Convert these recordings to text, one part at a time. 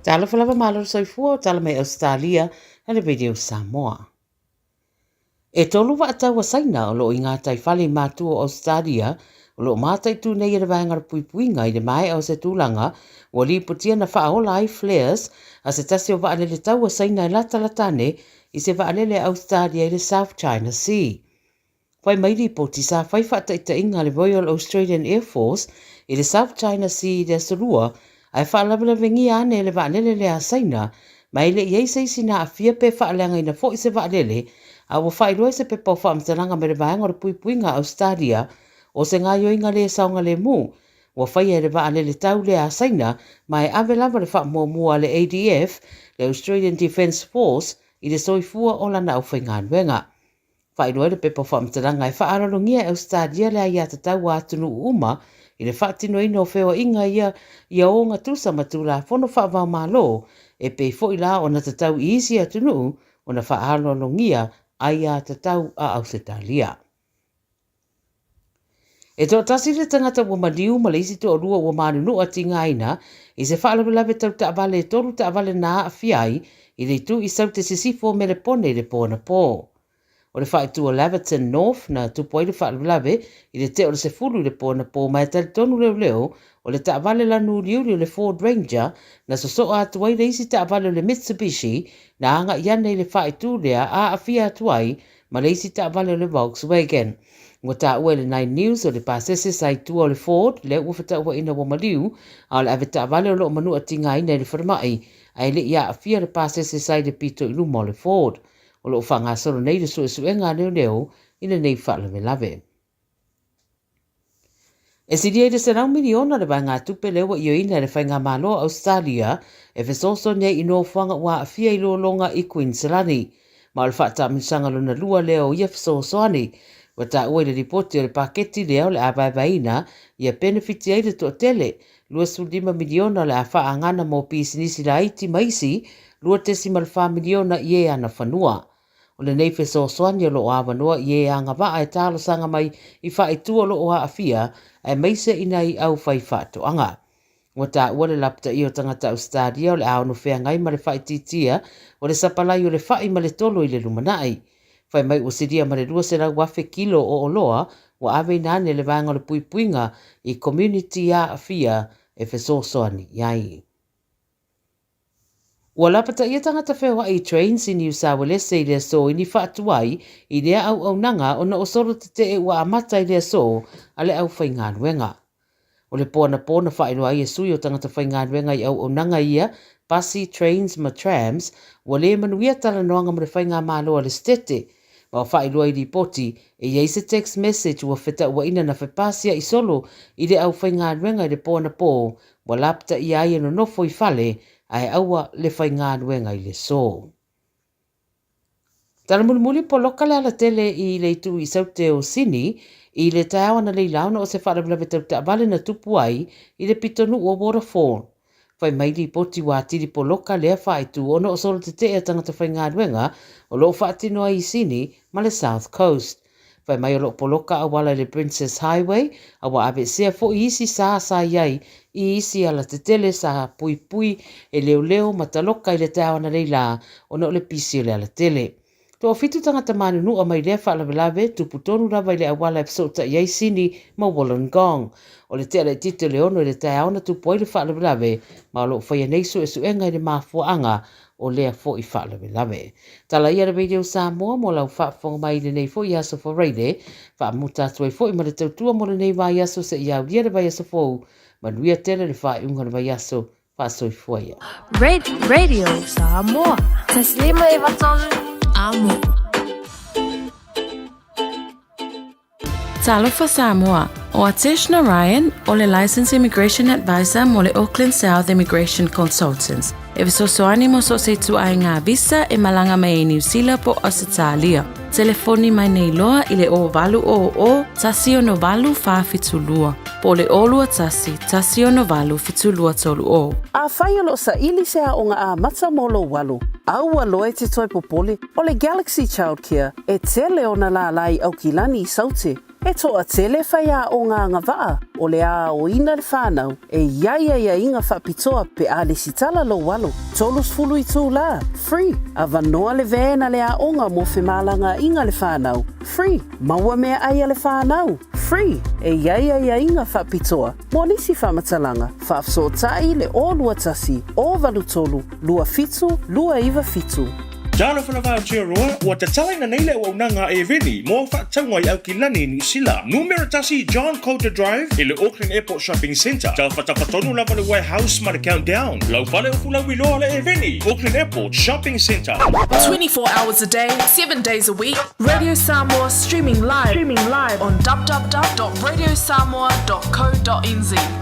Tala falava malo soifua o tala mai Australia na le video Samoa. E tolu wa atau wa saina o lo inga tai fale mātua o Australia o lo mātai tu nei e vāngara puipuinga i le mai au se tūlanga o li putia na whaola ai flares a se tasi o waalele tau wa saina i latalatane i se waalele Australia i le South China Sea. Whai mairi po ti sa whai whataita inga le Royal Australian Air Force i le South China Sea i le Asurua ai whaalawawengi ane le waalele le a saina mai le iei seisi na a fia pe whaaleanga ina fo i se waalele a wa whairoi se pepa o whaamtaranga me le vaenga o puipuinga Australia o se ngā yoinga le saunga le mu wa whai e le waalele tau le a saina mai ave lava le whaamua le ADF le Australian Defence Force i le soifua o lana au whainga nuenga. Whairoi le pepa o whaamtaranga e whaalalongia Australia le ai ata tau atunu uma i le whaatino ino whewa inga ia o ngā tusa matula whono whaavau malo e pei fo i la o na tatau i isi atunu o na whaalalongia ai a tatau a Australia. E tō tasi le tangata ua maniu ma le isi tō rua ua manunu a tinga aina i se whaalawelawe tau taavale e toru taavale nā a fiai i le tu i sau te sisifo me le pone i le pōna pō. O le whaitu o Laverton North na tupoi le whaalawelawe i le te o le se fulu i le pōna pō mai tali tonu leo leo o le taavale lanu liuri o le Ford Ranger na soso atuai le isi taavale o le Mitsubishi na anga iane i le whaitu lea a fia atuai ma le isi taavale o le Volkswagen. Ngwa ta ue le Nine News o le pasese sai tua o le Ford le uwhata ua ina wa maliu a le ave taavale o lo manu atinga ina le wharamai ai le ia a fia le pasese sai le pito i luma o le Ford. O lo whanga soro nei le suenga leo leo ina nei whaalawelawe. E siri e le serau miliona le vai ngā tupe lewa i o ina le whainga malo Australia e fesoso nei ino whanga ua a fia i lo longa i Queensland. Ma le whata misanga luna lua leo ia fesoso ani. Wata ue le ripoti o le paketi leo le awaiwaina ia benefiti ai le to tele. Lua sulima miliona le a wha angana mo pisinisi la iti maisi lua tesima le wha miliona i e ana whanua. O le nei fesosoani o lo o awanoa i e anga waa e talo sanga mai i wha e tua lo o a afia e meise ina i au whai whato anga. Wata ua le lapta i o tangata Australia o le ao no whea ngai ma le wha titia o le sapalai o le wha i ma le tolo i le lumanai. Whai mai o siria ma le rua se rau wafe kilo o oloa wa ave nane le vanga o le puipuinga i community a afia e fesosoani iai. Ua lapata ia tangata whewa i trains i New South Wales i lea so i ni whaatuai i lea au nanga o na osoro te e ua amata i lea so a le au whainganuenga. O le pōna whainua i e sui o tangata whainganuenga i au nanga ia, basi, trains, ma trams, ua le manuia tala noanga ma le whainga māloa le stete. Ma o whainua i ripoti e iei se text message ua wheta ua ina na whepasia i solo i le au whainganuenga i le pōna pō, ua lapta i ai no nofo i fale ai aua le whainganuenga i le so. Tala mulimuli po loka le ala tele i le tu i saute o Sini i le taiawa na leilauna o se whaarablawe tau taavale na tupu ai i le pitonu o Waterfall. Whai maili poti wā tiri po loka lea whaitu ono o solo te te e tangata whainganuenga o loo whaatinoa i Sini ma le South Coast. Whai mai o loo po loka a wala le Princess Highway a wa abe sea fo i isi sa iai i isi ala te tele sa pui pui e leo leo mataloka i le taiawa na leila o no le pisi o le ala tele. To o fitu tangata manunu a mai lea whaalawe tupu tonu rawa i le awala e psota iai Sini ma Wollongong. O le tele tito leono i le taiawa na tupu i le whaalawe ma o loo whaia neiso e suenga i le mafuanga o lea fo i whaalawe. Tala ia le video Samoa mo lau whaafonga mai le nei fo i aso fo reide, whaamuta atu ai fo i ma le tautua mo le nei vai aso se i au lia le vai aso fo, ma nuia tele le wha iunga le vai aso whaasoi fuaia. Radio Samoa. Taslima i watonu. Amo. Talofa Samoa. O Ateshna Ryan, o le Licensed Immigration Advisor mo le Auckland South Immigration Consultants. E visosoani mo so se tu ai ngā visa e malanga mai e New Zealand po Australia. Telefoni mai nei loa i le o valu o tasi no valu wha fitulua. Po le olua tasi no valu fitulua tolu o. A whai alo sa ili sea o ngā a mata molo walu. Aua loe te toi popole o le Galaxy Childcare e tele o na la lai au kilani i saute. E toa tele whaia o ngā ngawaa, o le a o ina le whānau, e ia inga whapitoa pe a le sitala lo walo. Tolus fulu i tū la, free. A vanoa le vena le a onga mo whemalanga inga le whānau, free. Maua mea aia le whānau, free. E ia inga whapitoa. Mo nisi whamatalanga, whaafsotai le o lua tasi, o valu tolu, lua fitu, lua iwa fitu. Jalo fana voucher roa, ua te tala na neile o unanga e veni, mo whaatangwa i au ki lani ni sila. Numero tasi John Coulter Drive, i le Auckland Airport Shopping Centre. Tau whatapatonu lava le warehouse ma le countdown. Lau pale o fula wiloa le e veni, Auckland Airport Shopping Centre. 24 hours a day, 7 days a week. Radio Samoa streaming live on www.radiosamoa.co.nz.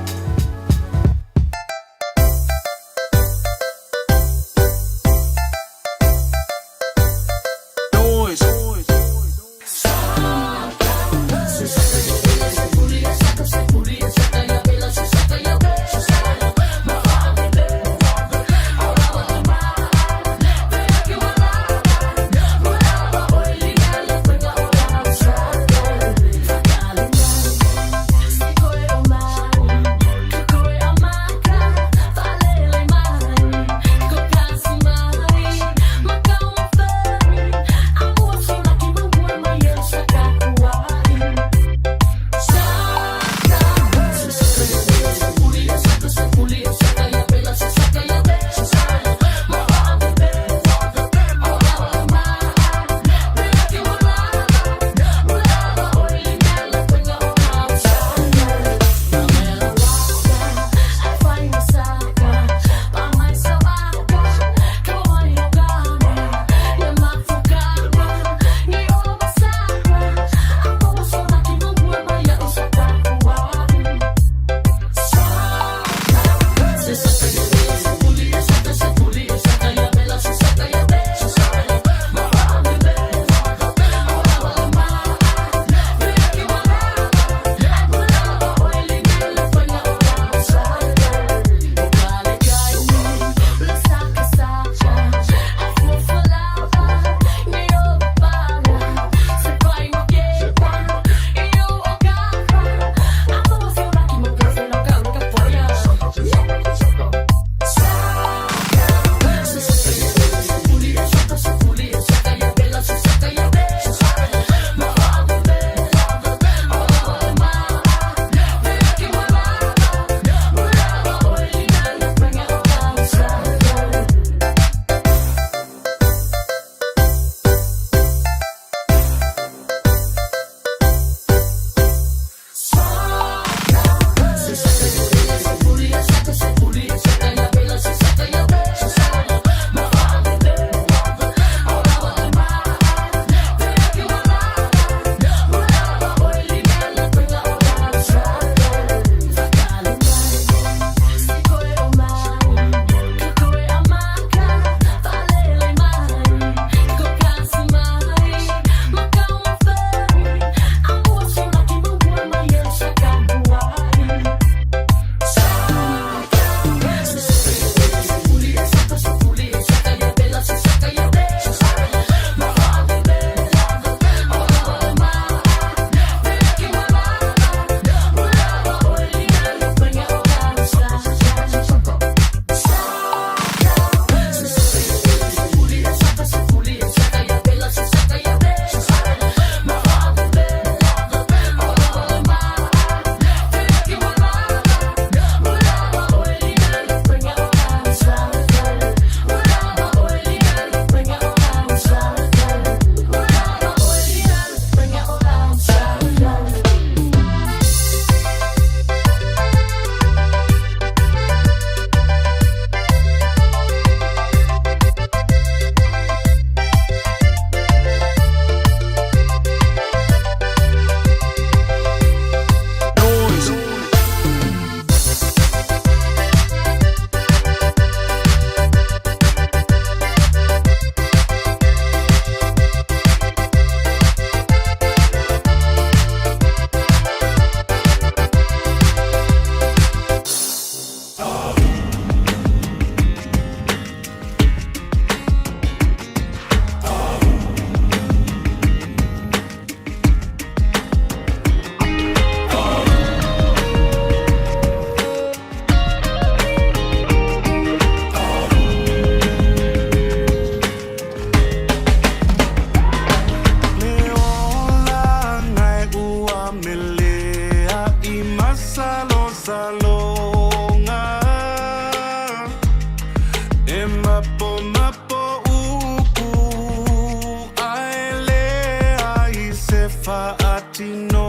salonga e mapo upu aele ai se faatinonga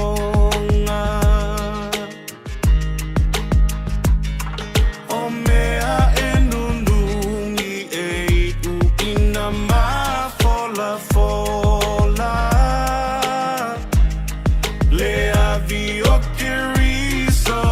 o mea e nunungi e u ina mafola fola le avio che riso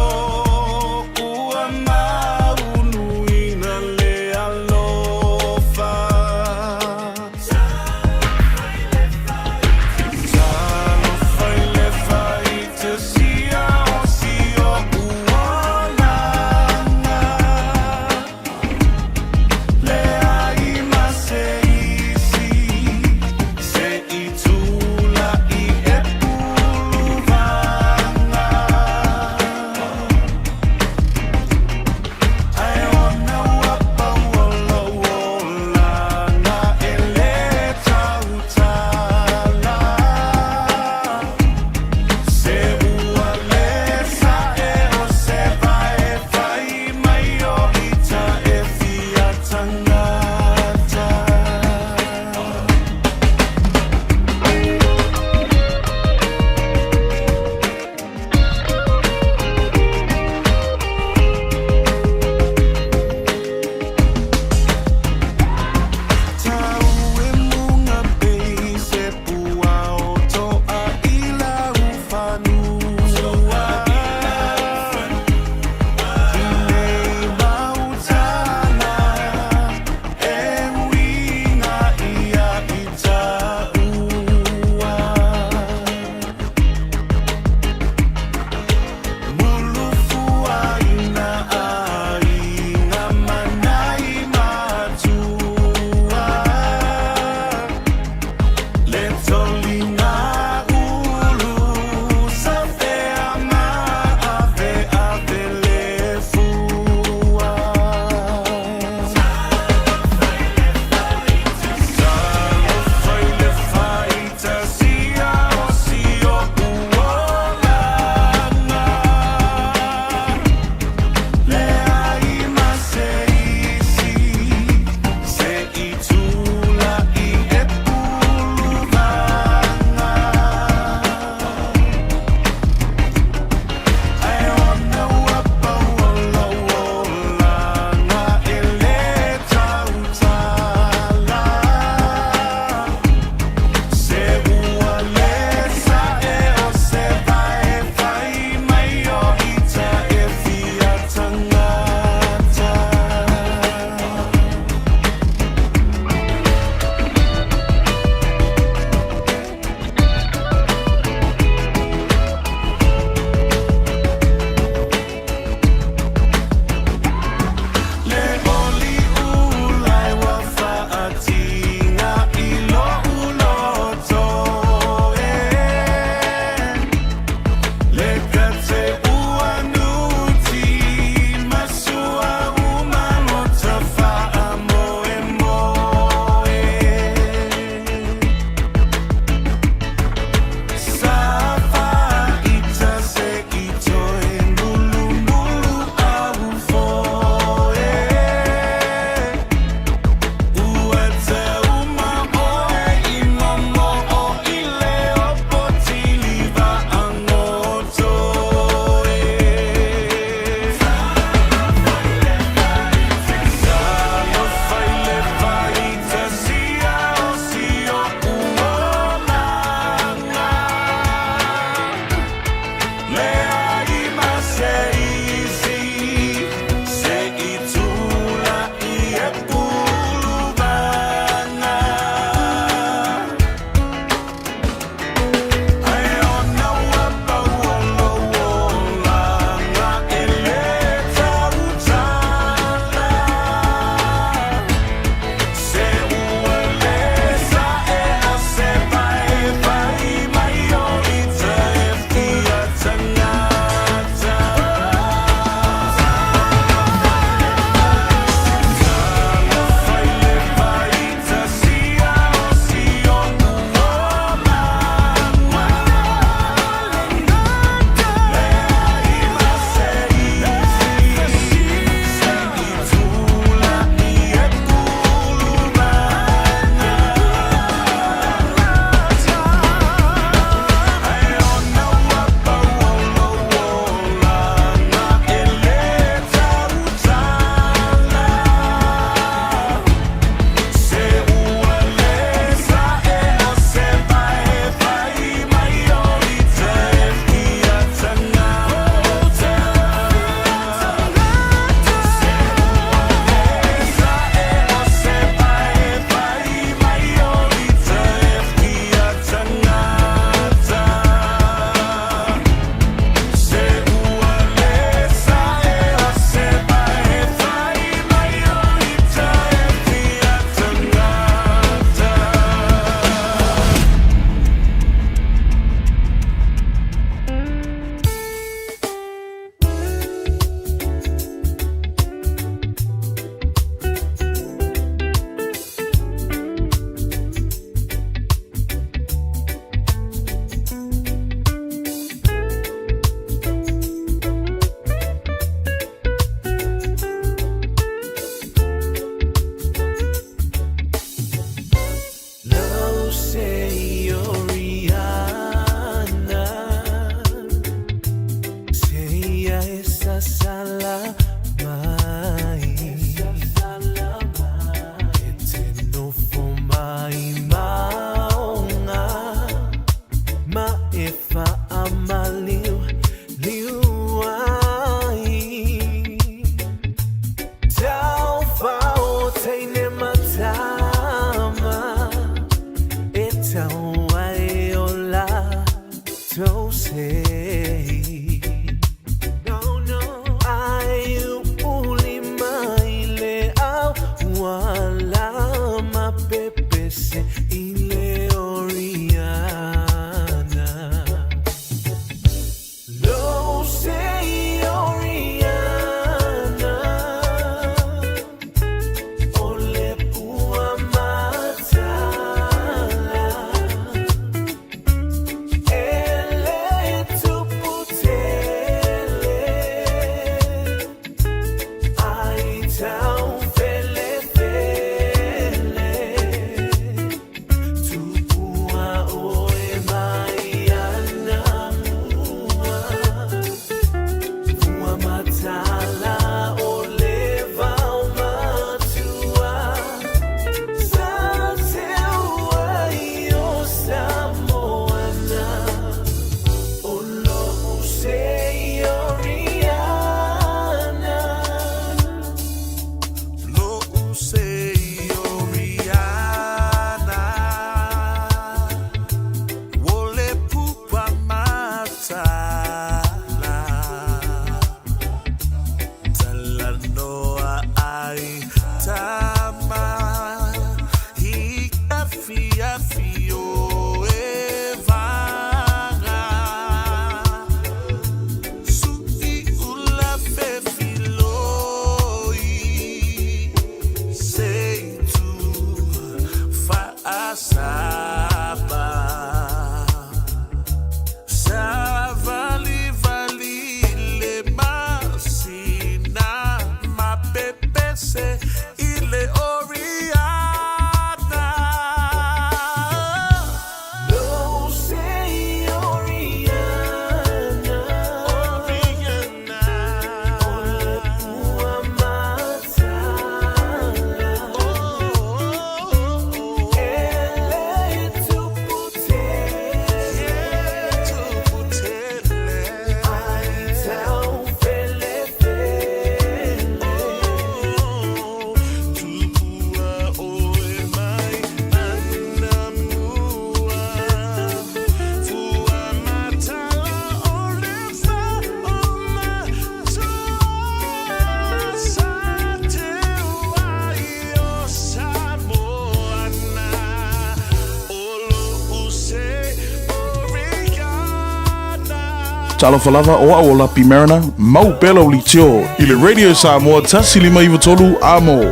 Talo falava o a ola pimerana, mau pelo li tio, ile Radio Samoa tasilima iwa tolu amo.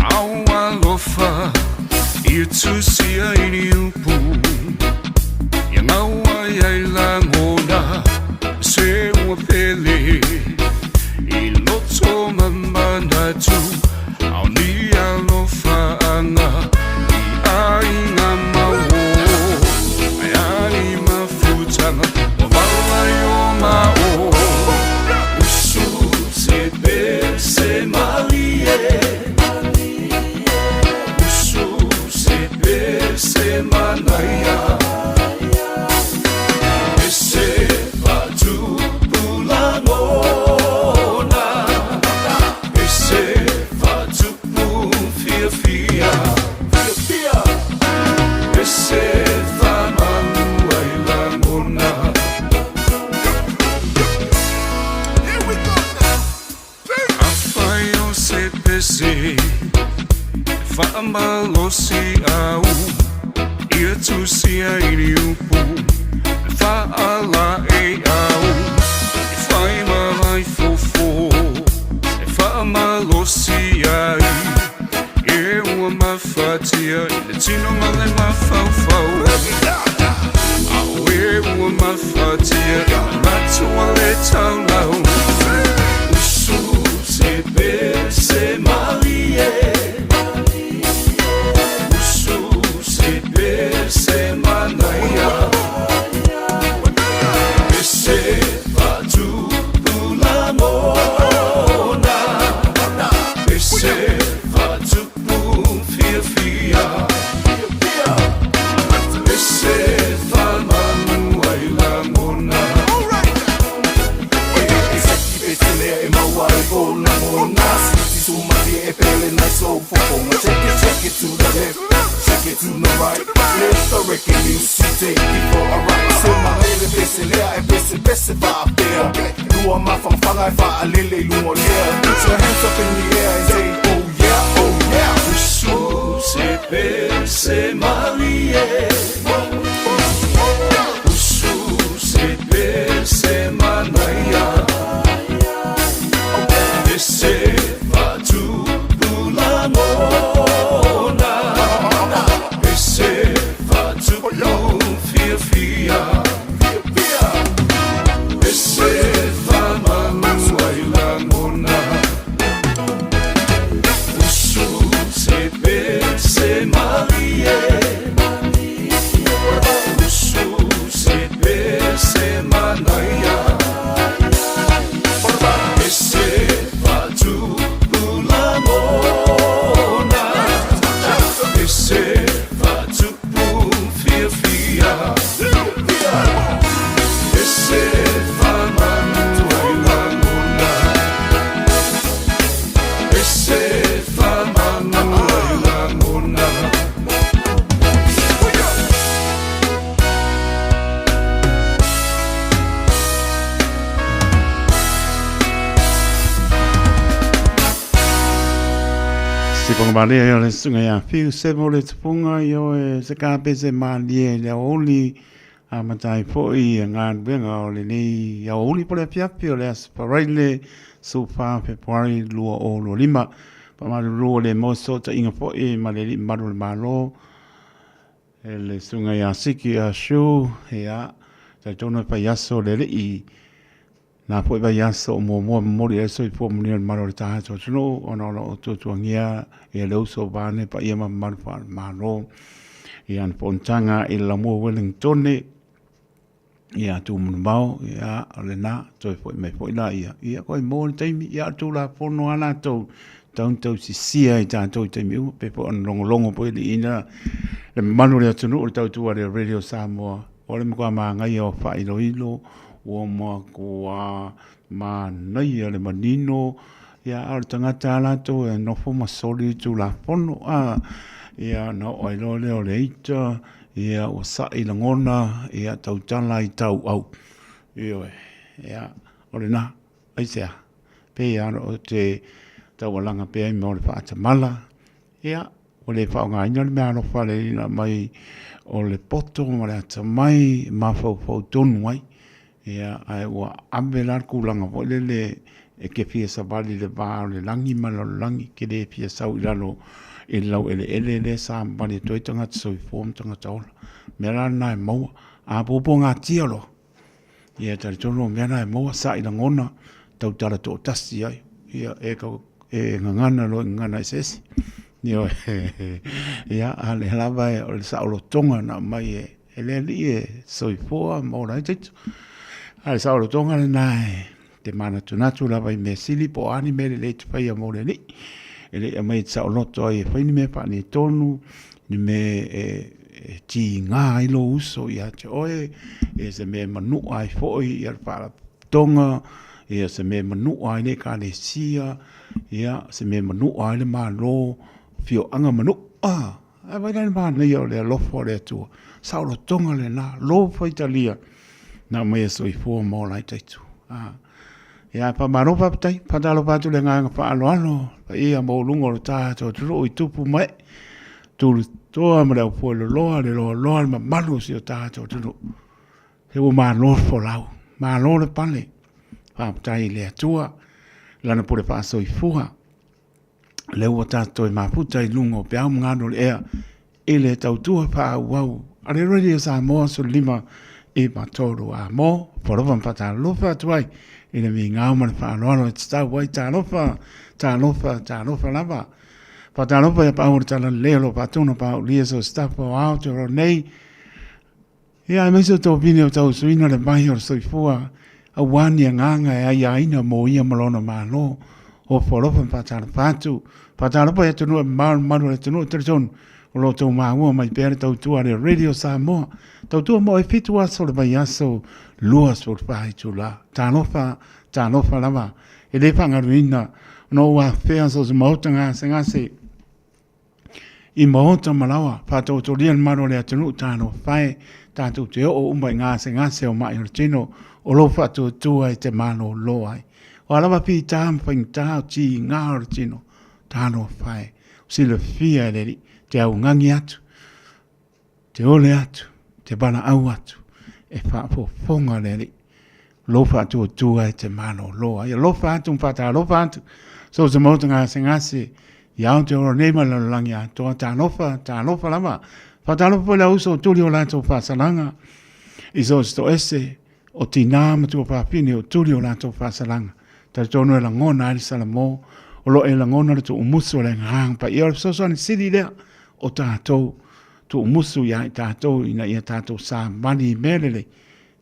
Awalofa itusia iniupu yang awaya ilangona sewa pele iloto mamanatu auni alofa anga iainga mawo ayani mafutanga wawala yo mao usu sebe sema pese Whaamalosi au Ia tusia iri upu Whaala e au Faiva vai fofo Whaamalosi ai E ua mawhatia I le tino male mawhauwhau Au e ua mawhatia I matua le taulau Usu se pe se malie Usu se pe se manaya Ese fatu pula mona Ese fatu pu fia fia Ese famanu ai la mona E maua e kona mona Sisi sumari e pele na so fofona Check it to the left, check it to the right Left the wrecking music, take it for a ride Se mahele bese lea e bese va up there Lua mawhangwhanga e wha a lele lungo lea Put your hands up in the air and say oh yeah, oh yeah Usu se pe se malie Usu se pe se manaya Ese fatu pula mona Ese fatu pu fia fia Ese famanu ai la mona Usu se pe se malie Usu se pe se manaya Ese fatu pula mona Ese fatu pu fia fia Ese famanu ai la mona Ese famanu ai la mona Se ponga bale yo le sunga ya fiu se vole tpunga yo e se ka pese mali le oli a matai foi nga benga o le ni ya oli po le fiapi o le asparele so fa february lua o lo lima pa ma lo le mo so ta inga po e ma le maru malo le sunga ya siki a shu ya ta tono pa yaso le i na po ba yaso mo le so i po mo ni maru ta so no ono lo to ngia e lo so bane pa ia ma maru fa malo ian pontanga i la mo Wellington ia tu mau ia le na to foi me foi la ia ko mo taimi ia tu la fono ana to tau si sia i ta to taimi pe po longo po le ina le manu le tunu o tau tu le radio Samoa o le mo ma ngai o fa ilo o mo ko ma nei le manino ia al tangata la to no fo ma soli tu la fono ia no o ilo le o le ita ia o sa i langona ia tau tala i tau au ia o le na aisea pe ia o te tau alanga pe ai mo le whaata mala ia o le whaonga ina le mea no whale ina mai o le poto ma le ata mai ma fau tonu ai ia ai ua ambelar kulanga po le e ke fia sa bali le vā le langi ma lo langi ke le fia sau i lalo e lau ele sa bali toi tanga so i form tanga taola me la na mo a popo nga tialo ia tari tono me na mo sa i ngona tau tala to tasi ai ia e ngana lo ngana sesi io ia ale lava o le sa lo tonga na mai ele li so i fo mo na tit ale sa lo tonga na te mana tunatu lava i me sili po ani me le te pai mo le ni ele mai sa lo to ai fa ni me pa ni tonu ni me ti nga i lo uso ia te oe se me manu ai foi ia para tonga ia se me manu ai le ka le sia ia se me manu ai le malo fio anga manu ai vai le ma nei o le lo fo le tu sa lo tonga le na lo fo italia na me so i fo mo lai tai tu ia pa maro pa tai pa dalo pa tu le nga pa alo ia mo lungo le tātou turu i tupu mai. Tulu toa ma leo po le loa ma malu si o tātou turu. He o ma lo fo lau, ma lo le pale. Whaaputai le atua, lana pore whaasoi fuha. Leo o tātou i maputa i lungo pe au ngano le ea, e le tautua wha wau. Ale Radio Samoa so lima e matoro a mo, porovan pata lofa tuai, e le mi ngau man wha aloalo e tau wai tā lofa lava. Pata lofa e pao tala leo patono pao lia so stapo au te ro nei. Ia e meso tō pini o tau suina le mai o soifua, a wani a nganga e ai aina mo ia malona malo, o porovan pata lofa e tunu e maru e tunu e teritonu, o lo tau maua mai pere tau tua le Radio Samoa. Tau tua mo e fitu aso le mai aso lua so pai tu la. Tā lofa lava. E le pangaruina no wa fea so se mautanga se ngase. I mauta malawa. Pata o lian maro le atunu tāno fai. Tātou te o umbai ngase o mai o tino. O lo fatu tua e te mano loai. O alava pi tām whaing tāo ti ngā o tino. Tāno fai. Sila fia e leri. Te au ngangi atu, te ole atu, te bana au atu, e whaapo fonga leri. Lofa atu o tua e te mano loa. Ia lofa atu mpata lofa atu. So se mauta ngase, iau te ora neima lalangi atu, tā lofa lama. Whata lofa pole uso tuli o lato whasalanga. Iso sto ese, o tina matu o whapini o tuli o lato whasalanga. Tā tono e la ngona ari salamo, o lo e la ngona le tu umuso le ngang, pa ia so ni siri lea. O tātou, tu musu ia i tātou, ina ia tātou sā mani merele,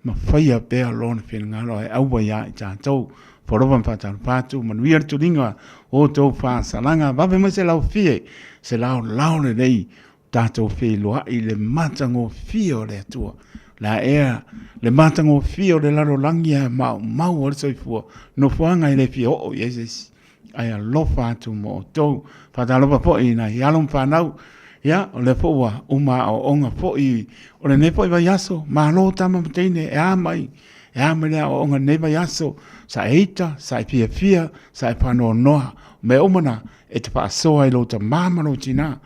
ma whaia pēa lona whenangaro e aua ia i tātou, porovan pātau pātu, manuia tu ringa o tau whāsalanga, wawe mai se lau fie, se lau le rei, tātou whi loa i le matango fio le atua, la ea, le matango fio le laro langia mau o le soifua, no fuanga i le fio o Iesus, ai a lofa atu mo tau, pātalopa po i na hialom whanau, ia, o le poua, uma o onga po i, o le nepo i vai aso, ma lo tama mteine, e amai lea o onga neva yaso, sa eita, sa e pia, sa e pano noa, me omana, e te paasoa i lo ta mamaro tina,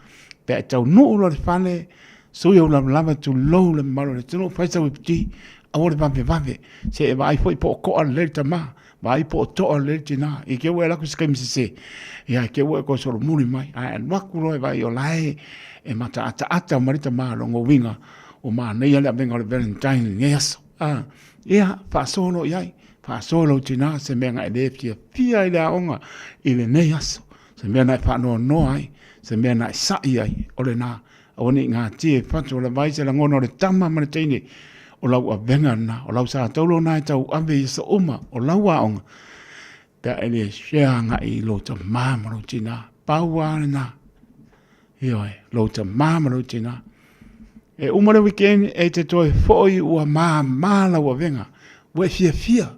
pe e tau nuu lo le fane, sui o lava tu lou le maro le tunu, faisa wipti, a o le vape, se e vai foi po koa le ta ma, vai po toa le tina, i ke ue laku skemsi se, ia ke ue ko soro muri mai, a e nuaku lo e vai o lae, e mata ata marita maa longo winga o maa neia lea benga o le Valentine ngeaso. Ia, whaasolo iai, whaasolo tina se menga e leftia pia i lea onga i le ngeaso. Se mea nai whanua noa ai, se mea nai sai ai, o le nā, o ni ngā tie whatu o le vaise la ngono o le tama mariteine, o lau a benga na, o lau sa taulo nai tau ave i sa uma, o lau a onga. Pea e le sheanga i lo ta mamaro tina, paua na, Ioi, lo ta mamaro tina. E umare weekend e te toi foi ua mala ua venga. Ue fia.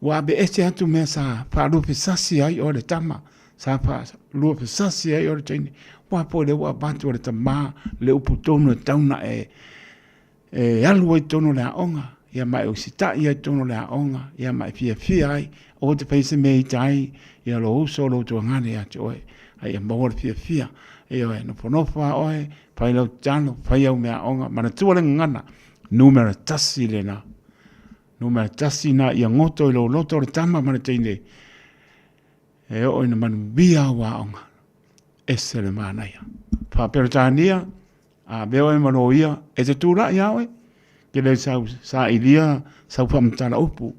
Ua be ese atu mea sa whaalupe sasi ai o le tama. Sa whaalupe sasi ai o le teine. Ua po le ua batu o le tama le upu tono e tauna e alu ai tono le aonga. Ia mai o sitai ai tono le aonga. Ia mai fia ai. O te peise mei tai. Ia lo uso lo tuangane atu oe. Ai e maua fia. Eo e nofonofa oe, pai lau tano, pai au mea onga, mana tuale ngana, numera tasi le na. Numera tasi na ia ngoto i lo loto re tama mana teine. E o ina manu bia wa onga, ese le mana ia. Whaperetania, a beo e mano ia, e te tūra ia oe, ke le sa ilia, sau whamtala upu.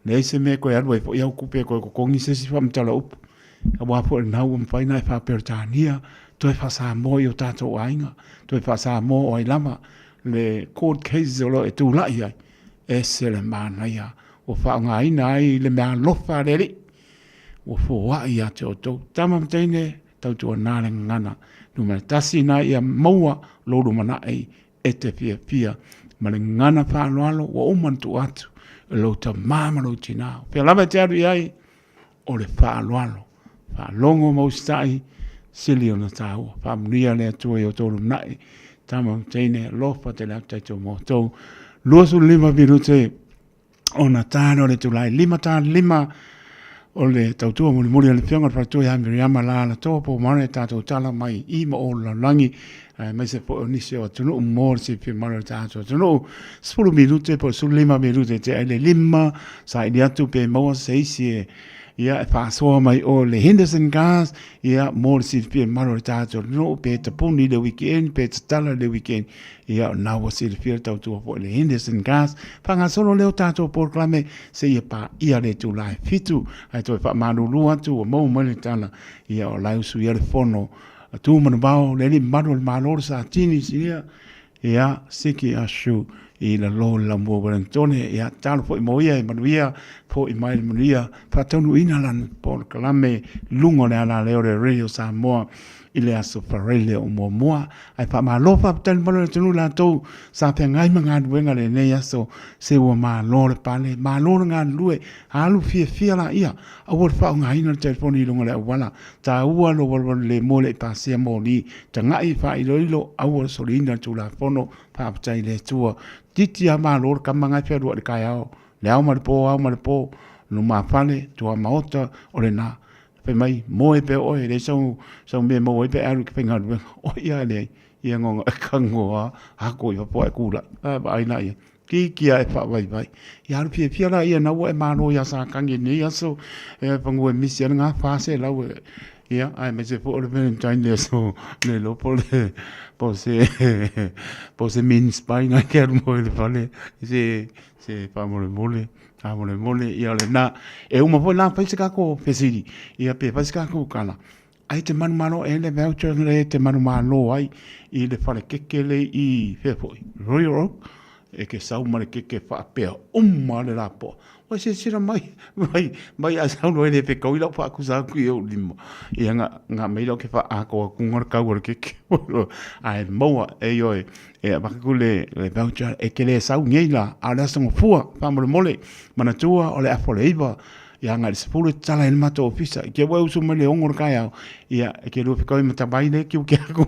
Le se me koe alwa i po iau kupe koe kokongi sesi whamtala upu. A wapo e nau mpaina e whaperetania, toi whasa moi o tātou ainga, toi whasa mo o ai lama, le court case o lo e tūlai ai, e se le mana ia, o whaonga aina ai le mea lofa reri, o fua ia te o tau, tama mteine, tau tua nāre ngana, numera tasi na ia maua, loro mana ei, e te pia, ma le ngana whaanoalo, o umantu atu, e lo ta mamaro tinao, pia lama te aru iai, o le whaanoalo, whaanongo maustai, sili o na tāua, whamuria lea tua i o tōru nai, tama teine lofa te lau taito mō tau, luasu lima virute, o na tāno le tulai, lima o le tautua muli ale whianga whātua ia Miriama la tō po mare tātou tala mai I ma o la langi mai se po nisi o tunu mōr se pia mare tātou tunu 10 minute po 5 minute te ele 5 sa ili atu pe maua se isi ia whaasoa mai o le Henderson Gas ia mōr se pia mare tātou tunu pe tapuni le weekend pe tala le weekend ia nawa se le pia tautua po le Henderson Gas whangasolo leo tātou porklame se ia pa ia le tu lai fitu ai toi wha marulu atu o mau mani tala ia o lausu ia le fono tu mana bao le li maru le maloro sa tini si ia siki ashu I la lo la mo Valentine ia talo fo moia I manuia fo I mai manuia fa tonu ina lan por kalame lungo le ala le radio Samoa I le aso farele o moa ai fa malo fa tan malo tonu la to sa pe ngai manga duenga le ne aso se o ma lo le pale ma lo nga lue alu fia la ia a wo fa ngai na telefoni lungo le wala ta ua lo le mo le pasia mo ni ta ngai fa I lo a wo solina tu la fono pa tai le tua titi a ma lo ka manga fe ro le kai ao le ao ma le po no ma fale tu a maota o le na pe mai mo e pe o le so me mo e pe alu ke penga o ia le ia ngonga kango a ko I po e kula ai na ia ki ai fa vai ia pia la ia na o e ma no ia sa kangi ni aso e pango e misia nga fa se la o ia ai me se po le Valentine le so le lo po se min spine che mo le fale se fa mole ia le na e uma po na fa se ka ko pesiri ia pe fa se ka ko kala ai te manu malo e le voucher le te manu malo ai I le fale kekele I fefoi Royal Oak e ke sau mare ke fa pe le lapo o se sira mai a sau no le pe ko ila fa ku sa ku yo limo ia nga mai lo ke fa a ko ku ngor ka wor ke ai moa e yo e ba ku le voucher e ke le sau ngeila a la so fua fa mole mana tua o le Faiva ia nga se pulu tala en mato ofisa ke wa usu mele ongor kaya ia ke lu fiko mata baile ki ke ko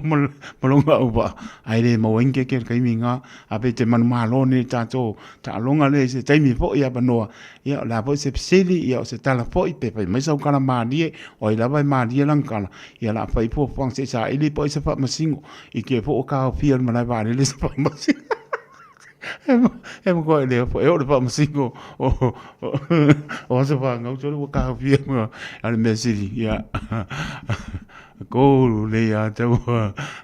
molonga uba ai le mo wenge ke kai minga a pe te manu malo ni tato ta longa le se taimi fo ia banoa ia la po se pseli ia se tala fo I pe mai sau kana mani o ila vai mani lankala ia la fai po fang se sa ili po se fa masingo I ke fo ka fiel mana va le se fa masingo em ko le fo e o le fa masingo o se fa ngau so ka fiel ma al mesiri ia ko le ya tau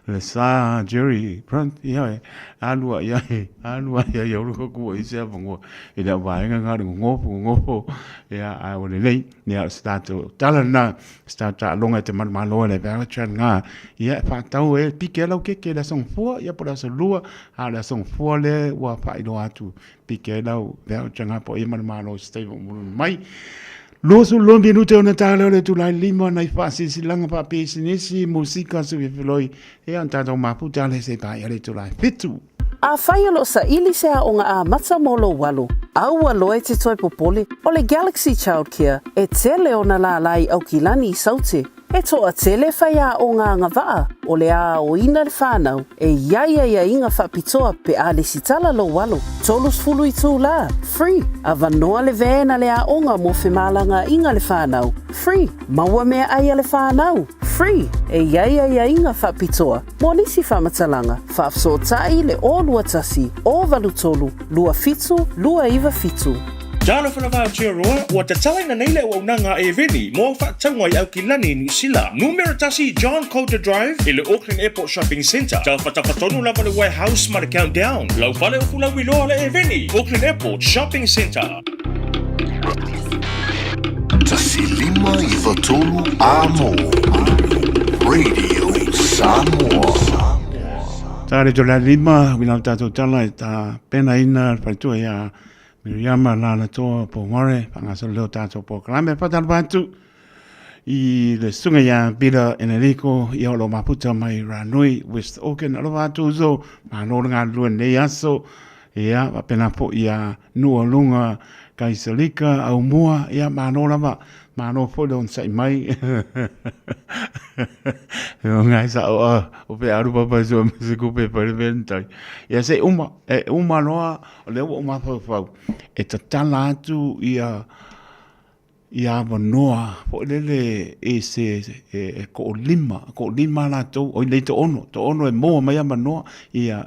le sa jury front ia alua ia yo ko ku I se bongo ila va nga ngopo ia a o le ia start tala na start longa te man malo le va chan nga ia fa tau e pikela ke la song fo ia por so lua a la song fo le wa fa I do atu pikela va chan po I man malo stay mai lo su lo minute ona tala le tu la lima na fa si langa pa pe sinisi musika su veloi e anta do maputa le se pa ia le tu la fitu A whaia lo sa ili sea o ngā a mata molo walu. Aua loe te toi popole o le Galaxy Childcare e tele o na la lai au ki lani I saute. E toa tele whaia o ngā ngawaa o le a o ina le whanau e ia inga whapitoa pe a le sitala lo walu. Tolus fulu I tū la, free. A vanoa le vena le a onga mo whemalanga inga le whanau, free. Maua mea aia le whanau, free. E ia inga whapitoa. Mo nisi whamatalanga, whaafsotai le o lua tasi, o valu tolu, lua fitu, lua iwa fitu. Jana whanawha tia roa, ua te talaina neile o unanga e veni, mō whaatangwa I au ki lani New Zealand. Numera tasi John Coulter Drive, I le Auckland Airport Shopping Centre. Tau whatawhatonu lava le warehouse ma le countdown. Lau whale o fulau I loa le e veni, Auckland Airport Shopping Centre. Tasi lima I watolu amo Radio Samoa. Tare to la lima wina tato tala I ta pena ina paitua ia Miriama la toa po mare panga leo tato po kalame patal bantu I le sunga ia Pira Enrico I lo maputa mai ranui West Auckland alo watu zo ma no nga lua nei aso ia pena po ia nua lunga kaisalika au mua ia ma no lava ma no fo don sai mai ngai sa o pe aru papa so se kupe per ventai ia se uma noa le uma fo e tala tu ia ia manoa po lele e se ko lima la to o le to ono e mo mai manoa ia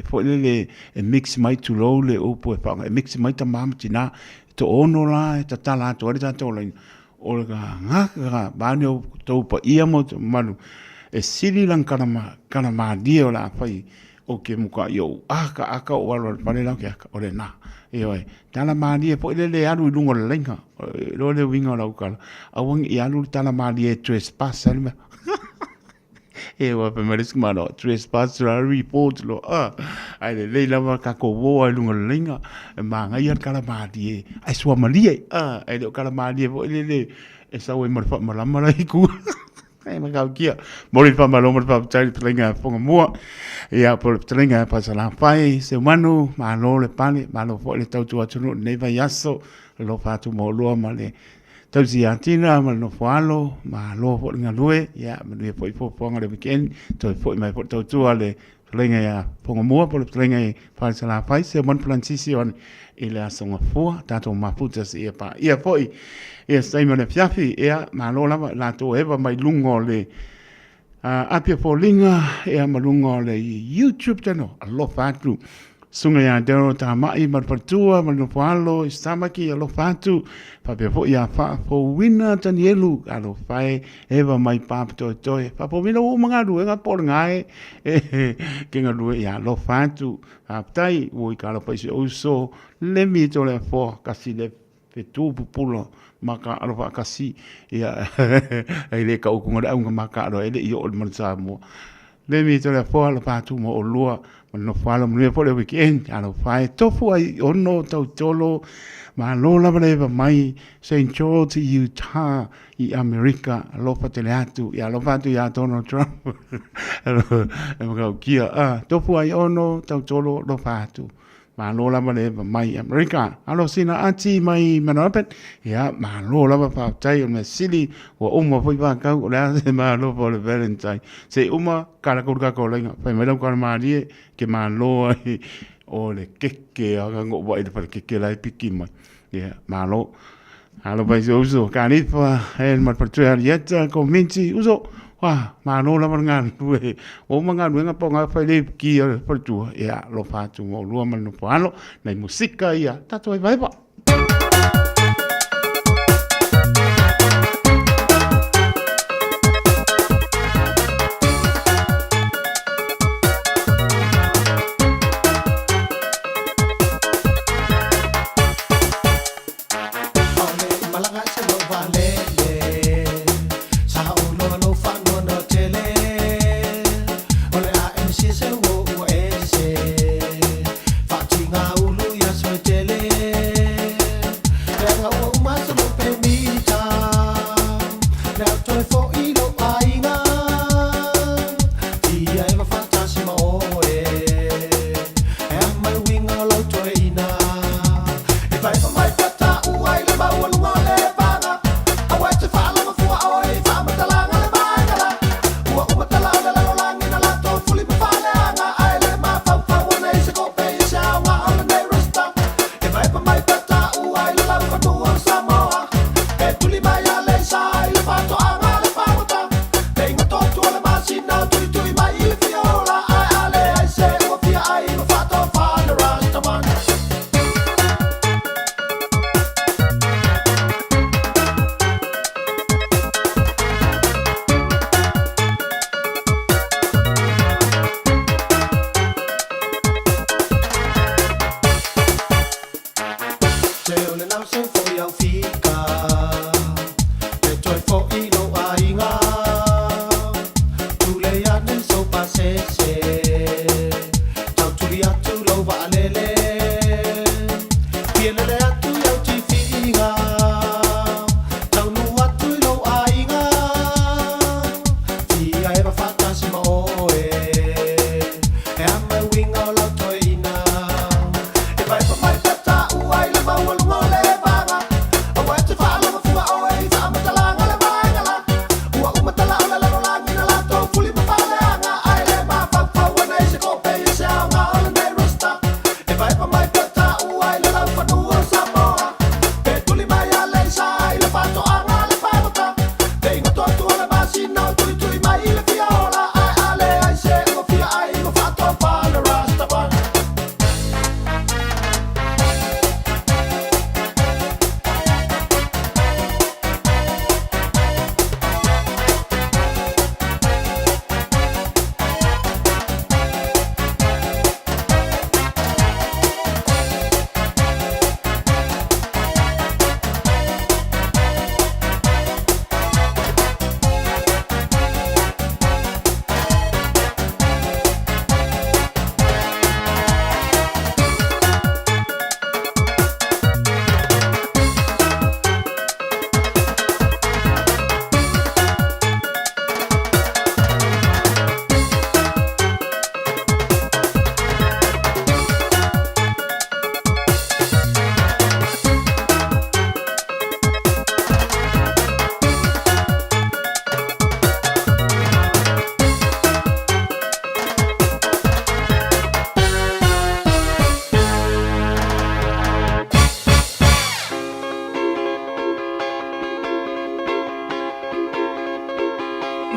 po lele e mix mai tu lo le o po pa e mix mai ta mam tina to ono la ta tala to ta to le o ga ba no to pa ia mo manu e sili lang kana ma dio la fai o ke muka yo aka o wala pale la ke o le na e tala ma dio po le alu lungo le lenga lo le winga la ukala awang i alu tala ma dio trespass alma e wa pe meris ma no trespass la report lo ai le la ka ko wo lungo le lenga ma nga ia kala ma dio ai sua ma dio ai le kala ma dio po le e sa we mar fa ma la iku ai ma kau kia mori pa malo pa tai tlinga fonga mua ia por tlinga pa sala fai se manu ma lo le pani ma lo fo le tau tu atu ne va yaso lo fa tu mo lo ma le tau si antina ma no falo ma lo fo nga lue ia ma le fo fonga le weekend to fo mai fo tau tu ale tlinga ia fonga mua por tlinga pa sala fai se mon transition ile asonga fo tato maputa se pa ia foi ia sai mona fiafi ia malo la to eva mai lungo le apia polinga ia malungo le YouTube channel allo fatu sunga ya dero ta mai mar patua mar no palo istamaki allo fatu pa pe fo ia fa fo wina tanielu allo fai eva mai pap to pa po vino o manga du nga por ngai ke nga du ia allo fatu aptai wo i kala pa so le mi to le fo kasi le tu pulo maka alo kasi ia ai le ka o kunga unga maka ro ele io o mansa mo le mi to le fo la patu mo o lua no falo mo po le weekend alo fai tofu ai ono tau tolo ma lo la breva mai St. George Utah i America lo fatele atu ia lo fatu ia Donald Trump e mo kia tofu ai ono tau tolo lo fatu ma lo la le mai America alo sina ati mai manapet ya ma lo la pa tai o me sili o uma foi va ka o la se ma lo for Valentine se uma kala ko ka ko lenga pa me lo ka ma die ke ma lo o le keke a ngo vai pa keke la piki mai ya ma lo alo pa uso canifa el ma per tre yeta cominci uso wa ma no la mangan we o mangan we nga ponga fa le ki per tu ya lo fa tu mo lo man no palo na musica ya tato vai va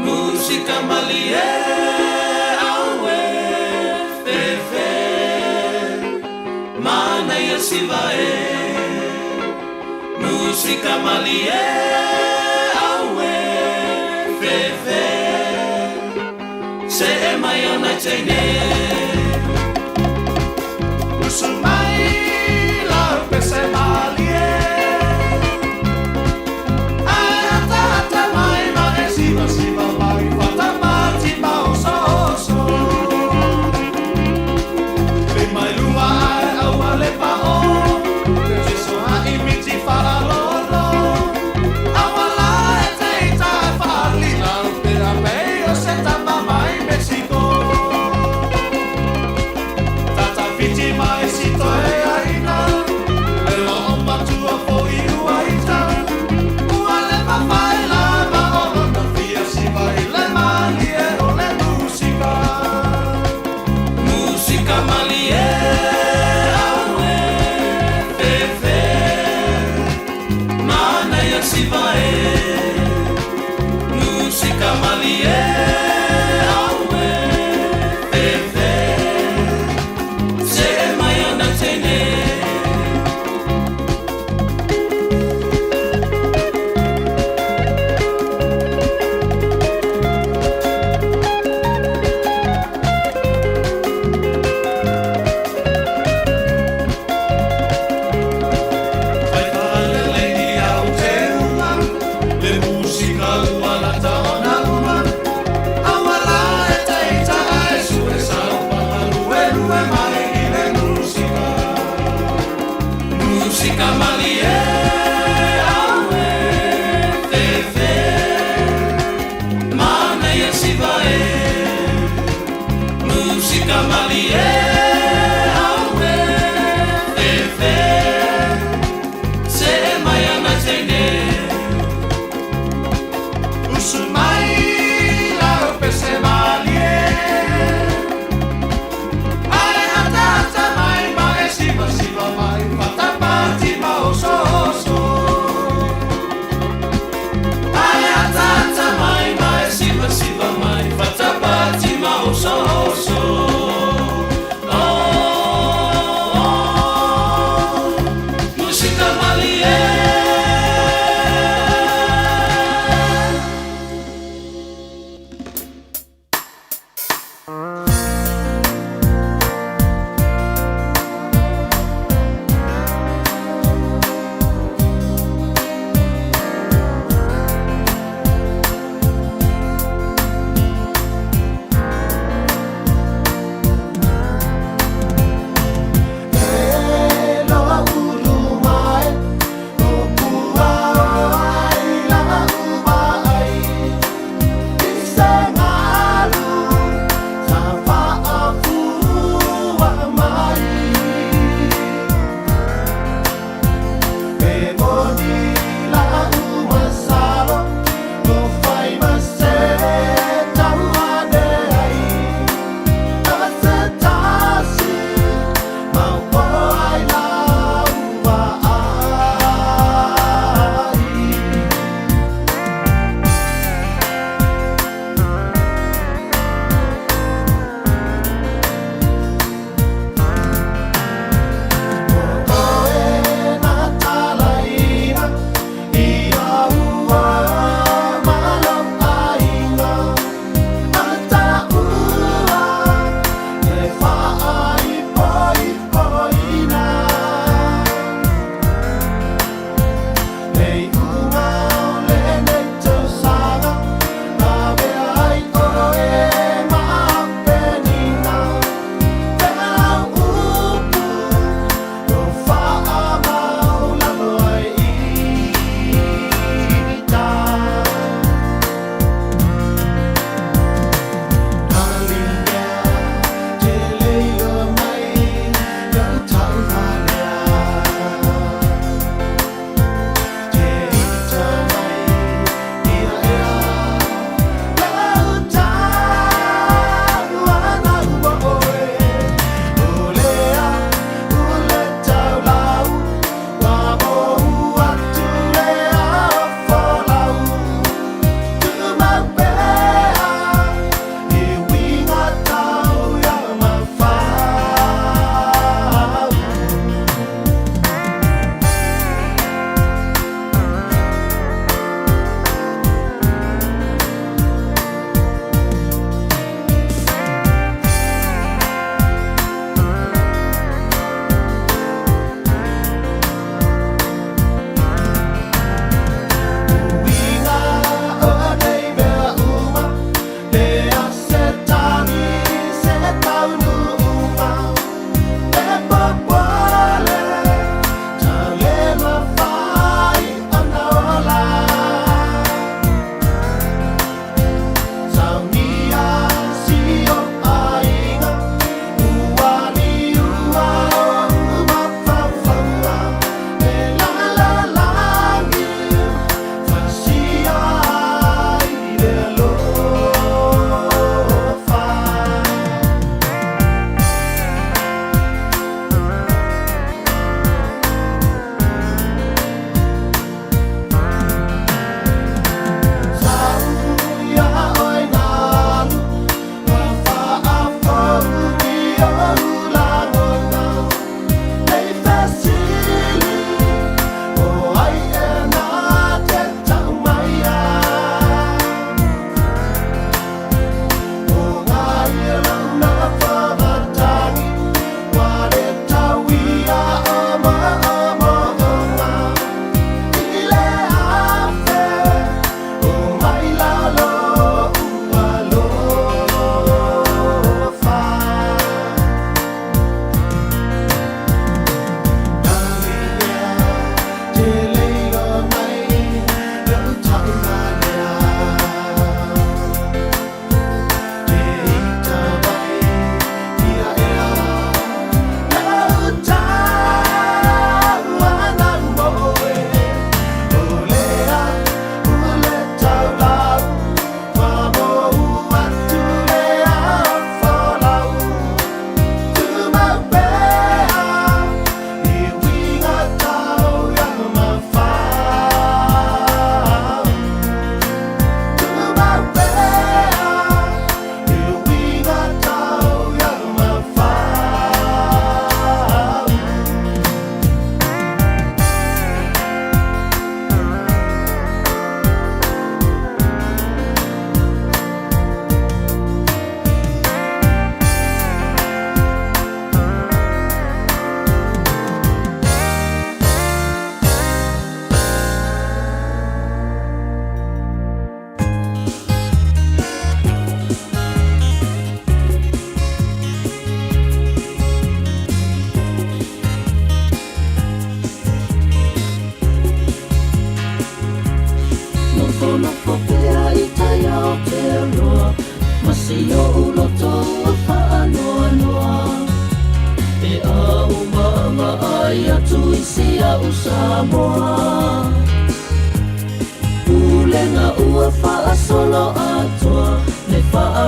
Música malie awe fefe Mana ia sivae Música malie awe fefe Se e mai ona teine Usumai la pese malie Siva mai fatamati mausoso Be mai lua au ale pao Jesu a imiti faralolo Awala e teita falina Pera peo se tama mai Mexico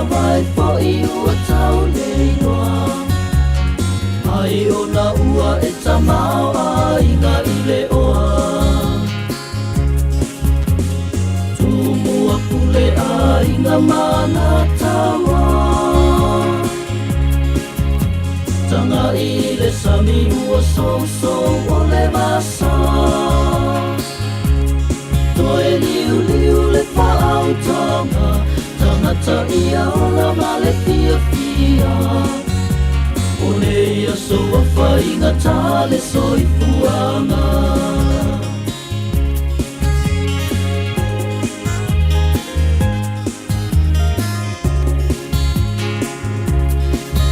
mai po I ua tau nei noa Ai o na ua e tamau a inga I le oa Tumua pule a inga mana tawa Tanga I le sami ua so o le masa Toe liu liu le whaau tanga Tangata ia o la male fia fia O le ia soa whainga tale soi puanga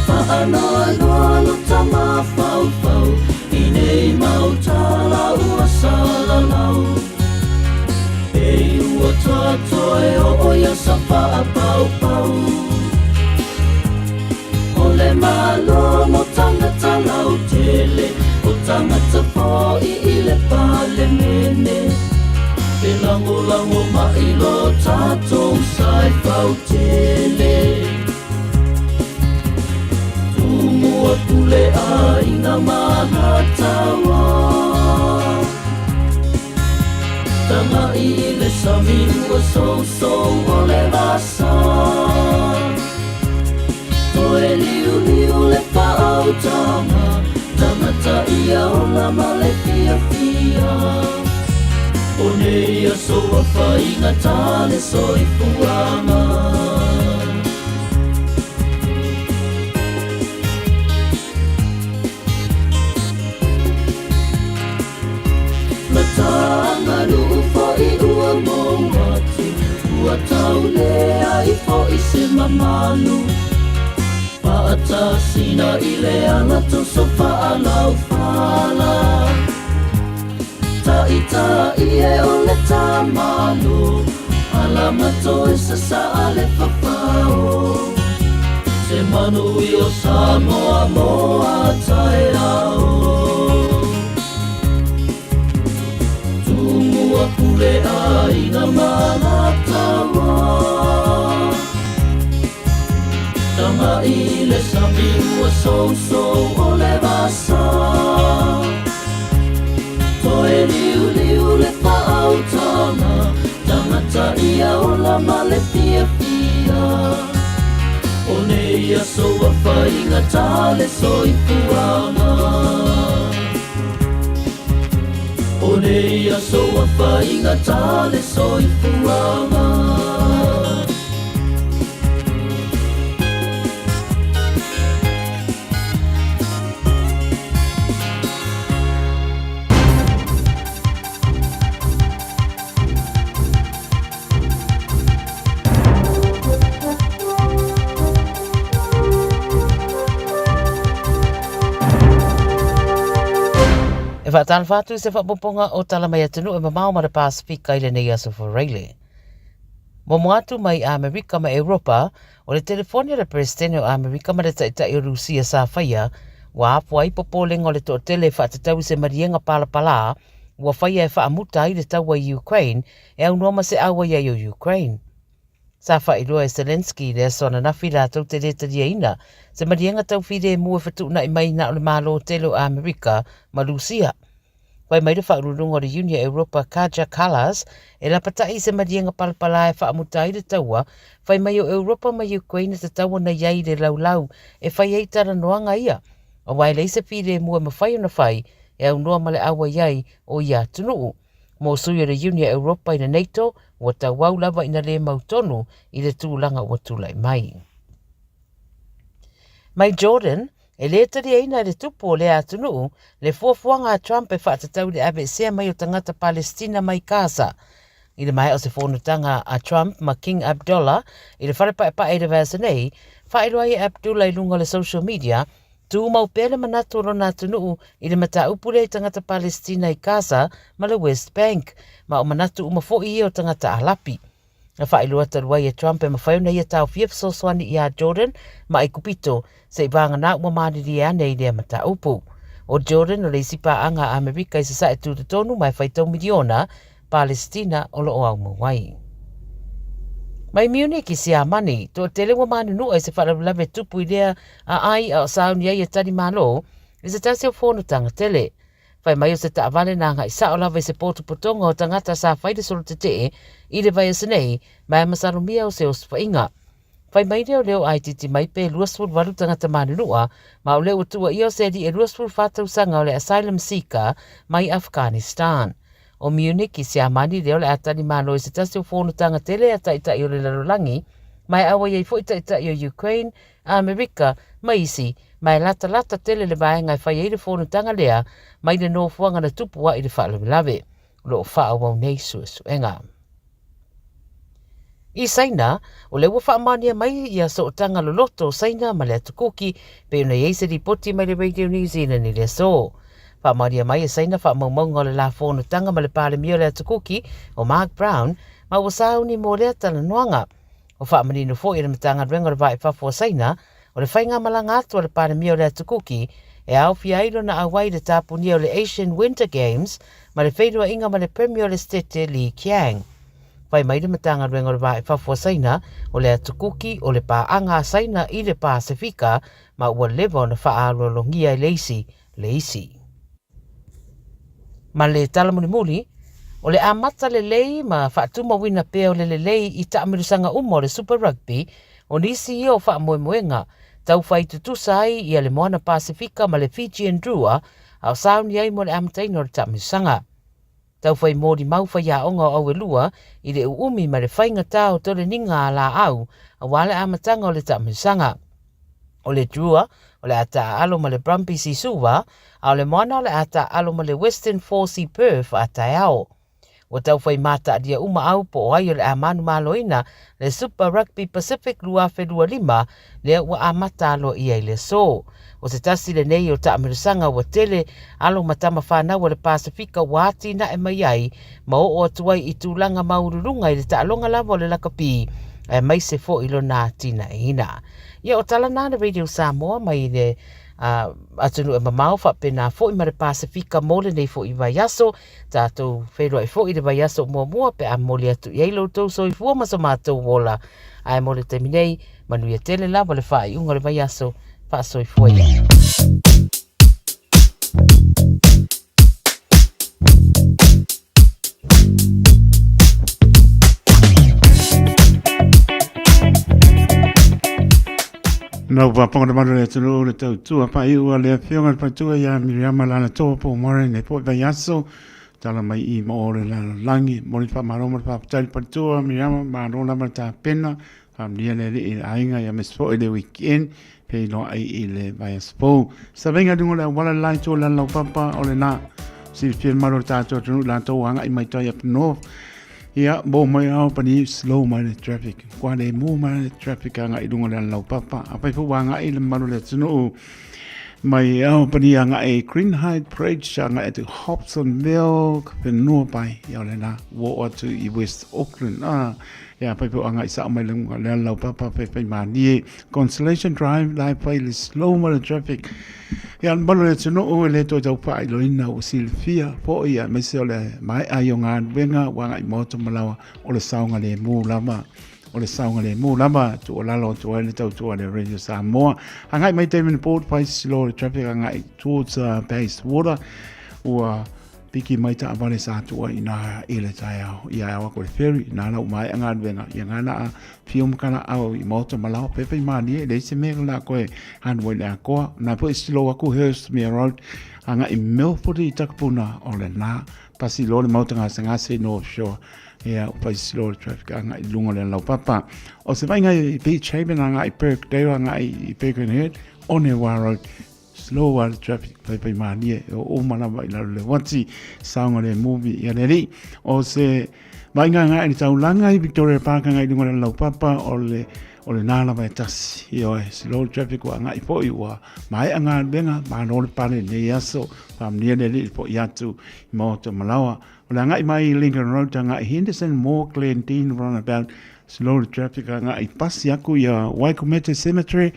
Whaanoa noa lo tama whau whau I nei mau tala ua salalau E ua tatoe o oia sa wha pau pau O le malo mo tangata lau tele O tangata po I le pale mene E lango lango mai lo tatou sai pau tele Tumua pule a inga mana tawa Tanga I le sami ua so o le vasa Toe liu liu le whaau tanga Tangata ia o la male fia fia O nei a soa whainga tale soi puanga Tanga lupo I ua mongati Ua tau lea I po I se mamalu Paata sina I le anga toso paalau pala Ta I e o le tamalu Alamato e sa ale papao Se manu I o Samoa moa tae ao Pule a ina mana tawa Tanga I le sami ua so o le vasa Toe liu liu le whaau tanga Tangata ia o la male fia fia O nei a soa whainga tale soi puanga O nei a soa whainga tale soi puanga E whaatana whātu se whapoponga o tala mai atunu e mamau ma le Pasifika I le nei aso whareile. Mo moatu mai Amerika ma Europa, o le telefonia le presidente o Amerika ma le taitai o Rusia sa whaia, wa apua I popolenga o le to tele whaatatau se marienga palapala, wa whaia e whaamuta I le taua I Ukraine, e au noma se awa iai o Ukraine. Sa whairua e Zelensky le asona nafi la tau te reta ina, se marienga tau whire e mua whatuna I mai na o le malo tele o Amerika ma Rusia. Wai mai le whaururunga o le Unia Europa Kaja Kallas, e la patai se marienga palapala e whaamuta I le taua, wai mai o Europa ma Ukraine te taua na iai le laulau, e whai ei tara noanga ia. O wai le se whire e mua ma whai o na whai, e au noa ma le awa iai o ia tunuu. Mo sui o le Unia Europa I na NATO, wa tau wau lava ina le mautonu I le tūlanga wa tūlai mai. Mai Jordan, e le tari eina le tupu o le atunu, le fuafuanga a Trump e whaatatau le abe sea mai o tangata Palestina mai Gaza. I le mai o se whonutanga a Trump ma King Abdullah, I le wharepa e pae le vasanei, whaeroa I Abdullah I lunga le social media, tu mau pele manatu rona atunu I le mata upule I tangata Palestina I Gaza ma le West Bank, ma o manatu umafo I o tangata alapi. Na whaelua taruai e Trump e mawhaiuna I a tau fiefsoswani I a Jordan ma I kupito se I vanga na ua maadiri ane I lea mata upu. O Jordan o le isipa anga Amerika I se sa e tu tonu mai whaitau miliona Palestina o lo o au mawai. Mai Munich i sia mani, to tele wa mani no e se whalawalawe tupu i lea a ai a sauni ai e tani malo, i se tasi o whono tanga tele. Whai mai o se ta avale nā ngai sa o lawe se potu potonga o tangata sa whaide solo te te, i le vai asenei, mai masarumia o se o swainga. Whai mai leo ai titi mai pe luasful waru tangata mani nua, ma o leo tua i o se di e luasful whatau sanga o le asylum seeker mai Afghanistan. O Munich i se amani leo le atani malo i se tasi o whono tanga tele a taita i o le larolangi, mai awa iei fo i taita i o Ukraine, Amerika, mai isi, mai lata tele le vaenga i whai eire whono tanga lea, mai le no fuanga na tupua i le whaalawe, lo wha wau nei suenga. I saina, o le wafa amania mai ia so tanga loloto saina ma le atukuki, pe una iei se ripoti mai le Radio New Zealand i le so. Wha maria mai e saina wha maunga o le la whono tanga ma le pāle mio le atukuki o Mark Brown, ma wa sauni mo lea tala noanga. O wha manino fo i le matanga renga le vai whafua saina, o le whainga malanga atu o le pāle mio le atukuki, e au fiairo na awai le tāpuni o le Asian Winter Games, ma le whairua inga ma le premio le stete Li Kiang. Whai mai le matanga renga le vai whafua saina, o le atukuki o le pāanga saina i le Pasifika, ma ua lewa na wha alolongia i leisi. Ma le talamuni o le amata le lei ma whaatuma wina peo le lei i taamirusanga umo le Super Rugby o nisi i o wha moenga tau whai tutusa ai i le moana Pasifika ma le Fijian Drua au sauni ai mo le amataino le taamirusanga. Tau whai mōri mau whai a onga au e lua i le uumi ma le whainga tau tole ninga a la au a wale amatanga o le taamirusanga. O le Drua, o le ata alo ma le Brumbies i Suva, a o le moana o le ata alo ma le Western Force i Perth a Taiao. O tau whai mata adia uma au po o ai o le amanu maloina le Super Rugby Pacific lua whelua lima le ua amata alo ia i le so. O se tasi le nei o taamirusanga ua tele alo matama whanau o le Pasifika wāti na e mai ai ma o atuai i tūlanga maururunga i le taalonga lava o le lakapi e mai se fo ilo nā tina e ina. Ia o tala nā le Radio Samoa mai le atunu e mamau whapena fo i mare Pasifika mole nei fo i vaiaso tātou wherua i fo i le vaiaso mua pe a mole atu i eilo tau so i fua maso mātou wola ai mole teminei manu ia tele lava le wha i unga le vaiaso wha so i fua ia. No va ponga mano le tulu le tu pa i ua le fionga pa tu ya Miriam la to po more ne po vaiaso tala mai i mo le langi mo le fa maro mo fa tal pa tu Miriam ma ro la mata pena am dia le ainga ya mes fo le weekend pe no ai i le vaiaspo sa venga dungo la wala lai to la papa o le na si fil maro ta to la to anga i mai to ya no ia bo mai au pani slow mai le traffic kwa le mo mai le traffic anga i dunga lau papa apa fu wanga i le maru le tunu mai au pani anga e Green Height Bridge anga e Hobsonville pe no pai ia le na wo atu i West Auckland ia pa fu anga i sa mai le lau papa pe mani Constellation Drive lai pai le slow mai le traffic ia maru le tunu le to tau pai lo ina o Silvia po ia me se le mai ayonga venga wanga i moto malawa o le saunga le mu lama o le saunga le mu lama tu o lalo tu ele tau tu le Radio Samoa angai mai te min port pai slow traffic angai towards Base Water o piki mai ta vale sa tu ina ile tai ia wa ko ferry na la mai anga venga ia ngana film kana au i moto malawa pepe mani le se me la ko han wo la ko na po slow ku Hurst me road anga i Milford i takpuna o le na pasi lo le moto nga sanga se no shore ia pa slow traffic anga i lungo le lau papa o se vai ngai beach haven anga i perk dei anga i Bacon Head on the road slow wall traffic pai mani o mana vai la le wati saunga le movie ia le o se vai ngai i taulanga i Victoria Park anga i lungo le lau papa o le nala vai tas io slow traffic anga i po i wa mai anga benga ma no le pale ne yaso pam ne le po yatu mo to malawa o le anga i mai Lincoln Road anga i Henderson More Glendine roundabout slow traffic anga i pasi aku ia Waikumete Cemetery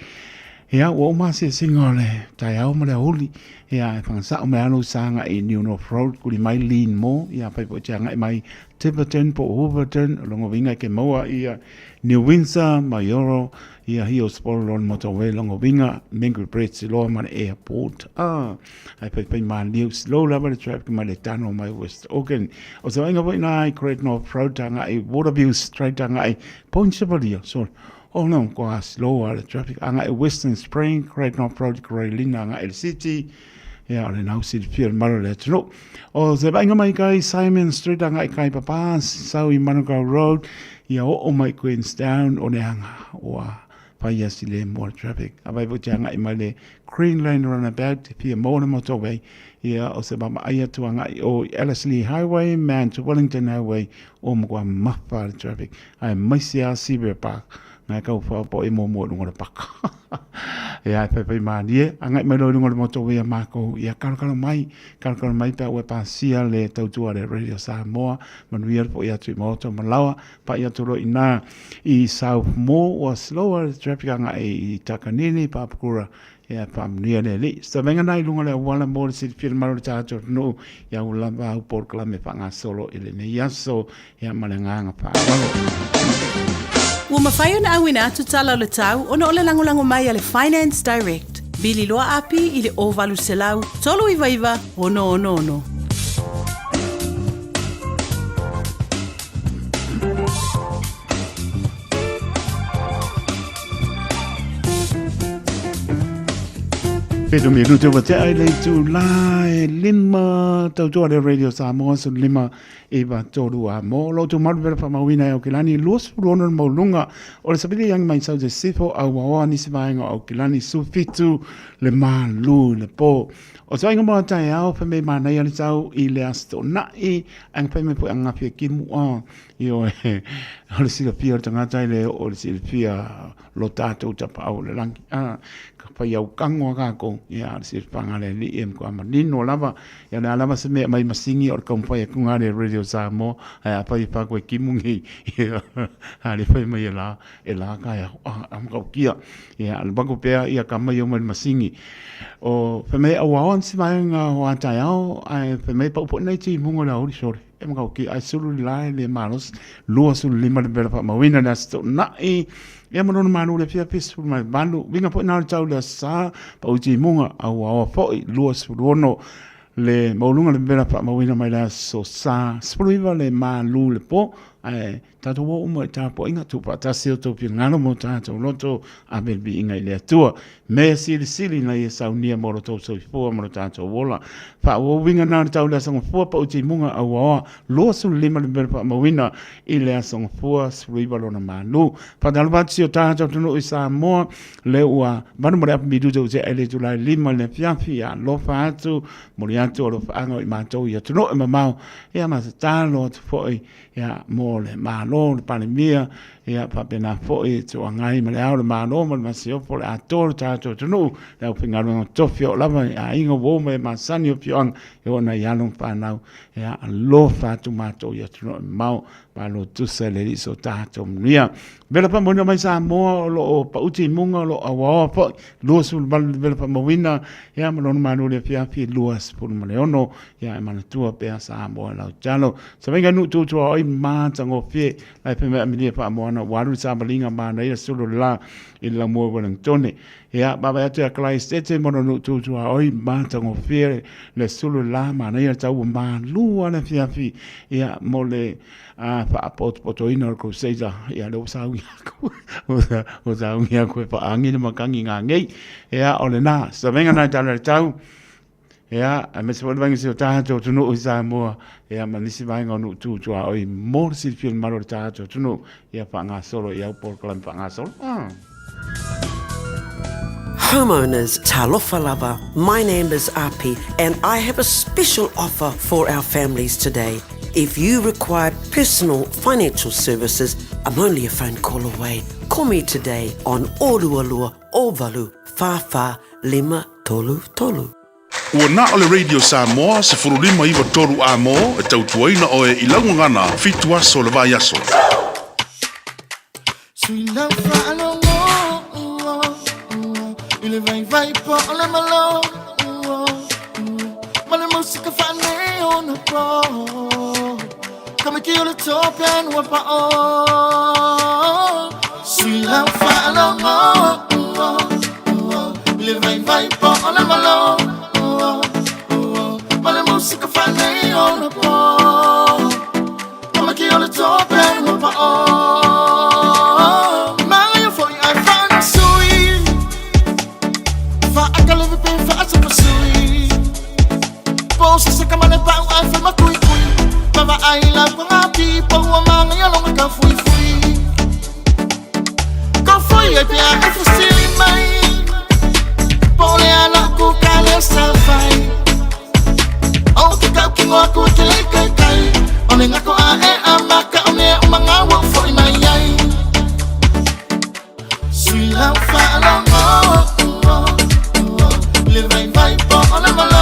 Ia, o masi singa le, tai au ma le huli. Ia, e whangasa o me anu sanga i New North Road, kuri mai lean mo. Ia, pai po tianga i mai Tiverton po Hooverton, longo winga ke maua ia New Windsor, Maioro, ia hi o Sporlon motorway longo winga, Mingle Bridge Siloa man airport. Ai pai ma liu slow level traffic ma le tano mai West Auckland. O se inga po ina i Great North Road tanga i Waterview Street tanga i Point Sipalia. So, oh no, kwa slow ale traffic. Anga i Western Spring, Great North Road, Lina anga i City. Ia, le nau si fia maro le tino. O se vainga mai kai Simon Street anga i kai papas, sau i Manukau Road, ia o mai Queenstown o ne hanga o pai asi le more traffic. A vai puti anga i mai le Green Lane runabout, fia mōna motorway, ia o se mama aia tu anga i o Ellerslie Highway, man to Wellington Highway, o mkwa mawha le traffic. Ai maisi a Seabear Park, ngai kau wha po i mō runga le paka. Ia pai manie angai mai lo ngol moto we mako ia kalkalo mai pa we pasia le tautua le Radio Samoa manuia po ia tu moto malawa pa ia tu ina I South Mo o slower traffic anga I Takanini pa pukura ia pa mania le li sta venga nai lunga le wala mo si firma le tato no ia ulamba u por klame pa nga solo ile ne ia so ia malanga pa Ua mawhai ona awina atu tala o le tau, ona o le langolango mai a le Finance Direct. Bili loa api I le ovalu selau, tolu I vaiva, ono. Pedo mi rute wa te ai lei tu la e lima tautua le Radio Samoa su lima e wa toru a mo lo tu maru vera whamawina e o kilani luas furono maulunga o le sabili yang mai sau de sifo a wawa nisi vaenga o kilani su fitu le malu le po o sa inga moa tai au whame mana ia le sau I le asto na I ang whame po ang ngapia kimu a I o le sila pia o tangata le o le sila pia lo tātou tapa au le langi pa iau kango kako ia se pangale li em ko amanino lava ia na lava se me mai masingi o kompa ia kunga le Radio Samoa ia pa I pa ko kimungi ia ale fa mai la ka ia am ko kia ia al bango pe ia kama yo mai masingi o fa me awan si mai nga wa ta ia ai fa me pa po nei ti mungo la ori sore em ko ki ai sulu la le manos lo sulu lima de pa mawina na sto na ia mano manu le fia peaceful mai bandu winga po na tau le sa pa uti munga au fo lo surono le maulunga le bela pa mawina mai la so sa spruiva le malu le po ai tato wo mo ta po inga tu pa ta seo to pi ngano mo ta to loto a bel bi inga le tua me sili na ia saunia mo to so fo mo ta to wola pa wo winga na tau le sang fo pa uti munga au lo su lima le bela pa mawina I le sang fo spruiva lo na malu pa dal ba seo ta to no isa mo le ua banu mo mi du to je ele tu la lima le fia lo fa atu mo ya to lo fa ngo I ma to ia to no ma mau ia ma ta lo fo ia mo le malo le panemia ia pa pena fo to ngai ma le au le malo ma masio fo le ator ta to no le pinga no to fio lava a ingo wo me ma sanio pion yo na ya no pa na ia lo fa tu ma to ia to mau pa lo tu se le so ta to mia vela pa mo mai sa mo lo pa uti munga lo awa fo lo sul bal vela pa mo wina ia ma lo ma no le fia fi luas por mo le ono ia ma na tua pe sa mo la chalo sa venga nu tu oi ma tango fie ai pe me mi pa mo na waru sa balinga ma na ia sulu la I la mo Wellington ia baba ya te klai stete mo no tu oi ma tango fie le sulu la ma na ia tau ma lu ana fia fi ia mo le pa pot ina ko seja ia lo sa o sa ungia ko pa angi ma kangi nga ngei ia ole na sa venga na tau ia a me se volvanga se tato tu no usa mo ia manisi vai ngonu tu oi mor si film maro tato tu no ia pa nga solo ia por klan pa nga solo Homeowners, talofa lava. My name is Api and I have a special offer for our families today. If you require personal financial services, I'm only a phone call away. Call me today on Orualua Ovalu Fafa Lima Tolu Tolu. Ua na o le Radio Samoa se furulima iwa toru a mo e tautuaina o e ilangu ngana fitu aso le vai aso. ile vai po le malo ma la musica fa neon po come che io le toppe non pa si la fa lo ile vai po le malo ma la musica fa neon po come che io le toppe non pa sa kamane pau ai fa makui kui Mava ai la pangapi pau amanga ya longa ka fui fui Ka fui ai pia e fusili mai Pole ala ku kale sa fai O ki ka ki ngoa ku te kai kai One ngako a e amaka one umanga wa foi mai ai Sui la fa la mo Le vai po ole malo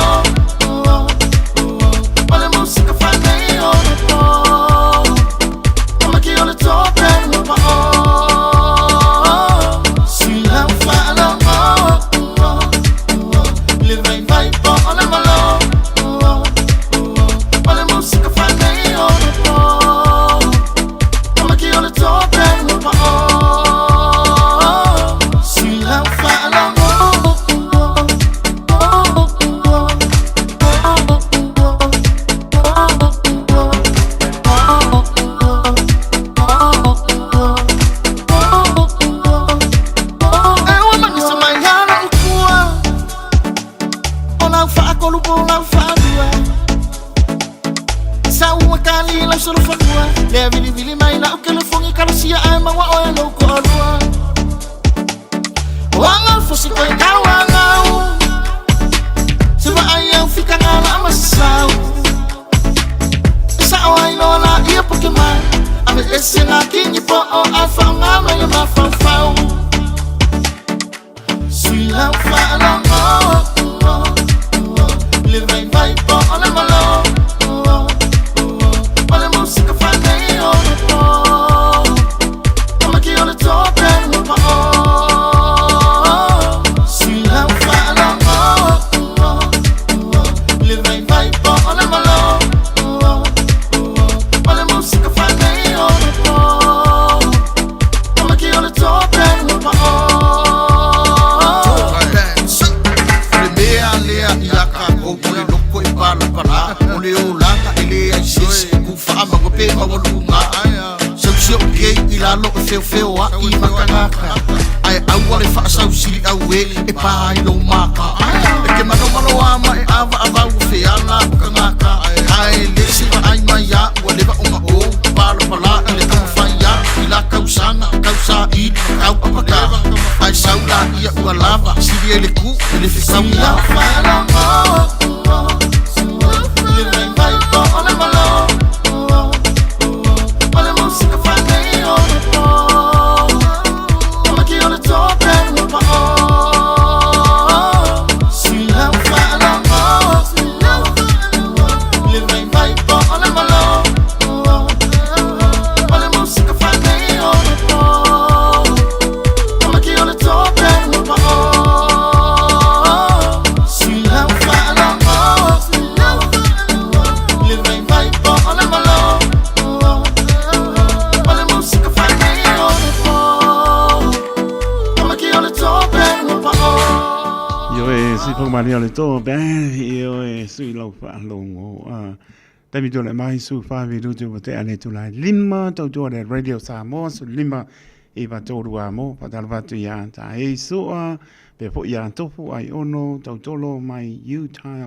Tapi tu le mai su fa vi tu tu te ane tu lai lima tu tu le radio Samoa su lima e va tu rua mo pa tal va tu ya ta e su a pe fo ya to fu ai ono tu lo mai Utah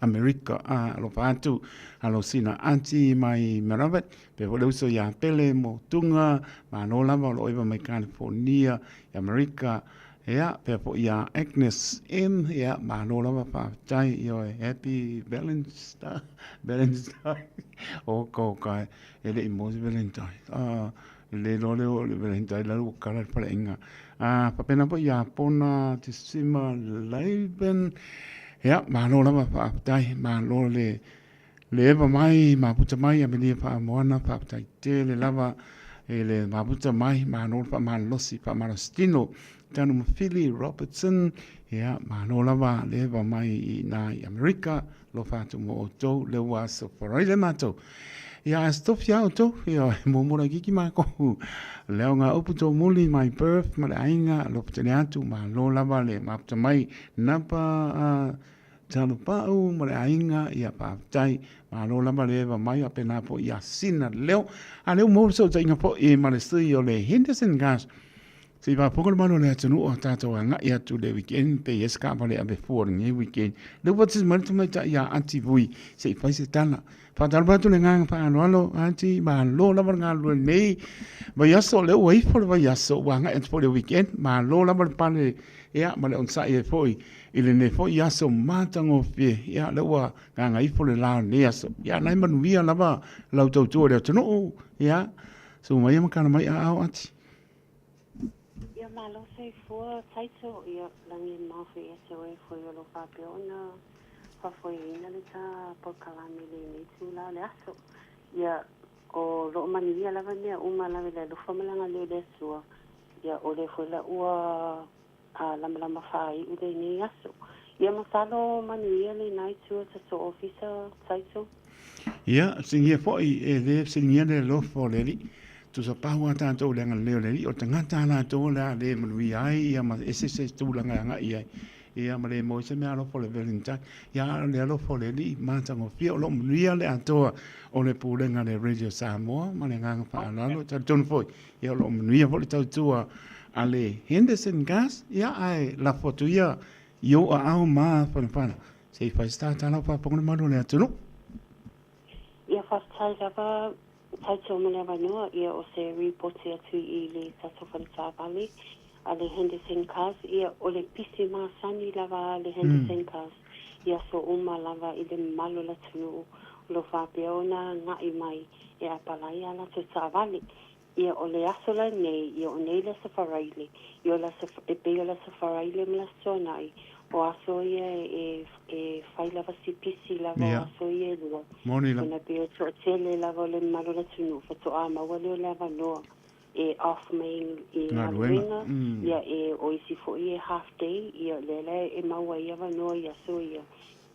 America a lo fa tu a lo sina anti mai maravet pe fo le so ya pele mo tunga ma no la lo iba mai California America ya pe po ya Agnes in ya ma no la pa chai yo happy Valentine o ko ka ele mo Valentine le Valentine la lu kala pa inga pa pena po ya pona tisima laiben ya ma no la pa chai ma lo le ba mai ma puta mai ya me pa mo na pa chai te le lava e le mabuta mai mano pa malosi pa malostino tanu mafili Robertson ia mano lava le va mai i na i Amerika lo fatu mo o tau le waso forai le matou ia stofia o tau ia mo mora kiki ma ko leo nga upu tau muli my birth ma le ainga lo putene atu ma lo lava le mabuta mai napa tanu pau ma le ainga ia pa tai ma lo lava le va mai apena po ia sina leo a leo mo so ta inga po e ma le stui o le Henderson gas si va poco mano le tunu o tato nga ia tu le weekend pe eska pa le ave for ni weekend le what is man to mai ta ia anti vui se fa se tana fa tal ba tu le nga fa no anti ma lo lava nga lo nei va ia so le wai for va ia so wa nga for le weekend ma lo lava pa le ia ma le on sa e foi ile ne foi ia so matango fe ia le wa nga i for le la ne so ia nai manu ia lava lau tau tu le tunu ia so mai ma kana mai a anti ia malo sei fua taito ia langi mafi e se we foi o lo fapiona fa foi ina le ta po kalami le tu la le aso ia o lo mani ia lava ne uma lava le lo famalanga le sua ia o le foi la ua a lama fai u de ni aso ia masalo mani ia le nai tu ta so officer taito ia singia foi e le singia le lo fo le tu sa paua tātou le leo le o tangata la tō le le manui ai ia ma ese se tūlanga nga ia ia ma le mo se me alo fo le Valentine ia le alo fo le li mātango fia o lo manui le atoa o le pūlenga le Radio Samoa ma le nganga whaanalo ta tonu foi ia lo manui fo le tautua a le Henderson gas ia ai la foto ia io a au ma whanawhana se fai stata lau whapongona maro le atunu ia whastai lava taito mele wanoa ia o se reporti atu i le tatofani tāpali a le Henderson cars ia o le pisi māsani lava le Henderson cars ia so uma lava i le malo la tunu lo whapeona ngai mai e apalai ala te tāpali ia o le asola nei ia o nei le safaraile ia o la safaraile mla sonai o aso ia e fai lava si pisi lava o aso ia lua ona pe o tele lava le malo la tunu fato a mawale lava noa e off main i maluenga ia e o isi fo ia half day ia lele e maua ia vanoa ia so ia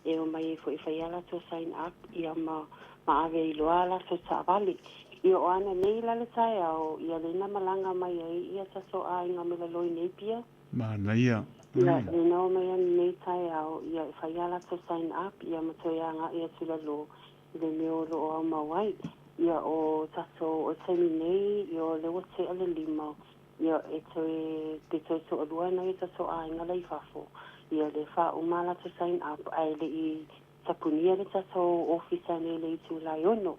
e o mai fo i fai ala to sign up ia ma ave i loa ala so tāwali ia o ana nei la le tai au ia le na malanga mai ai ia ta so a inga me la loi nei pia mana ia ia e no mai nei tai au ia i fai ala to sign up ia matoianga ia tula lo le meo lo o mawai ia o tato o temi nei ia o le wate ale lima ia e toi te toi so o lua na ia tato a inga lei fafo ia le fa umala to sign up ai le i tapunia le tato ofisa nei le i tula iono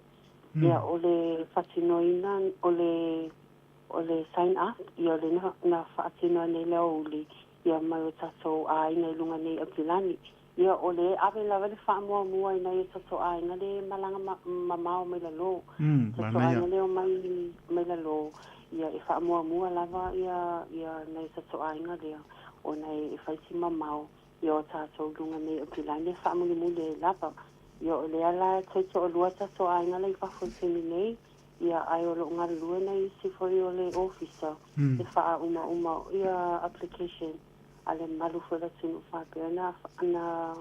ia o le fatinoina o le sign up ia le na fatinoina nei le auli ia mai o tato a inga i lunga nei apilani ia o le ave lava le whaamua ina i tato a inga le malanga mamao mai la lo tato a inga leo mai la lo ia e whaamua lava ia nei tato a inga lea o nei e whaisi mamao ia o tato lunga nei apilani e whaamuli lava ia o le ala taito o lua tato a inga le i whafotemi nei ia ai o lo ngara lua nei si foi o le officer e wha uma ia application ale malu fora tunu whapea na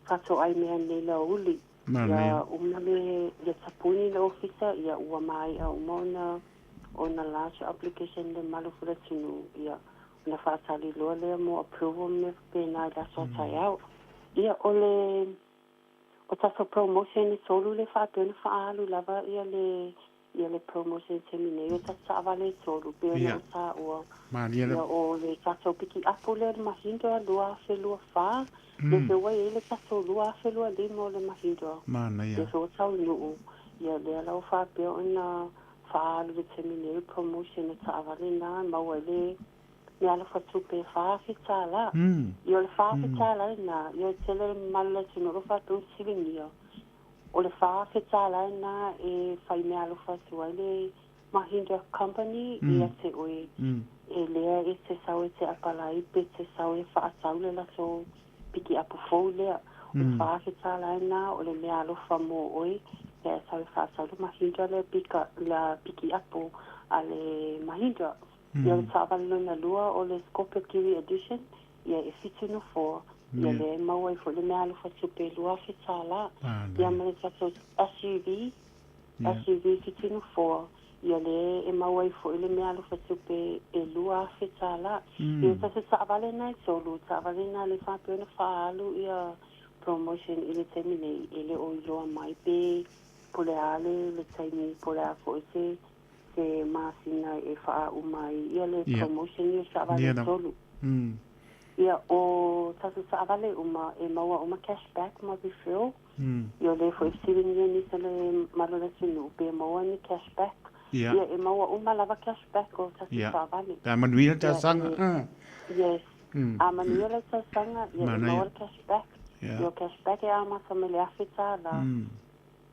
kato ai mea nei la uli ia le tapuni le officer ia ua mai a uma ona large application le malu fora tunu ia na whaatali loa le mo approval me pena la so tai au ia o tato promotion i tolu le whapea na whaalu lava ia le promotion terminei o tato avale tolu pena sa ua ia o le tato piki apu le mahindo a lua whelua wha le whiua e le tato lua whelua lima o le mahindo le so tau nuu ia le alau whapea o na whaalu le terminei promotion e ta avale na maua le me ala fatupe whaafitala ia le whaafitala na ia tele malula tunuru fatu silingia o le whaafitala na e whai me ala fatu ai le Mahindra Company ia te oi e lea e te sau e te apalai pe te sau e whaatau le laso piki apu fau lea o le whaafitala na o le mea alofa mo oi le sau e whaatau le Mahindra le piki apu ale Mahindra. Ia ta'awale na lua o le Scorpio Kiwi Edition. Ia e fitu no 4. Ia le mau ai fo le mea alufa tupe lua fitala. Ia mele tato SUV. SUV fitu no 4. Ia le e mau ai fo le mea alufa tupe e lua fitala. Ia tato ta'awale na solu. Ta'awale na le whapio na whaalu ia promotion i le taimi nei. Ele o iloa mai pe. Pole ale le taimi pole a fo se masina e wha umai ia le promotion ia ta'awale solu. Ia o tatu ta'awale uma e maua uma cashback ma refill. Ia le fo receiving ia ni sa le malona sinu pe maua ni cashback. Ia e maua uma lava cashback o tatu ta'awale. Ta manuia ta sanga. Yes. A manuia le ta sanga ia e maua cashback. Ia cashback e ama sa me le afita la.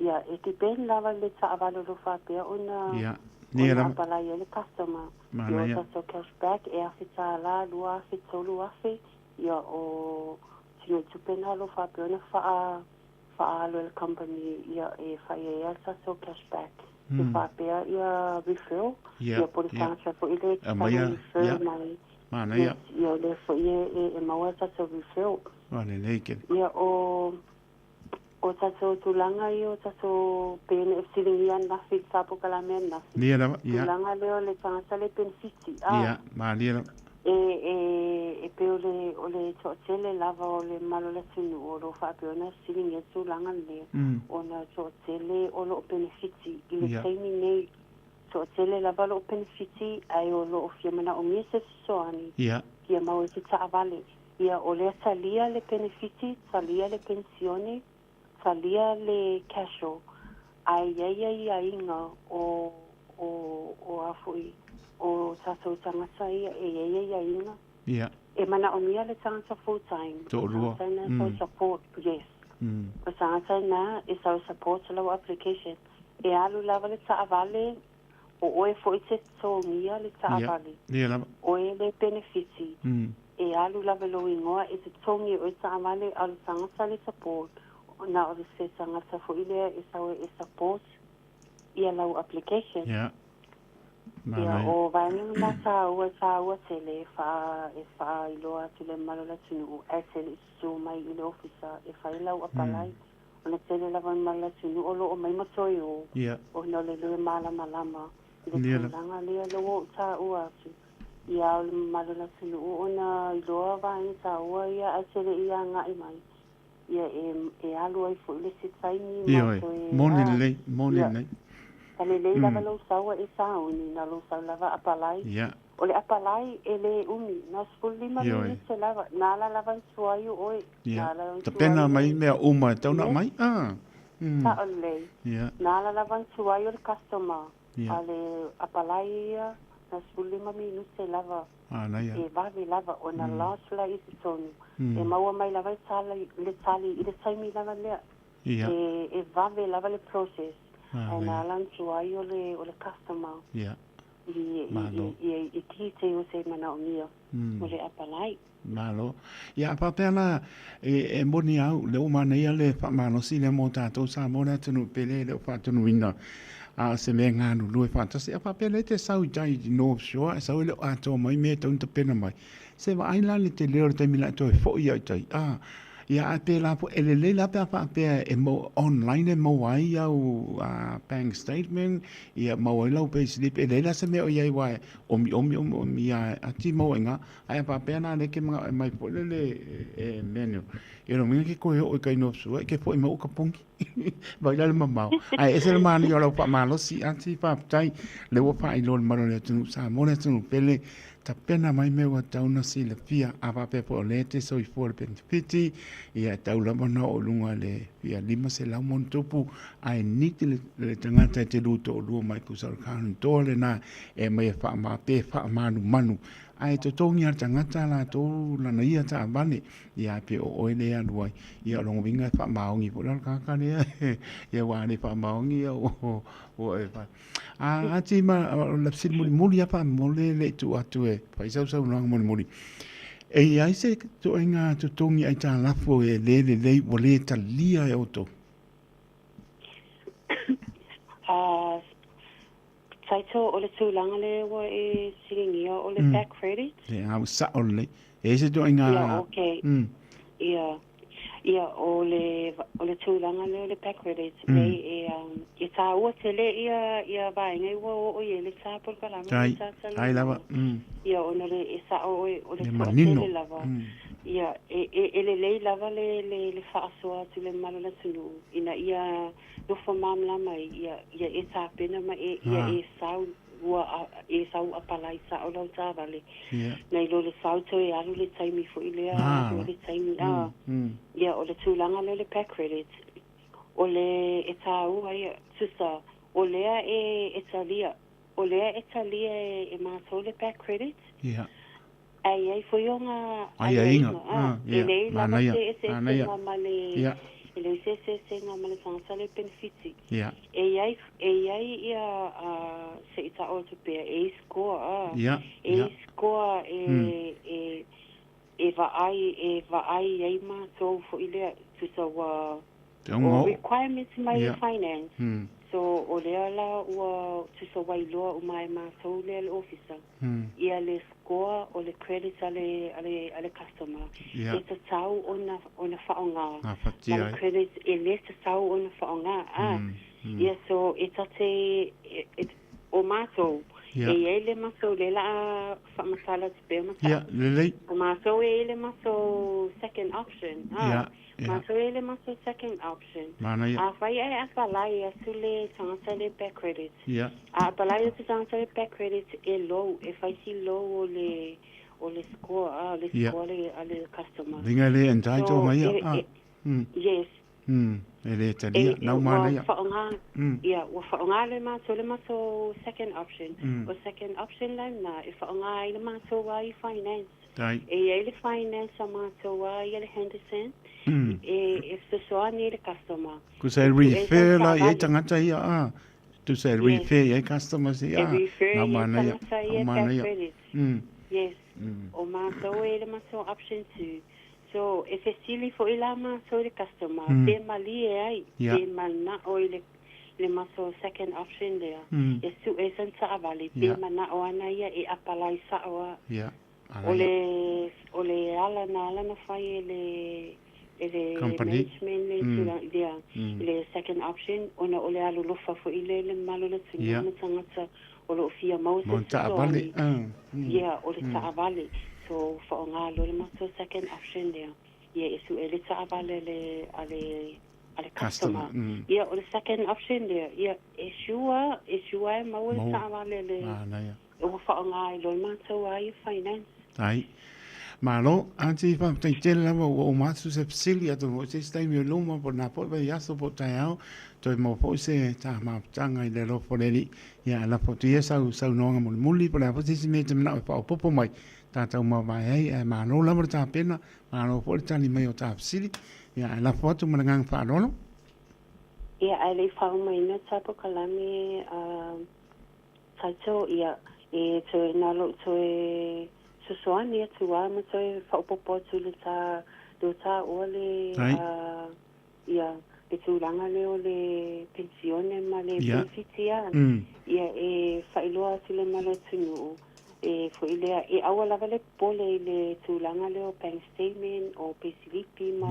Ia e te ben lava le ta'awale lo whapea una Ona apalai ele customer. Ia tato cashback e afita la lua fitolu afe. Ia o tino tupena lo whapeona whaalo ele company. Ia e whaia tato cashback. E whapea ia refill. Ia pori whanasa fo ile tato refill mai. Mana ia. Ia le fo ia e maua tato refill. Wane leiken. Ia o tato tulanga i o tato pene e siringian na fit sapo kalamea na. Nia lava, Tulanga leo le tangata le benefiti. Ia, ma nia lava. E pe o le to'atele lava o le malo le tunu o lo whapeona siringia tulanga leo. O na to'atele o lo benefiti. I le taimi nei to'atele lava lo benefiti ai o lo fiamana o mia se soani. Ia. Ia mau e te ta'avale. Ia o le salia le benefiti, salia le pensione, salia le casho. Ai inga o afui o tato tangata ia inga. Ia. E mana o mia le tangata full time. To rua. So support, yes. O tangata na e sau support lau application. E alu lava le ta'avale o oe fo ite so mia le ta'avale. Ia lava. Oe le benefiti. E alu lava lo ingoa e te tongi o ta'avale alu tangata le support. Na o se tangata fo ile e sau e support ia lau application. Ia. Ia o vaenga na sa tele fa iloa tule malola tunu e tele su mai ile ofisa e fa ilau apalai. Ona tele lava malola tunu o lo o mai matoi o. Ia. O no le lue malama. Ile tulanga lea lo ta ua tu. Ia o malola tunu ona iloa vaenga sa ua ia e tele ia ngai mai. Ia e alu ai fo ile sitaini matoi. Moni lei. Kale lei lava lo saua e sauni na lo sau lava apalai. Ia. O le apalai e le umi. Na skuli ma le se lava. Nala lava suayu oi. Ia. Ta pena mai mea uma tau na mai. Ta o lei. Ia. Nala lava suayu le customer. Ale apalai ia. Na skuli ma se lava. Ia. E vavi lava. O na lasla i se tonu. E maua mai lava le tali. I le taimi lava lea. Ia. E vavi lava le process. E na lan suayu o le customer. Ia. I kite o se mana o nia. O le apalai. Malo. Ia papena e moni au le o mana ia le whamano si le mo tātou sa mona tunu pele le o whatunu ina. A se me ngānu lue whatasi. A papena te sau jai di North Shore. Sau le o ato mai me taunta pena mai. Se wa aila le te leo te mila toi fo ia tai. Ia a pe la po ele le la pe e mo online e mo ai au bank statement ia mo ai lau pe slip ele la se me o ia wa o mi a ti mo nga ai pa pe na le ke mai po le menu e no mi ke ko o kai no su ke po mo ka pongi vai la mama ai ese le mani yo lo pa malo si anti pa tai le wo pa i lo maro le tu sa mo le tu pele ta pena mai me wa tauna si le pia ava pe po le te so i for benefiti ia taula mana o lunga le ia lima se la mon topu ai niti le tangata te luto o lua mai ku sar kan tole na e mai fa ma pe fa manu ai to tongi ar tangata la to la na ia ta bane ia pe o ele ya luai ia long vinga fa maongi po la ka ne ia wa ni fa maongi o e fa a ti ma la sil muli ya fa mole le tu atu e fa isa no muli e ai se to inga to tongi ai ta la fo e le vole ta lia e oto saito o le tūlanga le wa e siringia o le back credit. Le au sa o le. E se do inga. Yeah, okay. Yeah. Ia o le tūlanga le o le back credit. Le e tā ua te le ia vai ngai ua o ie le tā por kalama. Tai lava. Ia ona le e sa o le manino. lava. Ia e le lava le whaasoa tu le malala tunu. Ina ia lufa mamla mai ia e tā pena mai ia e sau ua e sau apalai sa o lau tā vale. Nei lo le sau to e alu le taimi fo i lea le taimi ia o le tūlanga le pack credit. O le e tā ua ia tusa o lea e talia. O lea e talia e mātou le pack credit. Ia. Ai fo yonga ai inga. E lei lava se ngama le ia. E lei se ngama le sansa le benefiti. Ia. E ai ia se ita o te pea e score Ia. E score e va ai ai ma so fo ile to so requirements my finance. So o lea la ua to so wai loa umai ma so le officer. Ia le score o le credit ale customer. E te tau ona whaonga. Ma credit e le te tau ona whaonga. Ia so e tate o mato. E le maso le la whamasala te pēr mata. Ia, le. O maso e le maso second option. Maso e le maso second option. A whai e apalai a sule tangata le back credit. Ia. A apalai te tangata le back credit e low. E whai si low o le score. Le score ale customer. Ringa le entai tō ngai. Yes. E le talia, nau mana ia. Ia, ua whaonga le maso second option. O second option la na, e whaonga le maso wai finance. E le finance a maso wai le Henderson. E se soa ni le customer. Ku se refer la i tangata ia. Tu se refer i customer si ia. Nau mana ia. Nau mana ia. Yes. O maso e le maso option 2. So, if it's silly for ilama, so the customer, they mali ai, they malna o le maso second option there. Yesu esan sa avali, they mana o ana ia e apalai sa oa. Ole ala na fai le management le second option, ona ole alu lofa fo le malo le tunu tangata o lo fia mausa. Monta avali. Yeah, ole sa avali. So for nga lo le maso second option there. Yeah, isu ele ta avale ale customer. Yeah, o le second option there. Yeah, isua ma o ta avale le. O fa nga lo maso ai finance. Ai. Malo, anti fa tai tele lava o maso se facility to mo se stai mi lo mo por na po ba ya so po tai au. To mo po se ta ma tanga i le lo for le. Ya la po tia sa no nga muli por la po se me te na pa po mai. Tātou mawai ai, māno lamara tā pena, māno pōri tani mai o tā psiri, ia la fotu marangang whārono. Ia, ai lei whau mai na tāpo kalame, taito, ia, e tue nalo, tue susuani, tu wāma, tue whaupopo tu le tā ole, ia, e tu ranga leo le pensione ma le benefitia, ia, e whailoa tu le malo tunu, e fo ile e awa lava le pole le tūlanga leo bank statement o PCVP ma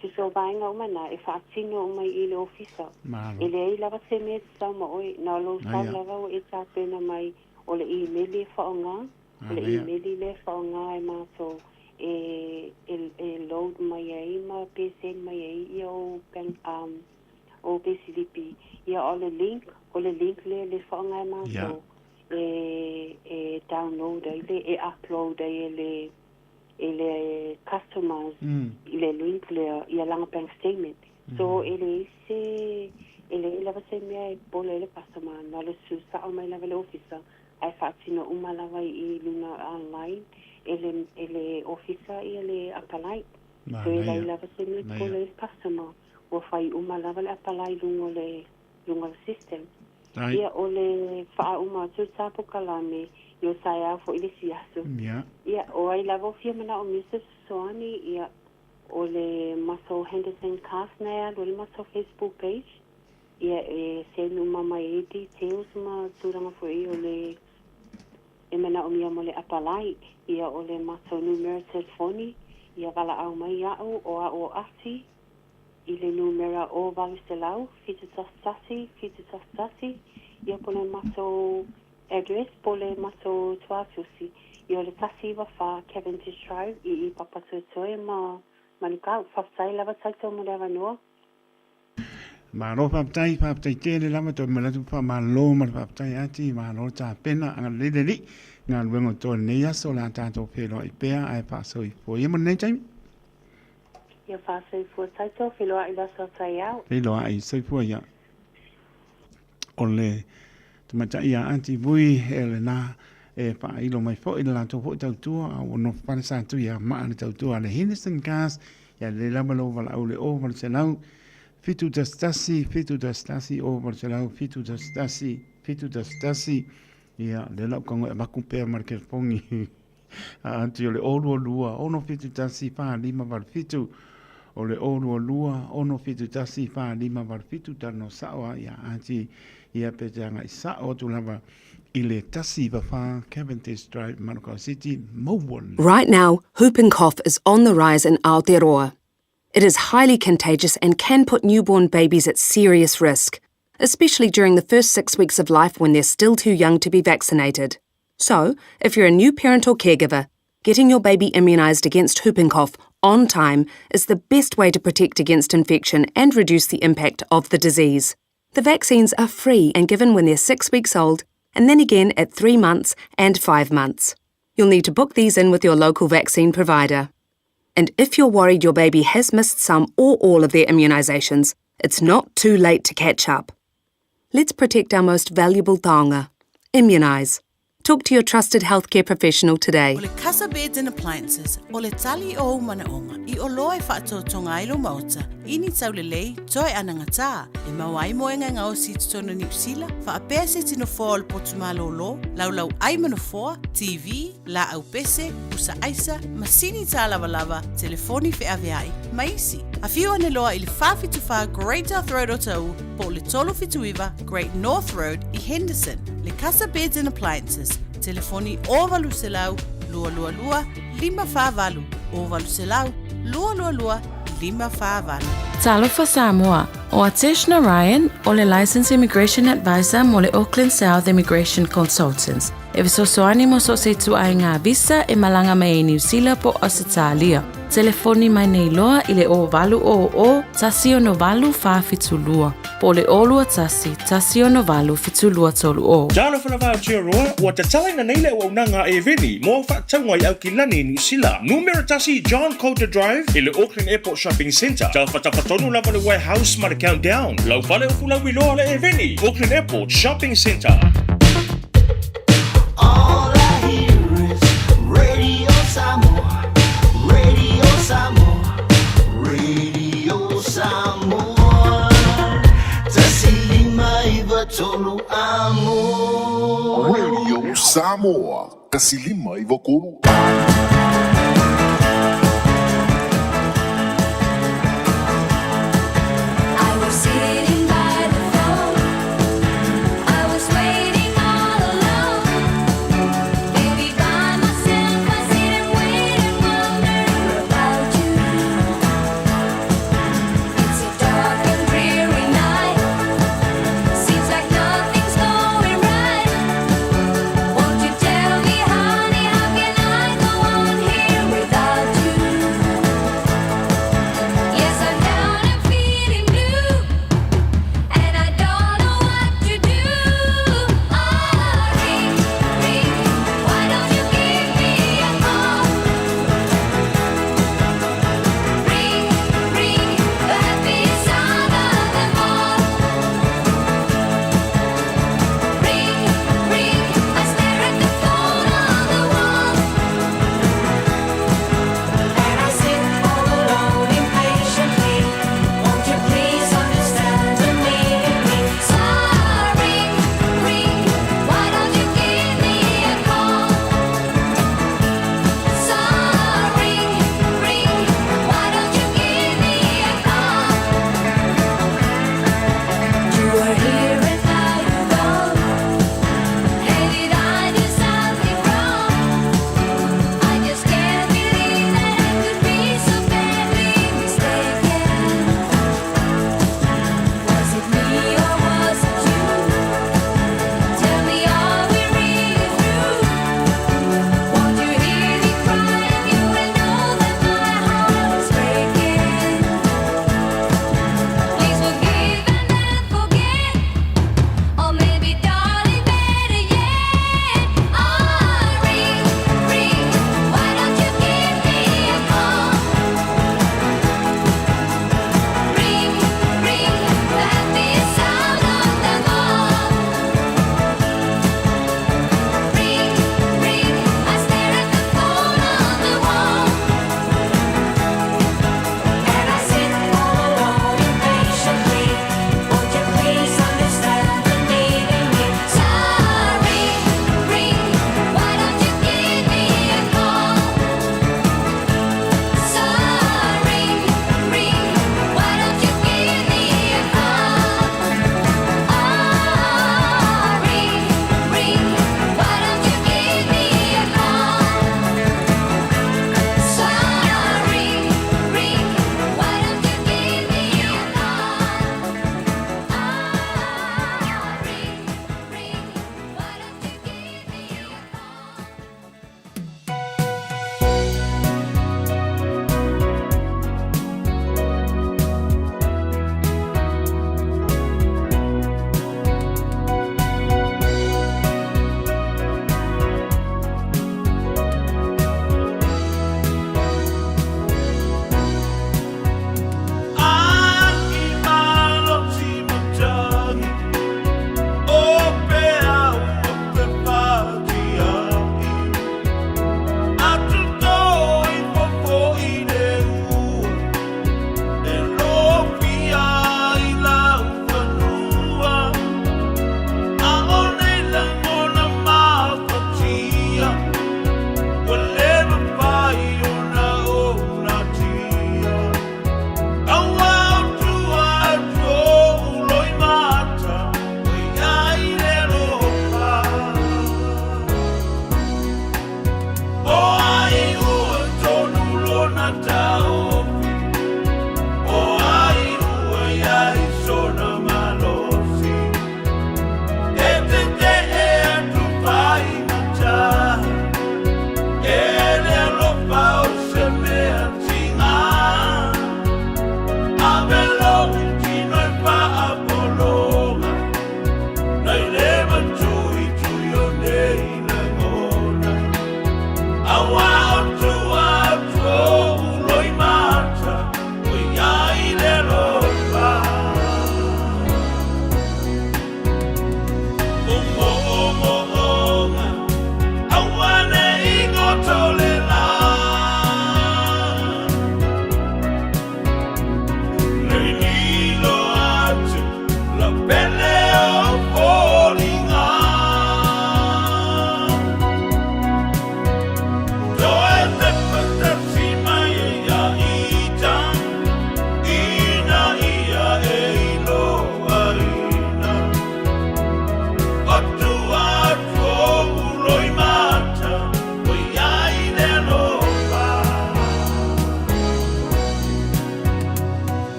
tu so vainga umana e whaatino umai i le ofisa e le ei lava se me tau ma oi na lo sa lava o e tā pena mai o le email e whaonga o le email le whaonga e mātou e load mai ei ma PSN mai ei i o bank o PCVP ia o le link le whaonga e mātou e download e upload le customers le link le ia langa bank statement so ele lava se me pole le customer na le susa o mai lava le officer ai fatino uma lava i luna online ele officer ele apply so ele lava se me pole le customer o fai uma lava le apply lungo le system. Ia o le wha uma tu tapo kalame yo saya fo ile siaso. Ia o ai lavo fia mana o Mr. Soani ia o le maso Henderson Castner o le maso Facebook page. Ia se no mama e details ma turanga fo i o le e mana o mia mo le apalai ia o le mato numero telefoni ia wala au mai au o a o ati i le numera o Valuselau fitu tastasi ia po le mato address po le mato tuatusi ia o le tasi wa fa Cavendish Drive i papatoe ma manuka whaftai lava taito mo le avanoa. Maro papai tele lama to malatu pa malo ma papai ati maro ta pena ang leleli ngan wengo to ne ya so la ta to pelo I pea ai pa so I fo ye mo ne tai Ia fa so fo taito filo ai la so tai au. pelo ai so fo ya ole to mata ia anti vui elena e pa ilo mai fo ila to fo tau tu o no pa sa tu ya ma ni tau tu ale Henderson gas ya le lama lo vala ole o val se lau fitu tastasi o Barcelau fitu tastasi ia le lau kongo e maku pea marker pongi anti o le olu lua ono fitu tasi pa lima var fitu o le olu lua ono fitu tasi pa lima var fitu tano sawa ia anti ia petanga I sao tu lava ile tasi va Cavendish Drive Manukau City Mobile. Right now, whooping cough is on the rise in Aotearoa. It is highly contagious and can put newborn babies at serious risk, especially during the first 6 weeks of life when they're still too young to be vaccinated. So, if you're a new parent or caregiver, getting your baby immunised against whooping cough on time is the best way to protect against infection and reduce the impact of the disease. The vaccines are free and given when they're 6 weeks old, and then again at 3 months and 5 months. You'll need to book these in with your local vaccine provider. And if you're worried your baby has missed some or all of their immunisations, it's not too late to catch up. Let's protect our most valuable taonga. Immunise. Talk to your trusted healthcare professional today. O le Casa Beds and Appliances, o le tali o manaonga, I o loa whaatotonga I lo mauta, ini tau le lei, toi ananga tā, e mawai moenga ngau si tutono New Zealand, whaapea se tino fōa le potumalo lo, lau ai manofoa, TV, la au pese, usa aisa, masini tā lava, telefoni fe aveai, maisi. A whiu ane loa I le whawhituwha Great North Road o tau, po le tolo whituiwa Great North Road I Henderson, le Casa Beds and Appliances, telefoni o Valuselau, lua 5 o Valuselau, lua 5. Talofa Samoa, o Ateshna Ryan, o le Licensed Immigration Advisor mo le Auckland South Immigration Consultants. E visosoani mo so se tu ai ngā visa e malanga mai New Zealand po Australia. Telefoni mai nei loa I le o valu o tasi o no valu whawhitulua. Po le olua tasi o no valu whitulua tolu o. Jalo whanawao tia roa, ua te talaina neile o unanga e veni, mo whaatangwa I au ki lani New Zealand. Numero tasi John Coulter Drive, I le Auckland Airport Shopping Centre. Tau whatapatonu lava le White House ma le countdown. Lau whale o fulau I loa le e veni, Auckland Airport Shopping Centre. All I hear is Radio Samoa, Radio Samoa, Radio Samoa. Tasilima iwa tolu amo. Radio Samoa, Tasilima iwa kolu.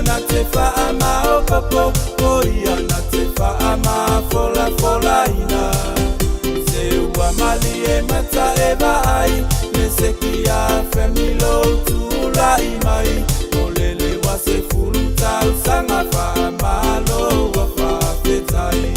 na te whaama o papo, o ia na te whaama fola fola ina. Se ua mali e mata e vai, ne se ki a femilo tula i mai. O lele wa se fulu tau sanga whaama lo wa whawhetai.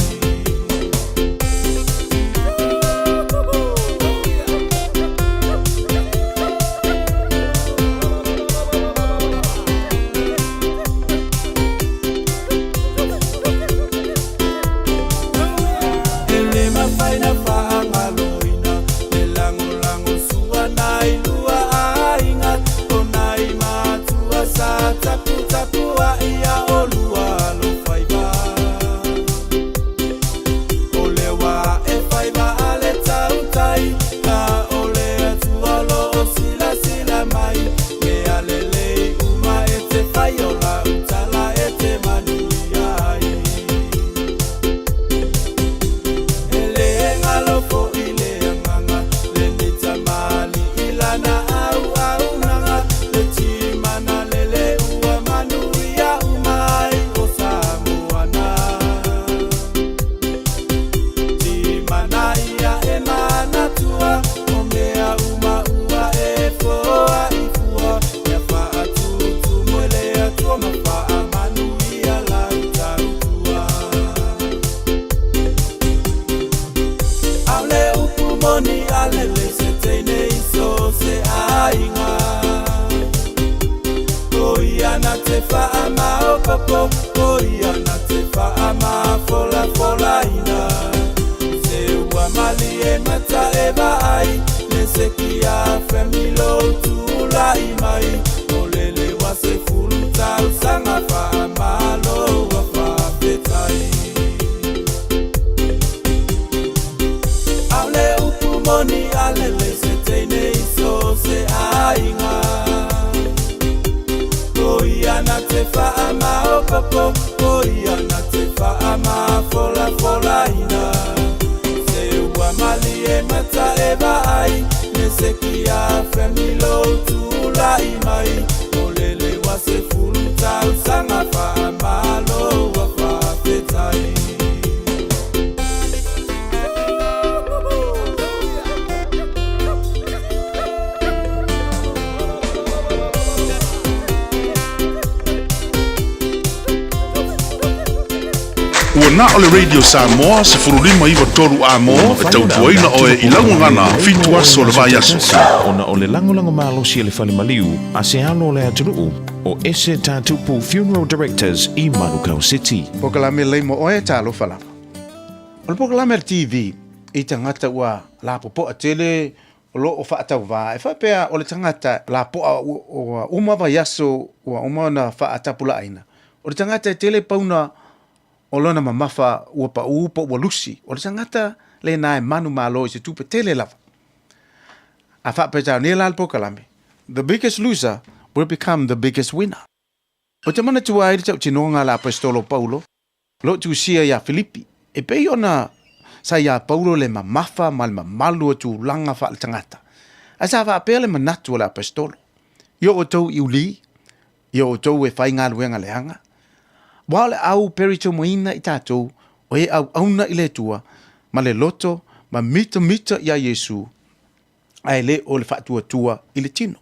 Na ole Radio Samoa se furulima iwa toru amo e tau tuaina oe i lango ngana fitu aso le vai aso. Ona ole lango malosi le fale maliu a se alo le atunuu o ese tatupu Funeral Directors i Manukau City. Pokalame leimo oe talo fala. Ole pokalame TV i tangata ua la popo a tele o lo o whaatau wā. E whapea ole tangata la po a uma vai aso ua uma na whaatapula aina. Ole tangata e tele pauna o lona mamafa ua pa upo ua lusi. O le tangata le nae manu malo i se tupe tele lava. A whapeta ni lalpo kalame. The biggest loser will become the biggest winner. O te mana tua i tau tinonga la apostolo Paulo, lo tu sia ia Filipi, e pei ona sa ia Paulo le mamafa mal mamalu o tu langa wha le tangata. A sa whapea le manatu la apostolo. Yo o tau iuli, yo o tau e whainga luenga leanga. Wale au perito moina i tātou, o e au auna i le tua, ma le loto, ma mita ia Yesu, ai le o le whaatua tua i le tino.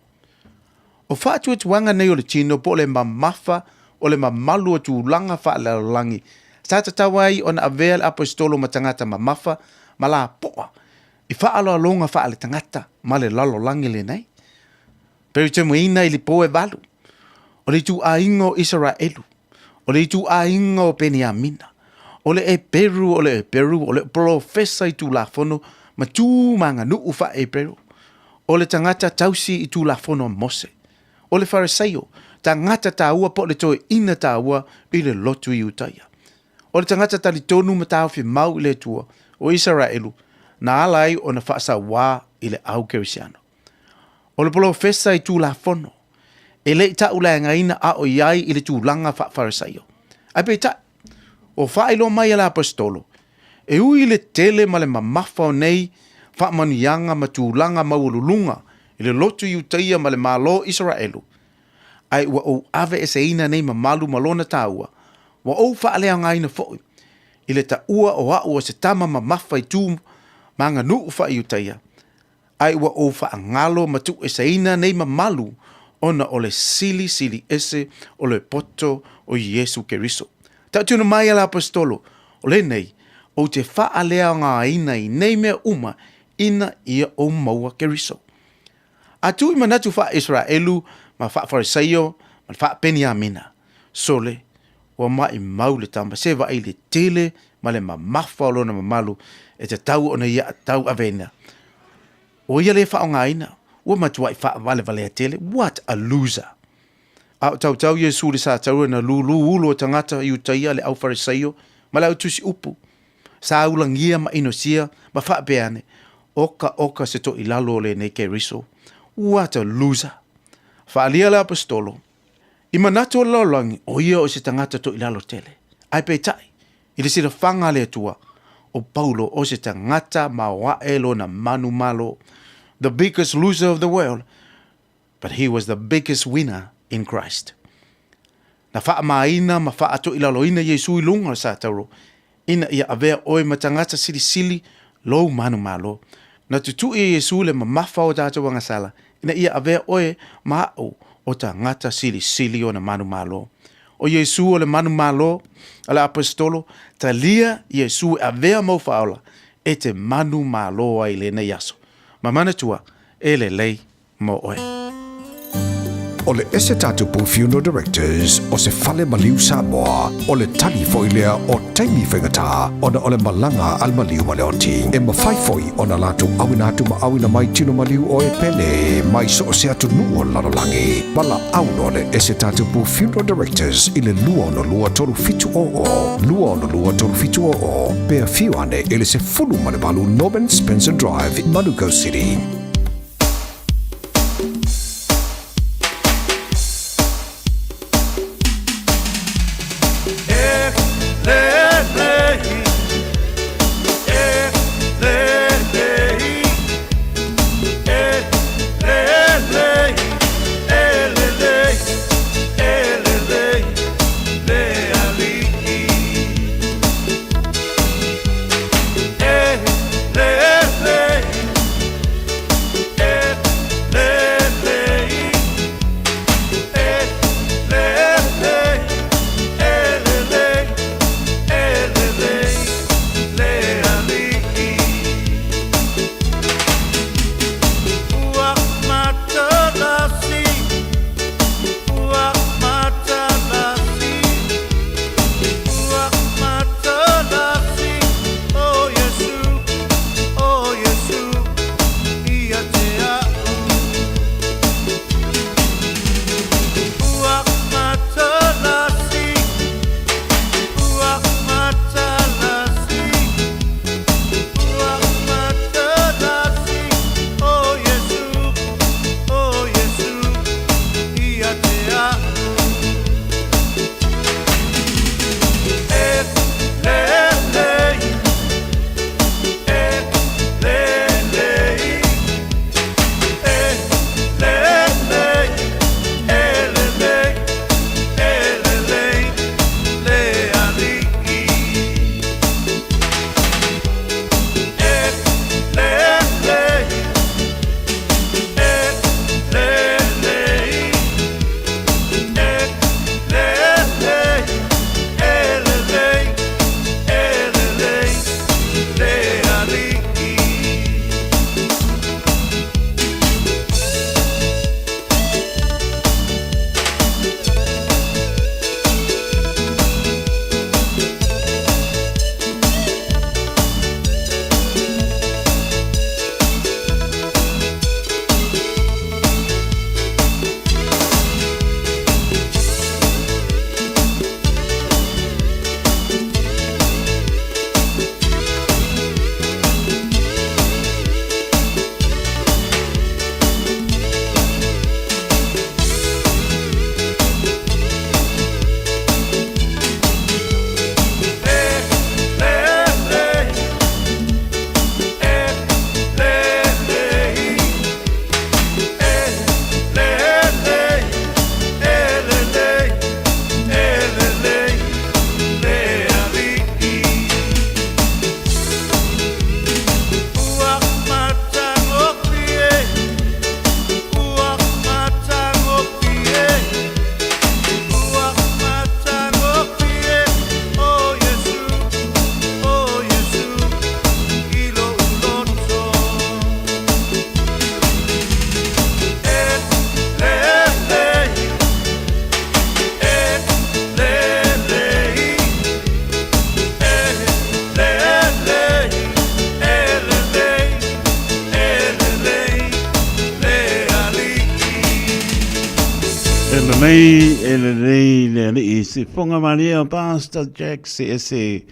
O whaatua tuanga nei o le tino, po le mamafa, o le mamalu o tu langa wha le langi. Sa tatawai o na avea le apostolo ma tangata mamafa, ma la poa, i whaalo alonga wha le tangata, ma le lalo langi le nei. Perito moina i li poe valu, o le tu a ingo Israelu, o le tu a inga o Peniamina, o le e Peru, o le profesa i tu la fono, ma tu manga nu ufa e Peru, o le tangata tausi i tu la fono Mose, o le Farisaio, tangata taua po le toe ina taua i le lotu i utaia, o le tangata tali tonu ma tau fi mau i le tua, o Israelu, na alai o na whaasa wā i le au kerisiano. O le profesa i tu la fono, e le ta ula ngaina a o iai i le tūlanga wha Farisaio. Ai pe ta, o whaelo mai ala apostolo, e ui le tele ma le mamafa o nei, wha manuianga ma tūlanga maululunga, i le lotu i utaia ma le malo Israelu. Ai ua o ave e se ina nei mamalu malona tāua. Wa o whaalea ngaina fo'i. I le ta ua o au o se tama ma mawhai tū manga nuu whai utaia. Ai ua o wha ngalo matu e se ina nei mamalu ona o le sili ese o le poto o Yesu Keriso. Ta tuna mai ala apostolo o le nei o te whaalea ngā ina i nei mea uma ina ia o maua Keriso. A tu i manatu wha Israelu ma wha Farisaio ma wha Peniamina. Sole wa mai mau le tamba se wa le tele ma le mamafa o lona mamalu e te tau ona ia tau avena. O ia le wha o ngā ina wa matua i wha vale a tele. What a loser. Au tau Yesu le sa tau na lulu ulo o tangata i utaia le au Farisaio ma le au tusi upu. Sa ulangia ma inosia ma wha peane. Oka se to i lalo le ne Keriso. What a loser. Whaalia le apostolo. I manatu o laulangi o ia o se tangata to i lalo tele. Ai pe tai. I le sira whanga le atua. O Paulo o se tangata ma waelo na manu malo. The biggest loser of the world. But he was the biggest winner in Christ. Na wha maina ma wha ato i lalo ina Yesu i lunga sa tauro. Ina ia avea oe ma tangata sili lo manu malo. Na tutu i Yesu le mamafa o tātou wangasala. Ina ia avea oe ma au o ta ngata sili o na manu malo. O Yesu o le manu malo, ala apostolo, ta lia Yesu avea mau faola, e te manu malo ai le na yaso. Ma mana tua, e le lei mo oe. O le ese tatu pu funeral directors o se fale maliu Samoa o le tali fo ilea o taimi whaingata ona o le malanga al maliu maleonti. E mawhai foi ona latu awina atu ma awina mai tino maliu o e pele mai so o se atu nuo lalolangi. Mala auno le ese tatu pu funeral directors i le lua ono lua toru fitu o. Lua ono lua toru fitu o. Pea fiu ane ele se fulu mane balu Norman Spencer Drive in Manuka City. Nei le i si fonga maria Pastor Jack se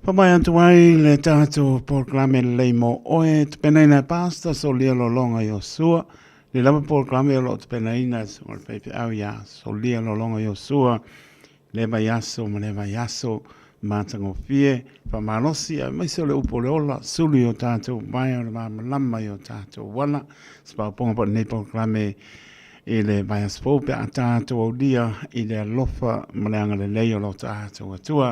Pamai antuai le tātou porklame le mo oe te penaina Pastor so lia lo longa yo sua le lama porklame lo te penaina o le pepe au ya so lia lo longa yo sua le vai aso ma le vai aso mātango fie pamalosi a maiso le upo le ola suli o tātou mai o le lama yo tātou wala spa ponga po ne porklame e le vai asfo pe a tātou au dia i le alofa ma le anga le leio lo tātou atua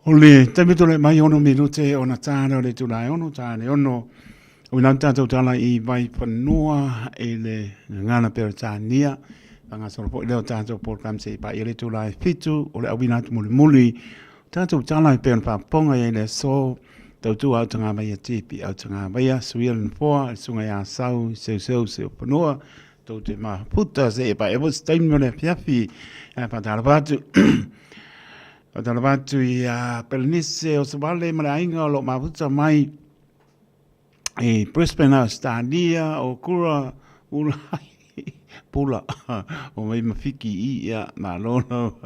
o le tamito le mai ono minute o na tāna o le tūnai ono tāne ono o nā tātou tala i vai whanua e le ngana peritania panga soro po leo tātou porkam se pa i le tūnai fitu o le awinatu muli muli tātou tala i peon whaponga i le so tautu au tanga mai a tipi au tanga mai a suia le nfoa e sunga ia sau se o panua tau te maha puta se e pa e was taimi le fiafi e pa tarabatu o tarabatu i a Pelenise o sabale ma le ainga o lo maha puta mai e Brisbane Australia o kura pula o mai mawhiki i ia ma lono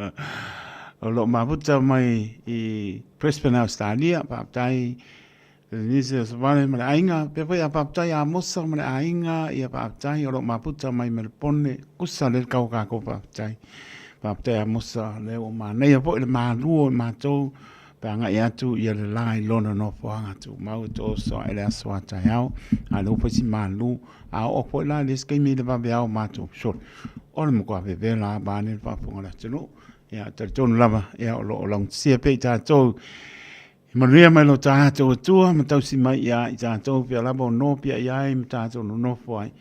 o lo maha puta mai i Brisbane Australia pa tai Nisi o sabale ma le ainga, pepe a paptai a mosa ma le ainga i a paptai o lo maputa mai Melbourne, kusa le kau kako paptai. Paptai a mosa le o ma nei a po le ma luo ma tau, pe anga i atu i a le lai lona no poanga tu. Mau to so ele a soa tai au, a le upasi ma lu, a o po la le skai mi le babe au ma tu. Short, o le mukua pepe la bane le papunga la tenu, ia taritonu lava, ia o lo lang sia pe tātou, Maria mai lo tātou atua, ma tausi mai ia i tātou pia laba o no pia ia i ma tātou no nofo ai.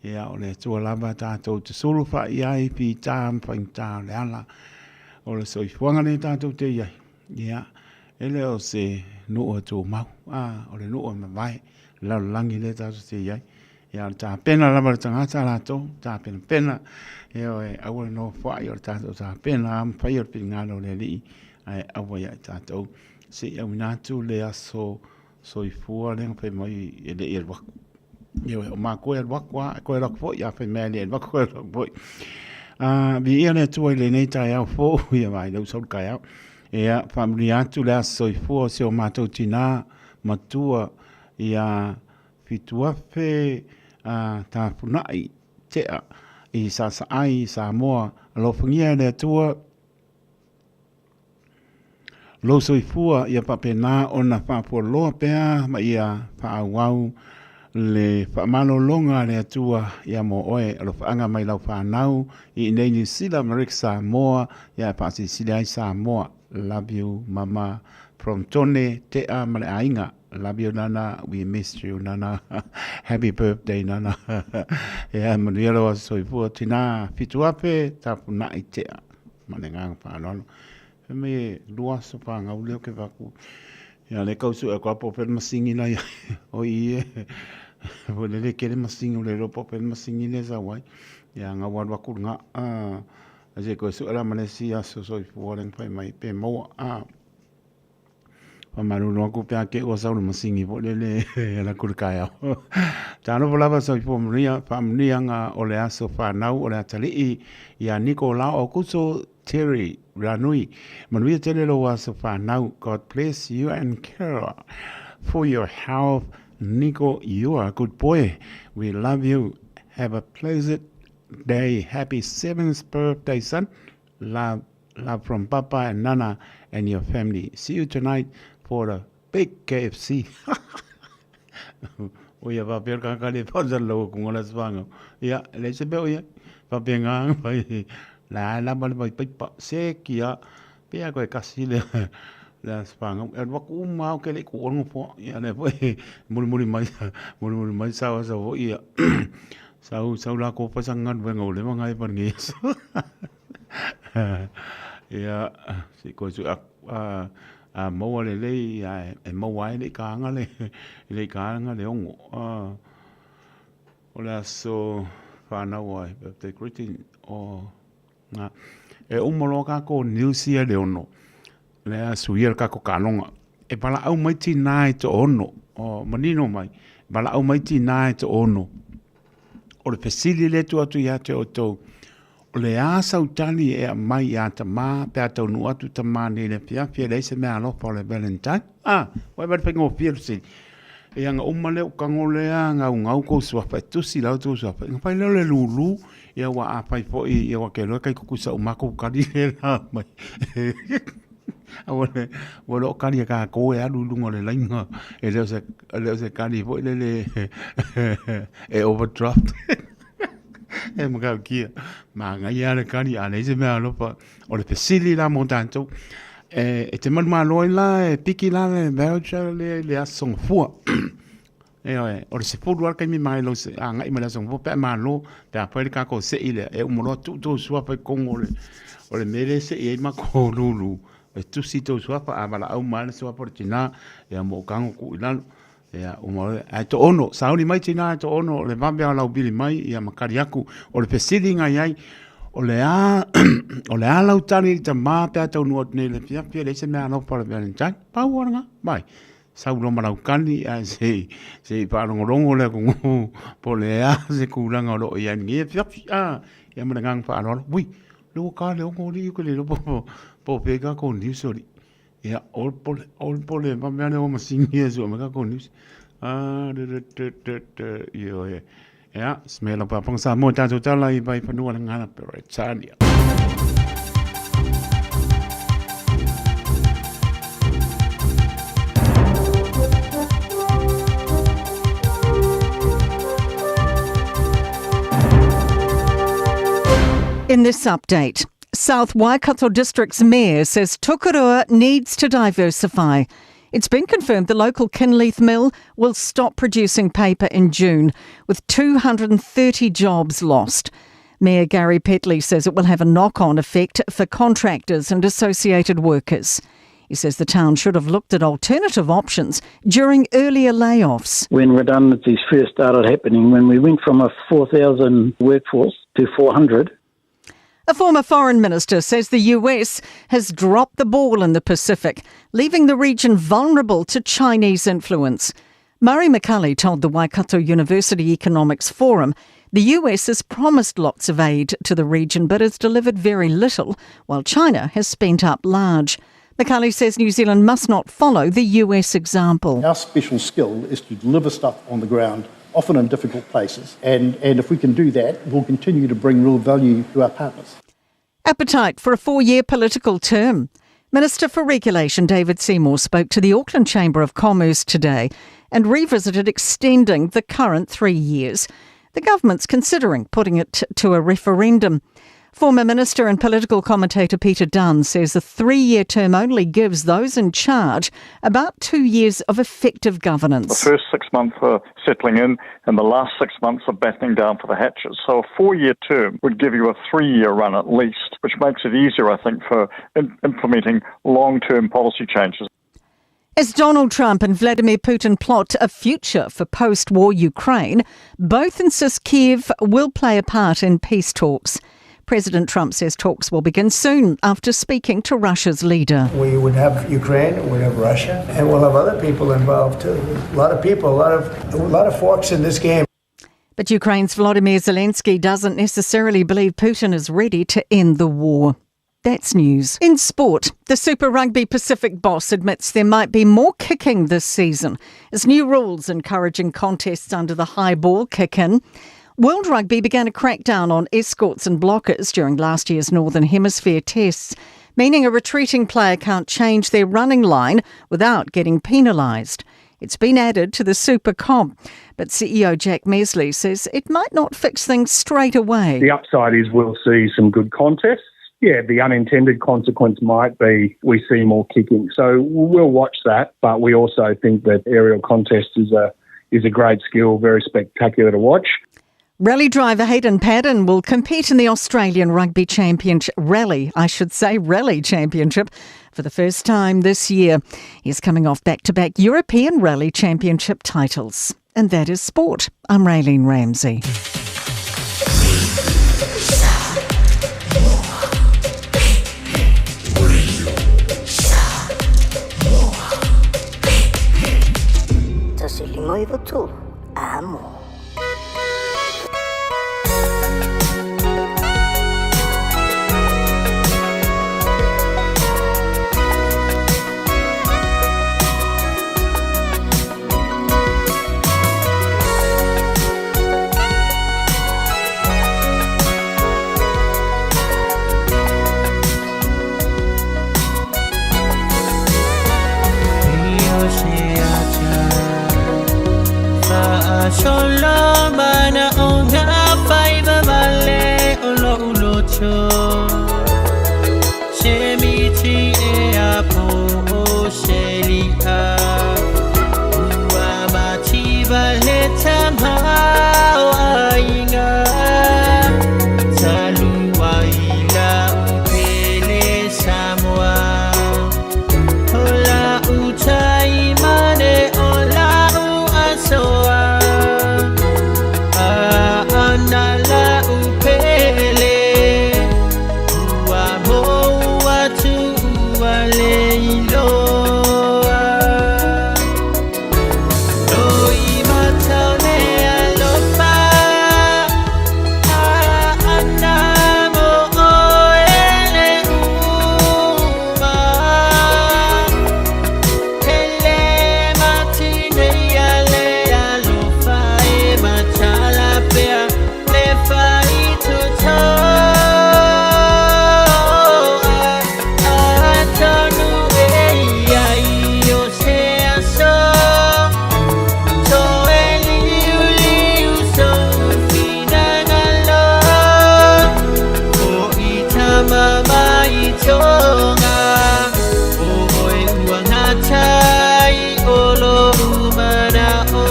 Ia o le atua laba tātou te solo wha ia i pi tām whaing tā le ala. O le soi fuanga le tātou te iai. Ia, ele o se noo tō mau. O le noo ma vai, lau langi le tātou te iai. Ia o tā pena laba le tangata lātou, tā pena. Ia o e awa no whai o le tātou tā pena, am whai o le ngalo le li. Ai awa ia i tātou. Se au natu le aso soifua le pe mai ele e wak yo ma ko e wak wa ko e fo ya pe mai le wak ko e boy bi ele tu le nei tai au fo ya mai lo so kai au e a familia tu le aso soifua se o mato tina matua ia fitua fe ta funai te i sa ai Samoa lo fungia le tua Lo soifua ia papena ona whapoloa pea ma ia whaawau le whaamalolonga le atua ia mo oe alo whaanga mai lau whanau i nei New Zealand Marik Samoa ia pasi sili ai Samoa. Love you mama from Tone te a male ainga. Love you nana, we missed you nana. Happy birthday nana. Ia manuelo soifua tina fituape tapu na i te a mane ngang whanau. Me lua so pa nga ule ke vaku ya le kausu e kwa popel masingi na o ie o le kele masingi le ro popel masingi le za wai ya nga wa ku nga a je ko su ala Malaysia so so foren pai mai pe mo pa maru no ku pe ke o sa le masingi po le la ku ka ya ta no vola so fo mria family nga o le aso fa nau o le atali ya Nicola o kuso Terry Ranui, Manuia Telelo was a fan now. God bless you and Kara for your health. Nico, you are a good boy. We love you. Have a pleasant day. Happy 7th birthday, son. Love from Papa and Nana and your family. See you tonight for a big KFC. Oya va per kakale pozalo con la svango. Ya, le se be oya. Va bengang vai. La bal bai pa se kia pe ko kasi le la spang e wa ku ma ke le ku on po ya le foi muri mai sa o ia sa la ko pa sangan vengo le mangai par ngi ya si ko su a mo le ya e mo wai le ka nga le on o la so fa na wai the greeting o na e umolo ka ko New Zealand le ono le suia ka ko kanonga e pala au mai ti nai to ono o manino mai pala au mai ti nai to ono o le pesili le tu atu ya te o to o le a sautani e a mai a ta mā, pe a tau nu atu ta mā ni le pia le se mea alofa o le Valentine. Wai wai pengo pia si. E anga umale o kango lea ngau ko suafa e tusi lau tu suafa. Nga pai leo le lulu, ia wa a pai po ia wa ke loa kai kukusa umako kari le la mai. Wale o kari ka koe a lulunga le lainga. E leo se kari po le e overdraft. E mga kia. Ma ngai a le kari a le se mea lopa. O le pesili la mo tanto. E te manuma loi la, e piki la le voucher le asong fua. O le se furu alka mi mai lo se, ngai ma le asong fua, pe ma lo, pe a pwede kako se ile, e umolo tu sua pa kongo le, o le mere se i ma ko lulu, e tu si tu sua pa, a mala au ma le sua por tina, e a mo kango ku ilalo, e a umolo, a to ono, sauni mai tina, to ono, le vambia lau bili mai, i a makari aku, o le pesili ngai ai, o le a lautani ta mā pēa tau nuot nei le pia le se mea alofa le Valentine, pau oranga, mai. Sau loma laukani a se whaarongorongo le kungu po le a se kūranga o lo i ani e pia ia mana ngang whaarolo. Ui, loko ka le ongo li uke le lopo po pēka ko niusori. Ia, ol po le mamea le o masingi e sua meka ko nius. Iyo e. Ja, smela pa pang sa mo tato tala I bai panua ngana pero Italia. In this update, South Waikato District's mayor says Tukurua needs to diversify. It's been confirmed the local Kinleith mill will stop producing paper in June, with 230 jobs lost. Mayor Gary Petley says it will have a knock-on effect for contractors and associated workers. He says the town should have looked at alternative options during earlier layoffs. When redundancies first started happening, when we went from a 4,000 workforce to 400, a former foreign minister says the US has dropped the ball in the Pacific, leaving the region vulnerable to Chinese influence. Murray McCulley told the Waikato University Economics Forum the US has promised lots of aid to the region but has delivered very little, while China has spent up large. McCulley says New Zealand must not follow the US example. Our special skill is to deliver stuff on the ground, often in difficult places. And if we can do that, we'll continue to bring real value to our partners. Appetite for a 4-year political term. Minister for Regulation David Seymour spoke to the Auckland Chamber of Commerce today and revisited extending the current 3 years. The government's considering putting it to a referendum. Former Minister and political commentator Peter Dunn says a 3-year term only gives those in charge about 2 years of effective governance. The first 6 months are settling in and the last 6 months are battening down for the hatches. So a 4-year term would give you a 3-year run at least, which makes it easier, I think, for implementing long-term policy changes. As Donald Trump and Vladimir Putin plot a future for post-war Ukraine, both insist Kiev will play a part in peace talks. President Trump says talks will begin soon after speaking to Russia's leader. We would have Ukraine, we'd have Russia, and we'll have other people involved too. A lot of people, a lot of forks in this game. But Ukraine's Volodymyr Zelensky doesn't necessarily believe Putin is ready to end the war. That's news. In sport, the Super Rugby Pacific boss admits there might be more kicking this season as new rules encouraging contests under the high ball kick in. World Rugby began a crackdown on escorts and blockers during last year's Northern Hemisphere tests, meaning a retreating player can't change their running line without getting penalised. It's been added to the Super Comp, but CEO Jack Mesley says it might not fix things straight away. The upside is we'll see some good contests. Yeah, the unintended consequence might be we see more kicking. So we'll watch that, but we also think that aerial contest is a great skill, very spectacular to watch. Rally driver Hayden Paddon will compete in the Australian Rugby Rally Championship for the first time this year. He's coming off back-to-back European Rally Championship titles. And that is sport. I'm Raylene Ramsey. solo mana onga Faiva vale olo ulocho Shemiti e apo shelia Uamati vale tamao ainga Taluaila upele Samoa Ola utai mane ola uasoa Anala upele Uamo watu ualeiloa Loi mataone alofa Anamo oele uma Ele matine yale alofa e matala pea Le fai tuto Atonu e ia se aso To eliu so finangalo O itama maitonga O oi uangatai olo umana o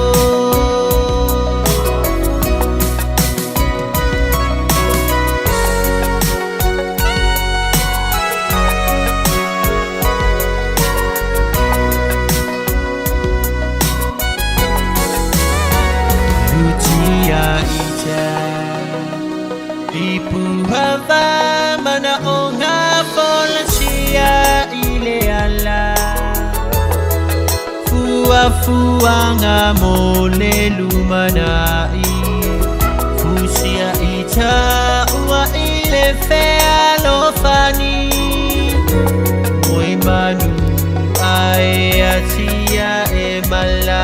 Lucia ita Ipu hava mana onga Valencia ile ala Fua fuanga mole lumanai Fusia ita ua ile fea lofani Moi manu ai atia e mala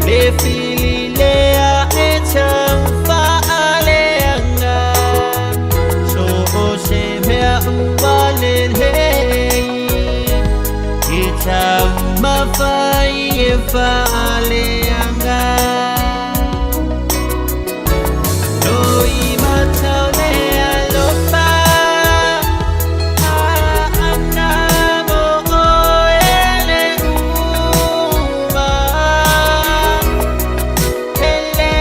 Le fili lea e taufa aleanga So o se mea ualen hei E tau mawhai e wha aleanga Noi matau lea lofa Anamo oele uma Ele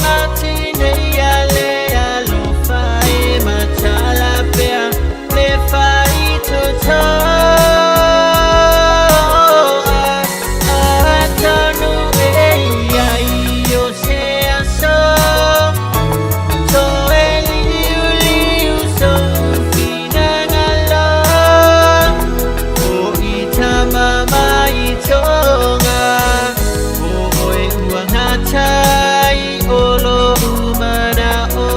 matine yale alofa e matala pea Le fai tuto Atonu e ia io se aso To eliu so finangalo O itama maitonga O oi uangatai olo umana o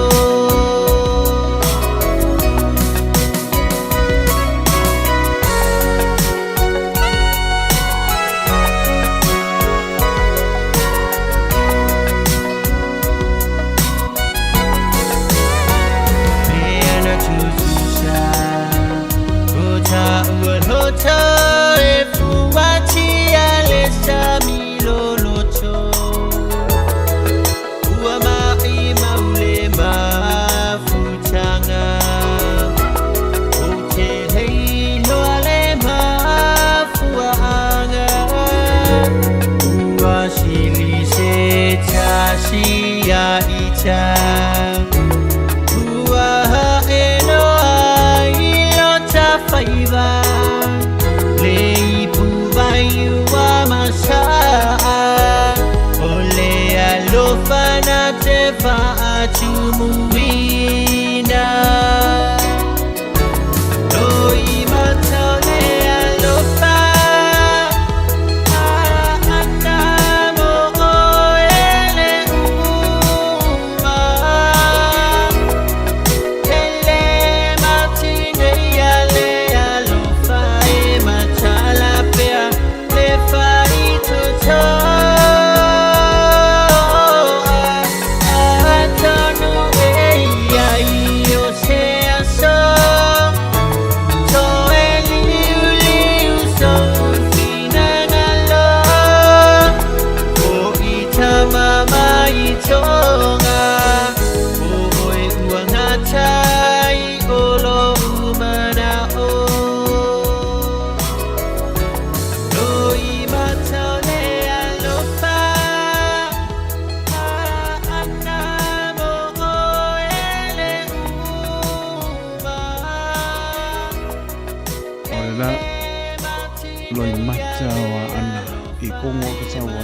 Pena tususa Ota uan hota e fuati alesa milolocho Ua mai maule mafutanga O te heilo ale mafuanga Ua sili se tasia ita Ua haeno ai lota Faiva Le ipu vai ua masaa Ole alofa na te whaatu muina Loi matau le alofa Anamo oele uma Ele matine yale alofa la loi mata wa ana I kongo ka sawa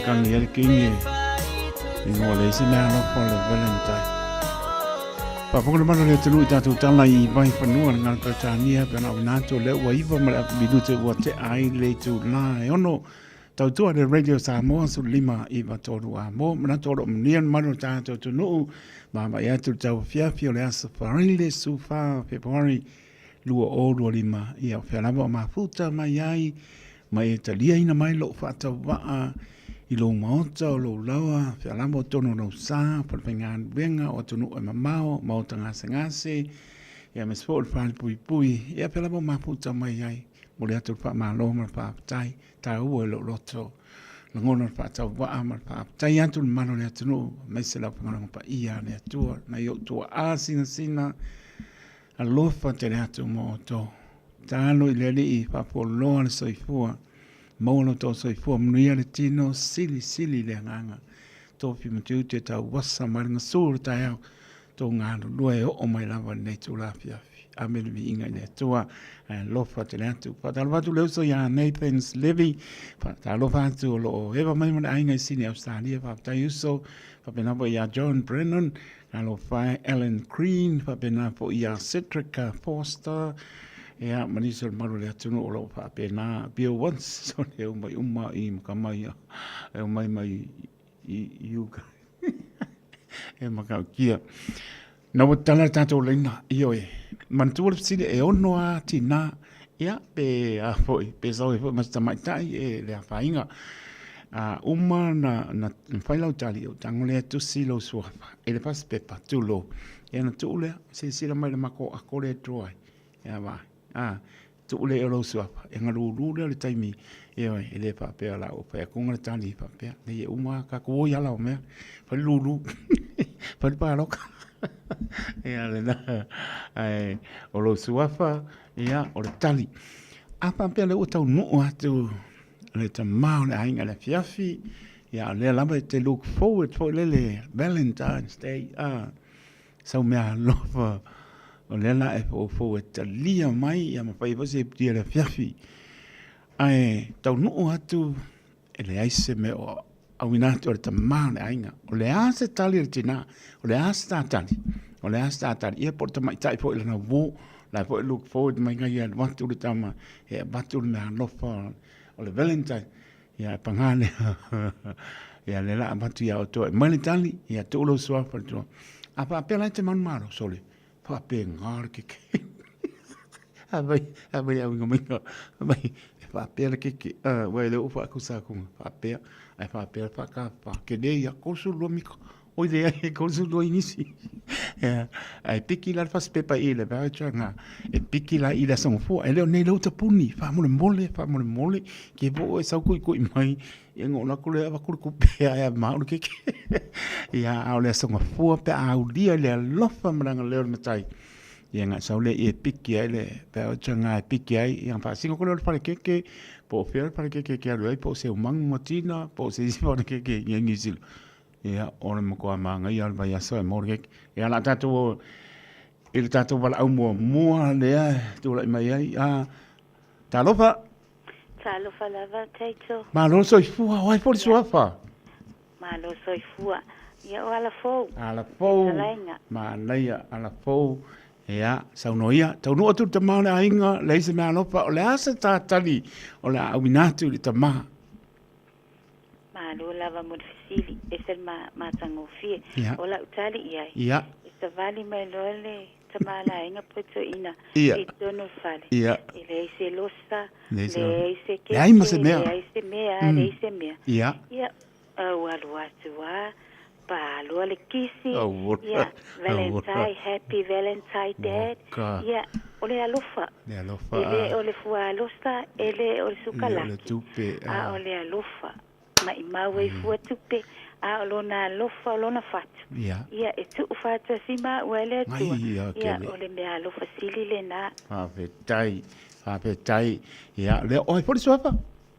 kan yel kinge I ngole si me ano po le Valentine pa pokona mana le tulu tatu tala I vai panua ngal ka tania pe na nato le wa iva ma minute wa te ai le tu na ono tau tua le radio Samoa su lima I va toru a mo mana toru mnian mano tato tu no ma ma ya tu tau fia le asa farile su fa February lua o lua lima ia whenama o mafuta mai ai mai e talia ina mai lo whata waa I lo maota o lo lawa whenama o tono no sa palpengan venga o tonu o mamao maota ngase ngase ia me sport whani pui pui ia whenama o mafuta mai ai mo le atu wha malo ma whaapatai ta ua lo loto langona whata waa ma whaapatai atu mano le atunu mai se lau pangana pa ia le atua na i o tua a sina alofa te atu mo to talo I lele I papoloa le soifua mono to soifua mnuia le tino sili le nganga topi matiu te tau wasa maringa suru tai au to ngānu lua e o mai lava nei tu lafiafi a mele mi inga le tua lofa te atu patalwatu leo so ya Nathan's Levy patalofa atu lo eva mai mana ainga sini Australia patai uso papenapo ya John Brennan Alo fai Ellen Green, whapena po ia Cedrica Foster, ea manisol maru le atunu o lo whapena Bill once, so le umai I makamai, e umai mai I iuga, e makau kia. Na watala tato leina, io e, mantua sile e ono a tina, ea pe a foi, pe sau e foi, mas tamaitai e le a whainga, uma na whailau tali o tango lea tu silo suafa e le pas pepa tu lo e na tu lea se sila mai le mako a kore troai e a vai tu lea lo suafa e ngaru lea le taimi e oi e le papea la o pea kunga le tali papea le e uma ka kuo yala o mea whai lulu whai paroka e a le na o lo suafa e a o le tali a papea le o tau nuu atu le tamau le ainga le fiafi ia le lama te look forward for le Valentine's Day sau mea lofa o le la e o forward ta lia mai ia ma Faiva se ptia le fiafi ai tau nuu atu e le aise me o awinatu o le tamau le ainga o le ase tali le tina o le ase tatali o le ase tatali ia porta mai tai po ilana wo la po look forward mai ngai ia watu le tama e batu le mea lofa o le Valentine ia pangane ia le la matu ia o to Valentine ia to lo so fa to apa pela te man malo sole fa pe ngar ke abai au ngominga abai fa pela ke wa le ufa ku sa ku fa pe ai fa pe fa ka fa ke de ia ko su lo miko o de ai ko su lo inisi ai piki la fa pepa ile ba changa e piki la ida son fo ele ne lo tapuni fa mo le mole ke bo e sa ku mai e ngona ku le ba ku pe ai ma o ke ia au le son fo pe au dia le lo fa mranga le matai ia nga sa le e piki ele ba changa piki ai ia fa singo ko le fa ke po fer pa ke ai po se mang matina po se si fa ke ngi sil ia ona mo ko manga ia vai aso e morgek ia la tatu il tatu wala au mo le tu la mai ai talofa lava taito ma lo so fua wai por suafa ma lo so fua ia ala fo ma leia ala fo ia saunoia tau no tu tama le ainga le se me alofa o le asa tatali o le awinatu le tama lo lava mo fisili e sel ma tango fie o la utali ia e sa vali mai lole tamala inga poto ina e tono fale e le se losa le se ke le se mea ia walu atua pa lo le kisi ia Valentine happy Valentine dad ia o le alofa ele o le fua losa ele o le sukala o le alofa mai mawe fua tupe a lona lofa lona fatu ia e tu fatu sima wele tu ia ole me alo fasili le na fa petai ia le oi por sofa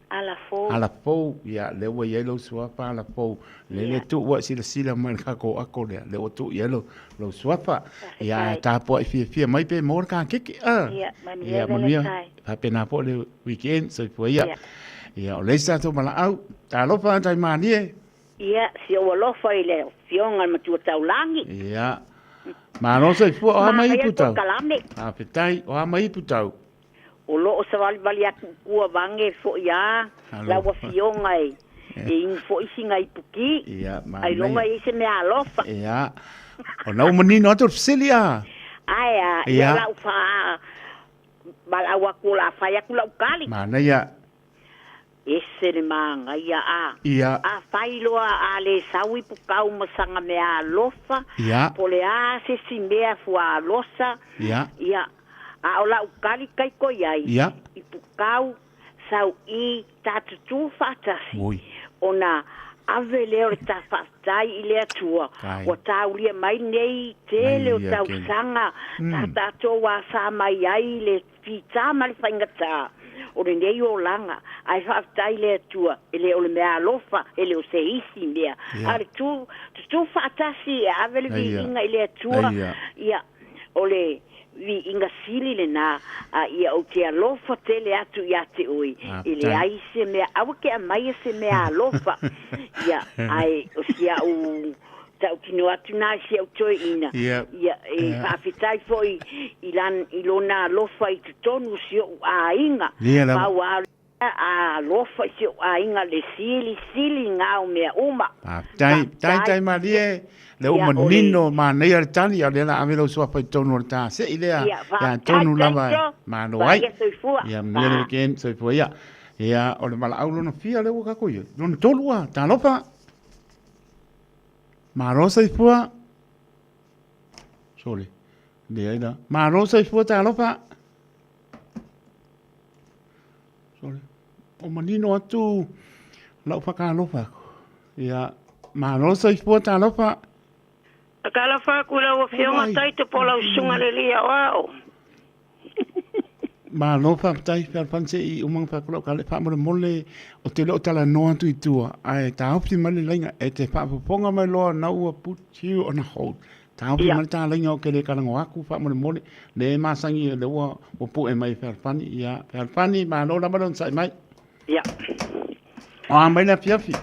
ala fou ia le wa yelo suapa ala fou le tu wa sila mai ka ko ako le o tu yelo lo suapa ia ta po fi mai pe mor ka kiki ia mania pa pena po le weekend so po ia ia o le sa to mala au ta lo fa tai mani ia si o lo fa ile fionga ma tu taulangi ia ma no se fu o mai putau a petai o mai putau o lo o sa vali atu kua vange fo ia la wa fionga in fo isinga ipuki ai longa ise me alofa ia o na mani no to silia ai ia la fa bala wa kula fa ya kula ukali mana ia ese le manga ia a failoa a le sawi pukau masanga me alofa po le a se simea fu alosa ia a ola ukali kai ko iai i pukau sau i tatu fatasi ona ave leo ta fatai ile atua o taulia mai nei tele o tau sanga ta to wa sa mai ai le fita mal fangata o nei o langa ai fatai le atua ele o le mea alofa ele o se isi mea ale tu fatasi ave le inga ile atua ia ole vi inga sili le na ia o te alofa tele atu ia te oi ile ai se mea awake a mai se mea alofa ia ai o sia u tau kino atu na sia o toi ina ia e whaafitai foi ilona alofa i tutonu sio a inga pau a alofa sio a inga le sili ngau mea uma tai marie le o manino ma nei al tani ale la avelo so fa tonu ta se ilea ya tonu lava ma no ai ya mele ken so foi ya o le mala aulo no fia le ka ko yo non tolua ta lofa ma rosa i fua sorry de ai da ma rosa i fua ta lofa sorry o manino atu la fa ka lofa ya ma rosa i fua ta lofa akala fa kula o fionga taito pola usunga le lia wao ma no fa tai per panse i umang fa kula kale fa mo mole o te lo tala no atu i tua ai ta opti male lenga e te fa ponga mai lo na u put you on hold ta opti male ta lenga o ke le kala ngaku fa mo mole le ma sangi le o pu e mai fer pani ma no la ma don sai mai ia mai na fiafi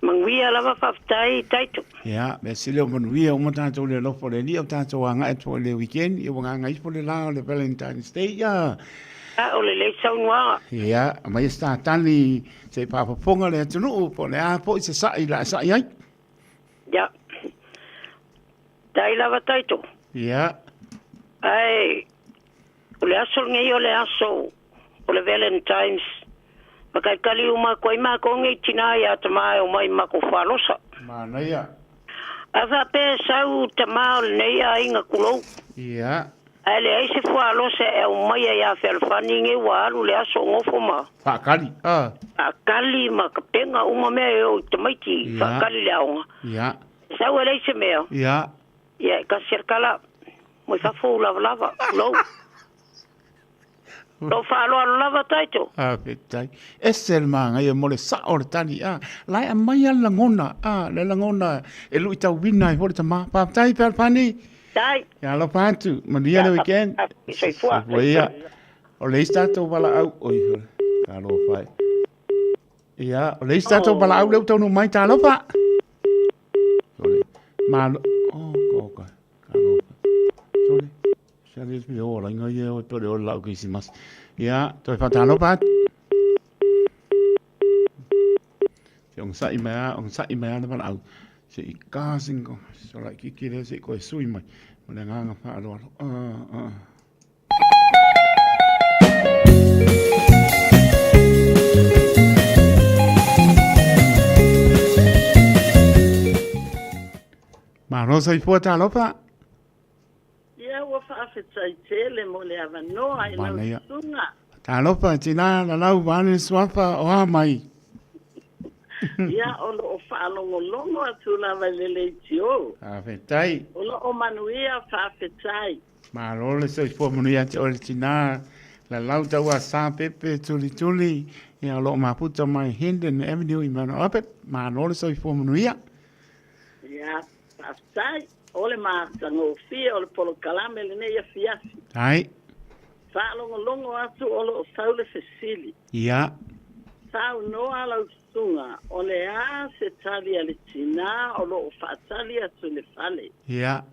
Mangwia lava faftai taito. Ya, me sile o manuia o mata to le lo for le ni o ta to anga e to le weekend i wanga ngai for le la le Valentine Day ya. O le saunwa. Ya, mai sta tani se pa ponga le tunu po le a po se sa ila sa ai. Ya. Dai lava taito. Ya. Ai. O le aso ngai o le aso o le Valentine's Maka kali uma koi ma kongi tina ya tama o mai ma ko falosa. Mana ya. Ava pe sau tama nei a inga kulo. Ya. Ale ai se falosa e o mai ya fel faninge wa lu le aso ngofo ma. Pa kali. Pa kali ma ka penga uma me o tamaiti pa kali le aunga. Ya. Sau ele se me. Ya. Ya ka cercala mo fa fo lava lo. Lo falo lava taito. Petai. Esel manga ia mole sa or tani lai a mai la ngona le la ngona e lui tau wina i hore tama pa tai per pani. Tai. Ya lo pantu malia le weekend. Sei fua. Ia. O le stato wala au oi ka lo fai. Ia, o le stato wala au le tonu mai ta lo pa. Sorry. Ma ko ka lo. Sorry. Salis mi ora ngai o to o la ki simas. Ya, to fa ta lo pa. Ong sai mai na pa au. Se i ka singo. So la ki kire se ko sui mai. Mo le nga fa lo. Ma rosa i fuata lo pa. Ia wa fa afetai tele mo le avanoa i lau tunga. Ta lopa tina la lau vane swafa o mai. Ia o fa longo atu la valele tio. Afetai. O manuia fa afetai. Ma role so i fo manuia o tina la lau taua sa pepe tuli Ia lo maputa mai Hinden Avenue I mana opet. Ma nole so I fomanuia. Ia, aftai. Ole mātango fia, ole polo kalame le nei a fiafi. Ai. Whaalongo atu ole o saule fesili. Ia. Sau noa lau sunga, ole a se tali ale tina, ole o whaatali atu le fale. Ia.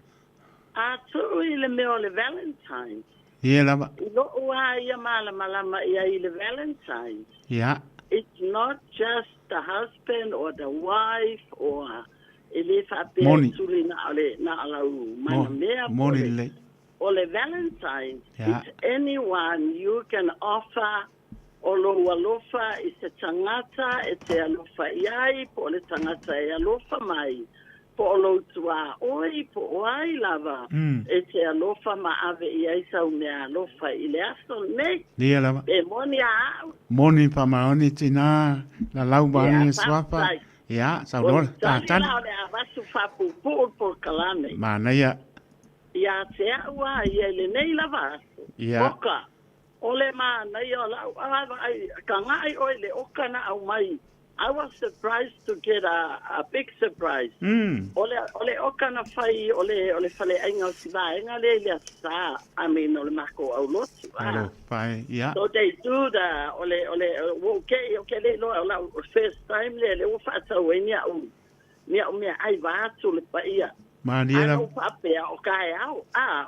A tū I le meo le Valentine. Ia lava. I lo ua ia malama ia I le Valentine. Ia. It's not just the husband or the wife or ele whape tuli na alau mana mea Moni ole Valentine. It's anyone you can offer o lo alofa I se tangata e te alofa iai po le tangata e alofa mai po lo tua oi po ai lava e te alofa ma ave iai sau me alofa I le aso ne Ia lava. e moni a Moni pa maoni tina la lau bani swapa. Ia, sau lor tatan. Ia le avasu fapu po kalame. Mana ia. Ia te aua ia le nei lava. Ia. Oka. Ole ma na ia la ka ngai o le oka na au mai. I was surprised to get a big surprise. Ole oka na fai ole fale ainga siva ainga le sa. I mean ole mako au lotu. Hello, fai. Yeah. So they do the okay le lo first time le o fa ta wenia o me ai va to le pa ia. Maniera.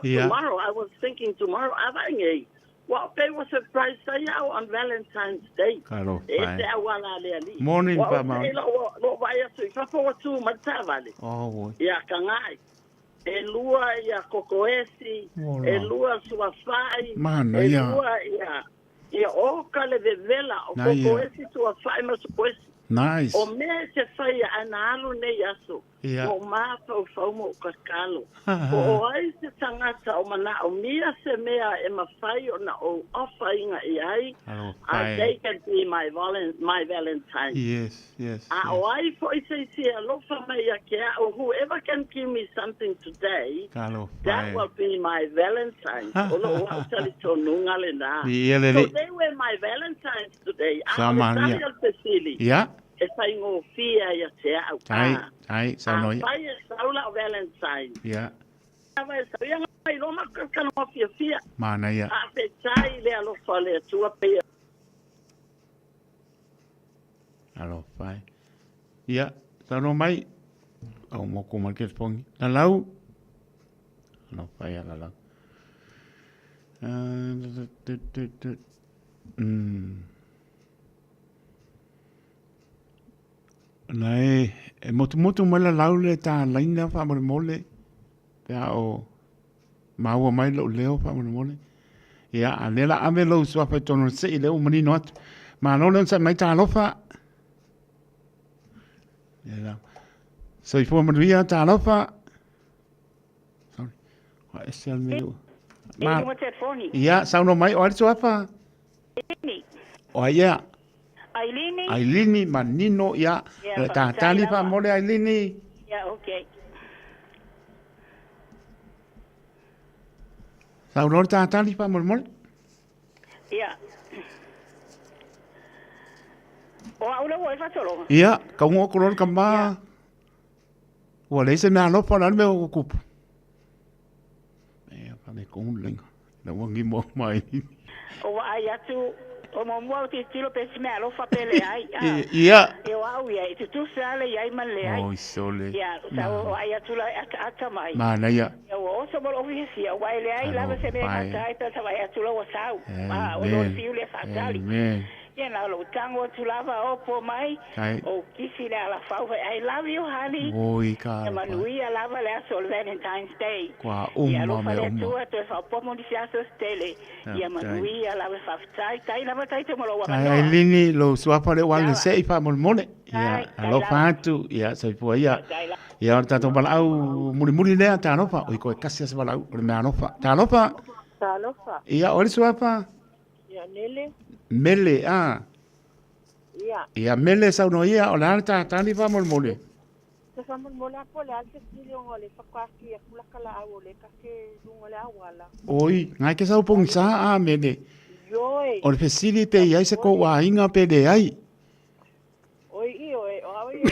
Tomorrow I was thinking tomorrow avange. Well, they were surprised on Valentine's Day. Claro, morning, Pama. Oh, yeah, kangai. Elua ya kokoesi, elua suafai, elua ya okale de vela, o kokoesi suafai masukoesi. Nice. O me se fai analo ne yaso. O mapa o faumo o kakalo. O ai se tangata o mana o mia se mea e mawhai o na o ofa inga i ai. They can be my Valentine. Yes. O ai po i se alofa mai a kea o whoever can give me something today, that will be my Valentine. O lo o tali tonunga le na. So they were my Valentines today. Samania. Yeah. E fai ngō fia ia te au. Ai, sa noi. Fai e saula o Valentine. Yeah. Fai sa ia ngai roma kakana o fia. Mana ia. A te tai le alofa le atua pia. Alo, fai. Ia, sa no mai. Au moko market pongi. Na lau. Alo, fai ala lau. Nei, e motu mala laule ta laina fa mole. Pea o maua mai lo leo fa mole. Ia, anela ame lo sua fa tono se ile o mani not. Ma no le sa mai ta lofa. Ia. So I fo manuia ta lofa. Sorry. Wa esel melu. Ma. Ia, sa no mai o al sua fa. O ia. Ailini manino ya tali pa mole Ailini. Yeah, okay. Saudor tali pa mole. Yeah. O aula wo fa solo. Yeah, ka ngo kolor kamba. Wa le se na lo pa lan me o kup. Pa me kong ling. Na wangi mo mai. O ai atu o mo te tiro pe se me alofa pele ai. Ia. E au ia, te tu sale ia man le ai. Oi sole. Ia, o ai atu la ata mai. Mana ia. O so mo ofisi ia, wai le ai lava se me tai ta sa vai atu lo sau. O lo fiu le fatali. Amen. Ia na lo tango tu lava opo mai. O kisi le ala fau. I love you, honey. Oi ka. E manuia lava le so Valentine's Day. Kwa ia lo me fale tu to fa po mo disia so stele. Ia manuia lava fa tai lava tai te mo lo wa. Ai lini lo swapa le wale se I fa mole. Ia, alo fatu. Ia, so po ia. Ia ta to bala au muri le ta no fa. Oi ko kasi se bala au me no fa. Ta no fa. Ia, ori swapa. Ia nele. Mele Ia. Ia mele sa no ia o la ta ni fa mole. Sa fa mole po le alse sili o le fa kwa ki kula kala au le ka ke dungo le awala. Oi, ngai ke sa pong sa mele. Joy. O le pesili pe iai se ko wa inga pe de ai. Oi oi oi.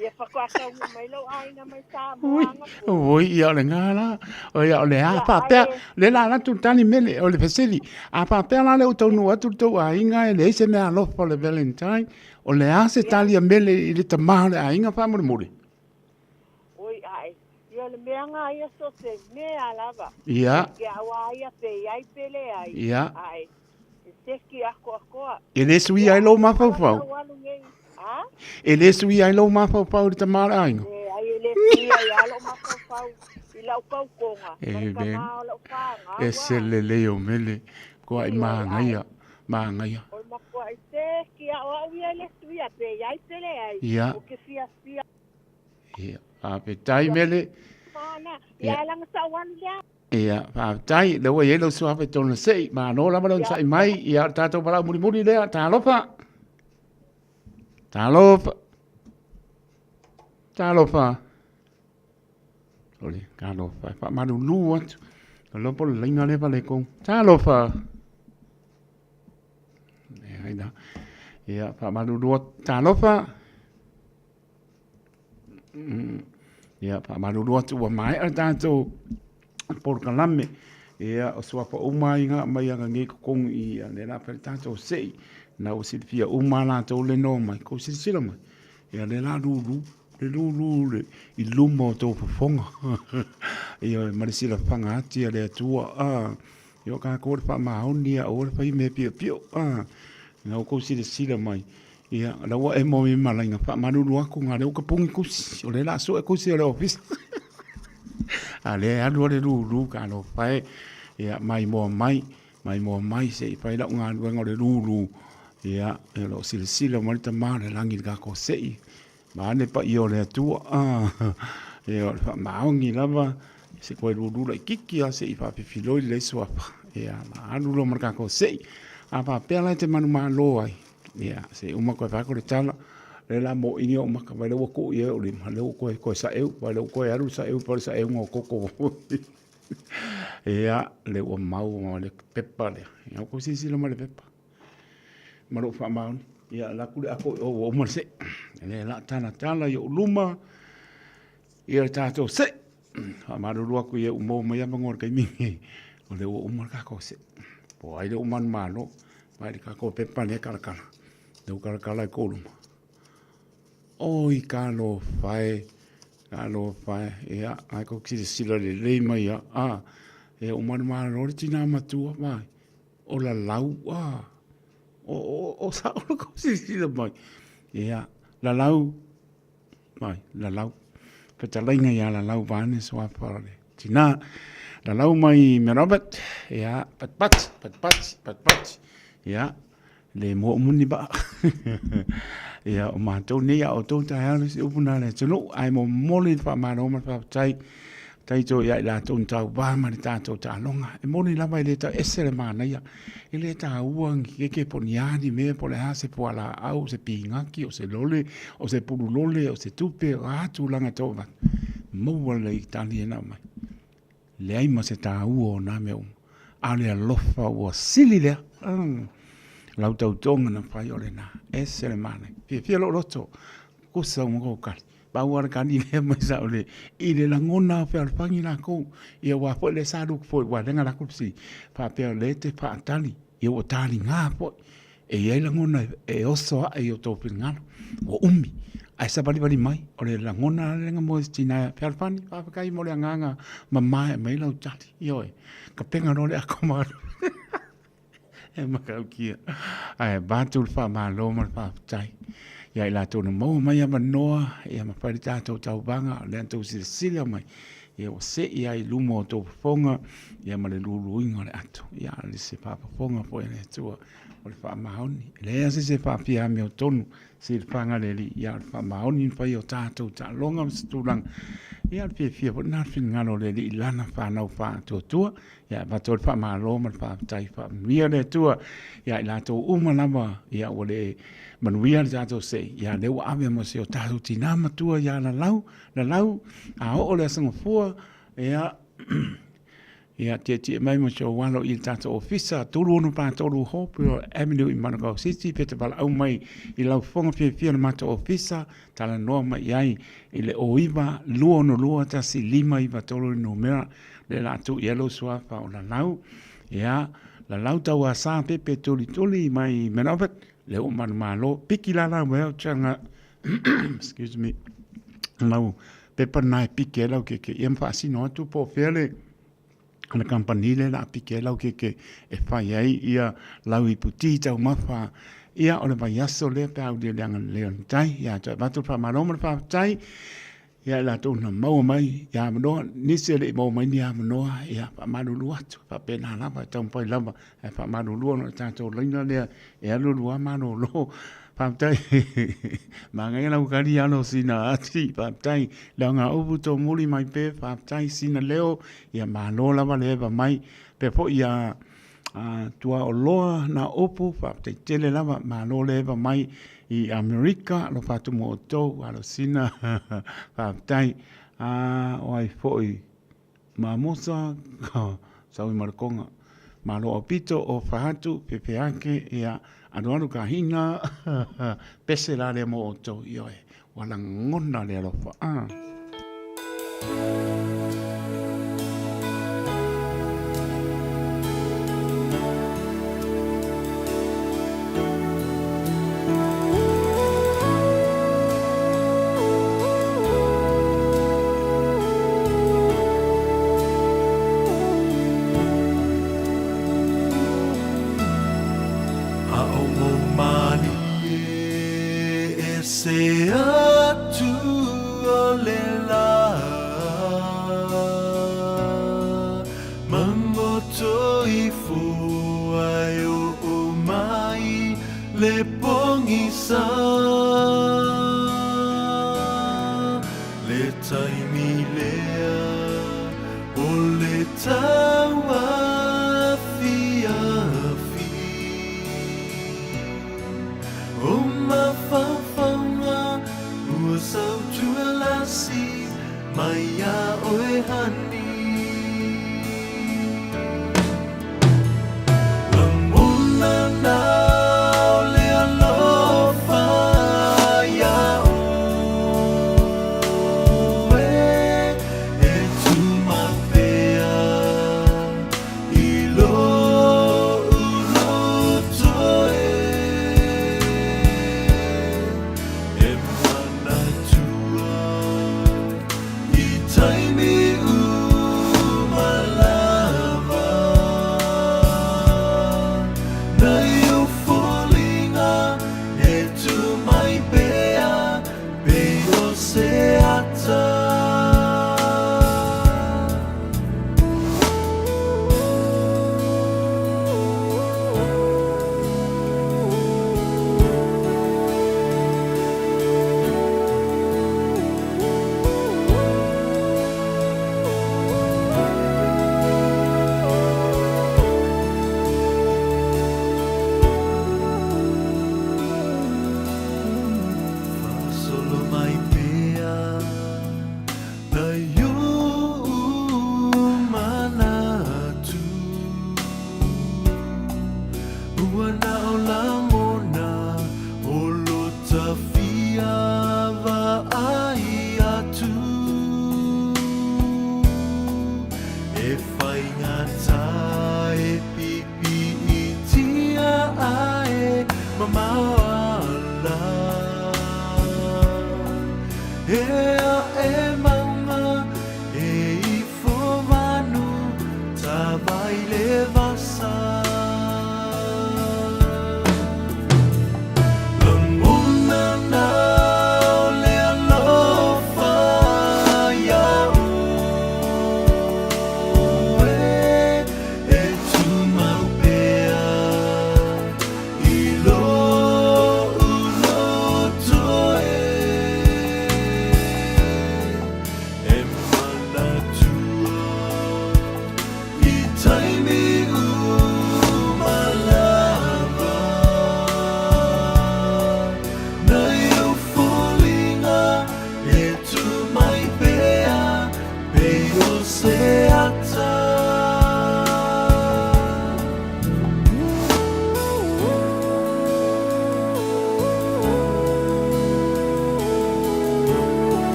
Ia whakakau mai lau aina mai Samoa. Oi, ia le ngala. O ia le a pa pe le la tu tani mele o le pesili. A pa pe la le o tonu atu to wa inga e le se me a lo for le Valentine. O le a se tali mele i le tama le a inga pa mo mo. Oi ai. Ia le meanga ia so se mea lava. Ia. Ke awa ia pe ai pele ai. Ia. Ai. Se ki ako. E le sui ai lo ma fau fau. E le sui ai lo ma fau fau le tama le ainga. Ai le sui ai alo ma fau. I lau kau konga. E se le leo mele. Ko ai maangaia. Maangaia. O ma ko ai se ki awa ia le sui a pe ai pele ai. Ia. O ke fia. Ia. A pe tai mele. Mana. Ia lang sa wan dia. Ia, tai le wa yelo so ave tona sei, ma no la malon sai mai, ia tato para muri le ta lofa. Ta lofa. Oli, ka lofa, fa manu lu at. Lo po le inga le vale con. Ta lofa. Ia ida. Ia, fa manu lu ta lofa. Ia, fa manu lu at wa mai tato. Por kalame ia o sua pa uma inga mai anga ngi kong i le na per tanto sei na o silfia uma na to le no mai ko sila mai ia le la lu le i lumo to fonga ia marisila fanga ati le tua io ka ko fa ma onia o fa i me pio na ko sila mai ia la wa e mo mi mala inga fa manu lu ko ngale o ka pungi kusi o le la so e kusi le office ale anu le lu ka no fai ia mai mai se fai la nga lu le lu ia e lo sila mo ta ma le langi ka ko sei ma ne pa io le tu ia ma ongi lava se ko lu la kiki a se fa filo le so ia ma anu lo marka ko sei apa pela te manu ma lo ai ia se uma ko fa ko le tala le la mo ini o maka vai lo ko ye o le ma lo ko sa eu vai lo ko aru sa eu por sa eu ngo ko ia le o mau le pepa le ia ko si lo ma le pepa ma lo fa ma ia la ku ako o mo se le la tana yo luma ia tato se ma lo ko ye o mo ma ya ngor kai mi o le o mo ka ko se po ai le o man ma lo vai ka ko pepa le kala kala ko luma oi kalo fai ia ai ko ki sila le mai e o man ro tina matua mai o la lau o sa o ko sila mai ia la lau petalinga ia la lau vane so apare tina la lau mai me Robert ia pat ia le mo muni ba ia o mātou nei a o tō tai hana se upuna le tano ai mo moli wha mano ma wha tai tō ia i la tō tau wāma ni tātou tā longa e moli lava i le tau ese le mana ia i le tā uangi ke poni ani me po le hase po ala au se pingaki o se lole o se puru lole o se tupe o atu langa tō wa maua le i tani e nau mai le aima se tā ua o nā mea a le alofa ua sili lea lau tau tonga na whai ole nā, ese le mana. Fia lo roto, kusa mo ko kari. Pau ara kani le mai sa ole, i le langona whea le whangi nā kou, ia wā po le sāru po, wā renga la kupsi, wha pia le te wha atali, ia o tāri ngā po, e iei langona e oso a e o tōpil ngano, o umi, ai sa bali mai, o le langona renga mo tina whea le whangi, wha whakai mo le anganga, ma mai mai lau tati, ioi, ka penga no le ako maru. E makau kia. Ai, bātul wha mā loma wha tai. Ia i lātou na mau mai ama noa, ia ma whare tātou tau banga, le antou sila mai. Ia o se ia i lumo o tō whonga, ia ma le lulu inga le atu. Ia le se whāwhonga po e le tua o le wha maoni. Le ea se whāpia me o tonu, se le whanga le li, ia le wha maoni whai o tātou tā longa mstūranga. Ia le fia po nā whin ngano le li lana whanau wha tua. Ia vato le wha maa loma le wha tai wha mia le tua. Ia i lātou umalama. Ia o le manuia le tātou se. Ia le ua ame mo se o tātou tina matua. Ia la lau. A o le asanga fua. Ia Ia te mai mo so walo I tata ofisa tolu ono pa tolu hope o Avenue I Manukau City pe te wala au mai I lau fonga fia na mata ofisa tala noa mai ai I le oiva lua no lua tasi 5 iwa tolu no mera le la tu yellow swafa o la lau ia la lau tau a sa pepe toli mai menovat le o man malo piki la la well changa excuse me lau pepa nai piki lau ke iam fa sino tu po fele na campanile la pike lau ke e fai ai ia lau I puti tau mafa ia o le vai aso le pe au de leon tai ia ta batu fa maloma fa tai ia la to na mau mai ia no ni se le mau mai ia no ia fa malu lu atu fa pena la fa tau pai lava e fa malu lu no ta to lina le ia lu lu mano lo fa tai ma ngai lau kari ano sina ati fa tai la nga ubu to muli mai pe fa tai sina leo ia ma lo lava le va mai pe fo ia tua o loa na opu fa te tele lava ma lo le va mai I Amerika lo fatu mo to alo sina fa tai o ai foi ma mosa sa I markonga ma lo opito o fatu pepe ake ia anu ka hina pese la le mo to yo wala ngona le lo fa Se atu ole la mangoto I fu ai o mai le pongisa le taimi lea o le tawa fia o ma sao chua la si maya oi hani lamuna na le alofa ya o e tu ma pea ilo uno toe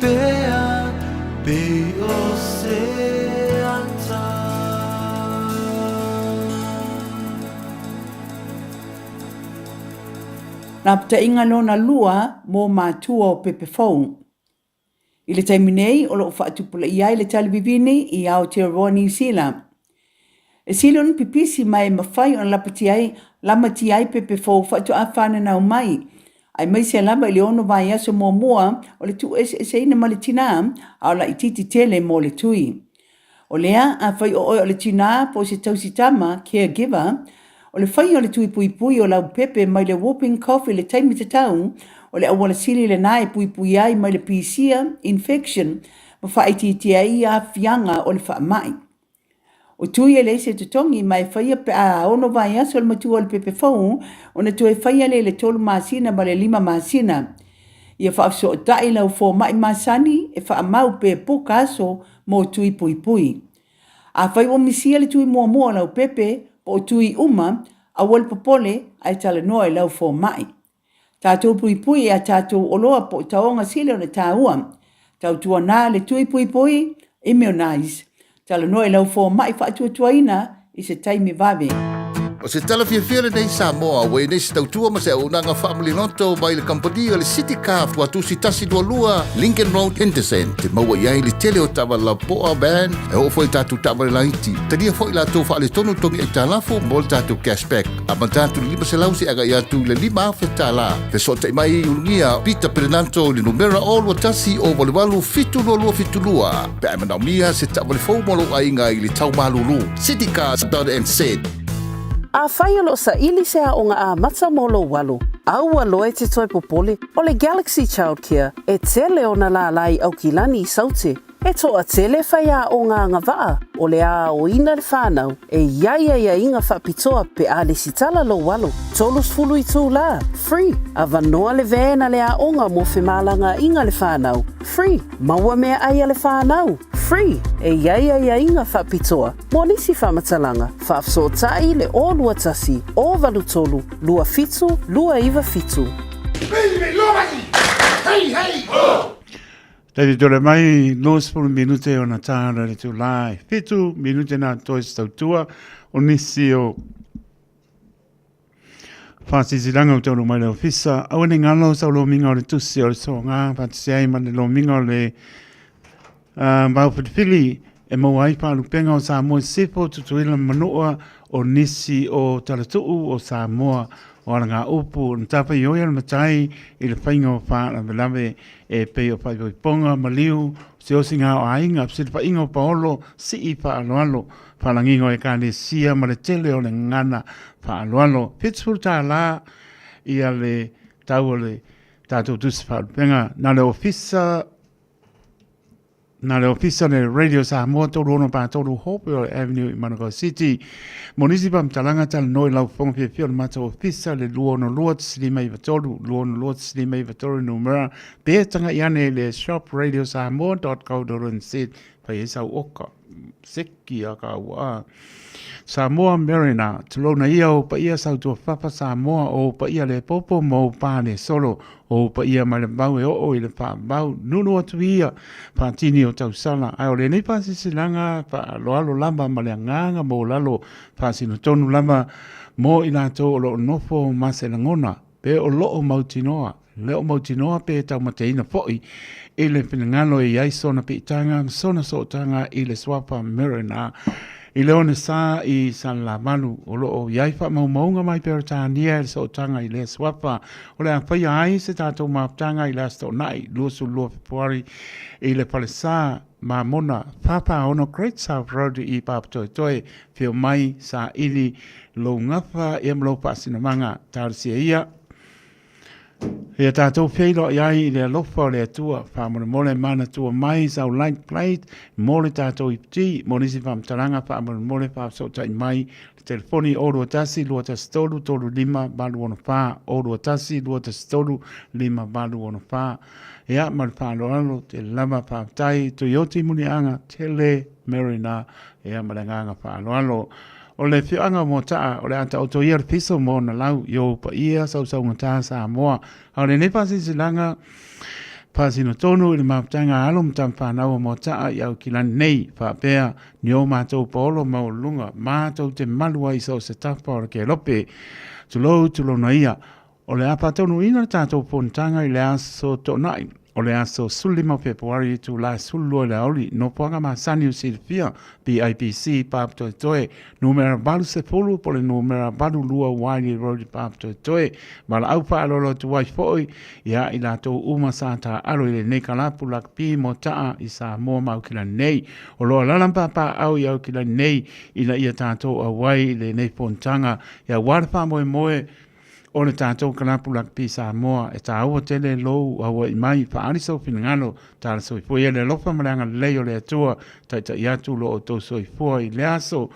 pea pe o se ata. Nā pata inga lona lua mō mātua o pepe fau. I le taimi nei o lo whaatupula i ai le talivivini i Aotearoa New Zealand. E silon pipisi mai mawhai o lamati ai pepe fau whaatu a whananau mai. Ai mai se lama i le ono vai aso mō mua o le tu e ina ma le tina au la ititi tele mō le tui. O lea a whai o le tina po se tausitama caregiver o le whai o le tui pui pui o lau pepe mai le whooping cough i le taimi te tau o le awala sili le nae pui pui ai mai le PCA infection ma whaiti ai a fianga o le wha mai. O tui e le se tutongi mai whaia pe a ono vai aso le matua le pepe fau o na tue whaia le tolu masina ma le 5 masina. Ia wha so o tai lau fo mai masani e wha mau pe poka aso mo tui pui pui. A whai o misia le tui mua mua lau pepe o tui uma a wal popole ai tala noa lau fo mai. Tātou pui pui a tātou oloa po taonga sile o na tāua. Tau tua nā le tui pui pui immunize. Tala noa lau fo mai whaatua tuaina i se taimi vave. O se tala fia nei Samoa, wei nei se tautua ma se unanga family noto mai le company o le City Car fua tu si tasi dua lua Lincoln Road Henderson. Te maua iai le tele o tawa la poa band e o foi tatu tawa le laiti. Tania foi la tau wha le tonu tongi e talafo mo le tatu cashback. A ma tatu lima se lausi aga ia tu le 5 afe tala. Fe so te mai ulungia Peter Prenanto le numera o lua tasi o wale walu fitu lua fitu lua. Pe a manau mia se tawa le fau molo ainga i le tau malulu. City Car .nz. A whai alo sa ili sea o ngā a matsa molo walo. Au aloe te toi popole o le Galaxy Childcare e tele o na la lai au kilani i saute. E toa tele whai a o ngā ngawaa o le a o ina le whanau e ia inga whapitoa pe a le sitala lo walo. Tolus fulu i tū la. Free. A vanoa le vena le a onga mo whemalanga inga le whanau. Free. Maua mea ai le whanau. Free. E ia inga whapitoa. Mo nisi whamatalanga. Whafsotai le o lua tasi. O valu tolu. Lua fitu. Lua iwa fitu. Hey! Oh! Tei tole mai 9 minute o na tāra le tu lai. 7 minute na toi stautua o nisi o whāsizilanga o tau mai leo fisa. Au ene ngalo sau lo minga o le tusi o le so ngā whātisiai ma le lo minga o le Maupitipili e mawai pālu penga o Samoa Sipo tutuila manoa o nisi o Talatuu o Samoa o ala ngā upu o ntapa i oia le matai i le whainga o whaana velave e pei o whaipoiponga maliu se osi ngā o ainga se le whainga o paolo si i whaaloalo whalangingo e kāne sia ma le tele o le ngana whaaloalo Pittsburgh tā la i a le tau o le tātou tusi whaalupenga na le ofisa le Radio Samoa tolu ono pa tolu Hope Avenue i Manukau City. Monisi pa mtalanga tala noi lau fonga pia pia le mata ofisa le luono lua tsilima i vatolu, luono lua tsilima i vatolu numera. Pētanga iane le shopradiosamo.co.nz pa iesau oka. Seki aka ua. Samoa Marina, tulona ia o pa ia sautua whapa Samoa o pa ia le popo mo pāne solo o pa ia ma le mau e o i le wha mau nunu atu ia pātini o tausala. Ai o le nei pāsisilanga pa loalo lamba ma le nganga mo lalo pāsino tonu lamba mo i lato o lo nofo mase langona pe o lo o mautinoa. Le o mautinoa pe tau mateina foi i le pinangalo i aisona pe itanga sona sootanga i le swapa Marina. I leone sa i San La Malu o loo iai wha maunga mai peratania e so tanga i le swapa o le a whai ai se tātou maaptanga i le asto nai luosu lua Februari i le palesa ma mona papa ono Great South Road i papatoe toe whio mai sa ili lo ngawha i amlo pasinamanga tārasia ia. Ia tātou whilo iai i le alofa o le atua, whamona mole mana tua mai sau light plate, mole tātou i pti, monisi whamtaranga whamona mole whamsota i mai, le telefoni o rua tasi, lua tas tolu, tolu 5, balu ono wha, o rua tasi, lua tas tolu, 5, balu ono wha. Ia, ma le whaaloalo, te lama whamtai, Toyota Munianga, Tele Marina, ia ma le nganga whaaloalo. O le whianga mo taa, o le anta o to ia le piso mo na lau, yo pa ia sau ngata Samoa. O le nepasi silanga, Pasino tonu le maptanga alum tamwhanau mo taa i au kilani nei whapea ni o mātou polo maulunga mātou te malua i sau se tapa o ke lope tulo na ia o le apa tonu ina tātou pontanga i le aso tonai o le aso sulima Februari tu la sulu le auli no poanga masani o silfia PIPC papto toe numera balu se fulu po le numera balu lua wani rodi papto toe mala au pa alolo tu wai foi ia i la tau uma sata alo i le nekalapu lak pi mo taa i Samoa mau kila nei o loa lalampa pa au i au kila nei i la ia tātou a wai le nei pontanga ia warpa moe moe o le tātou kalapu lak pi Samoa e tā aua tele lou aua i mai whaari sau finangalo tā la soifua ia le lofa maranga leo le atua taita i atu lo o tau soifua i le aso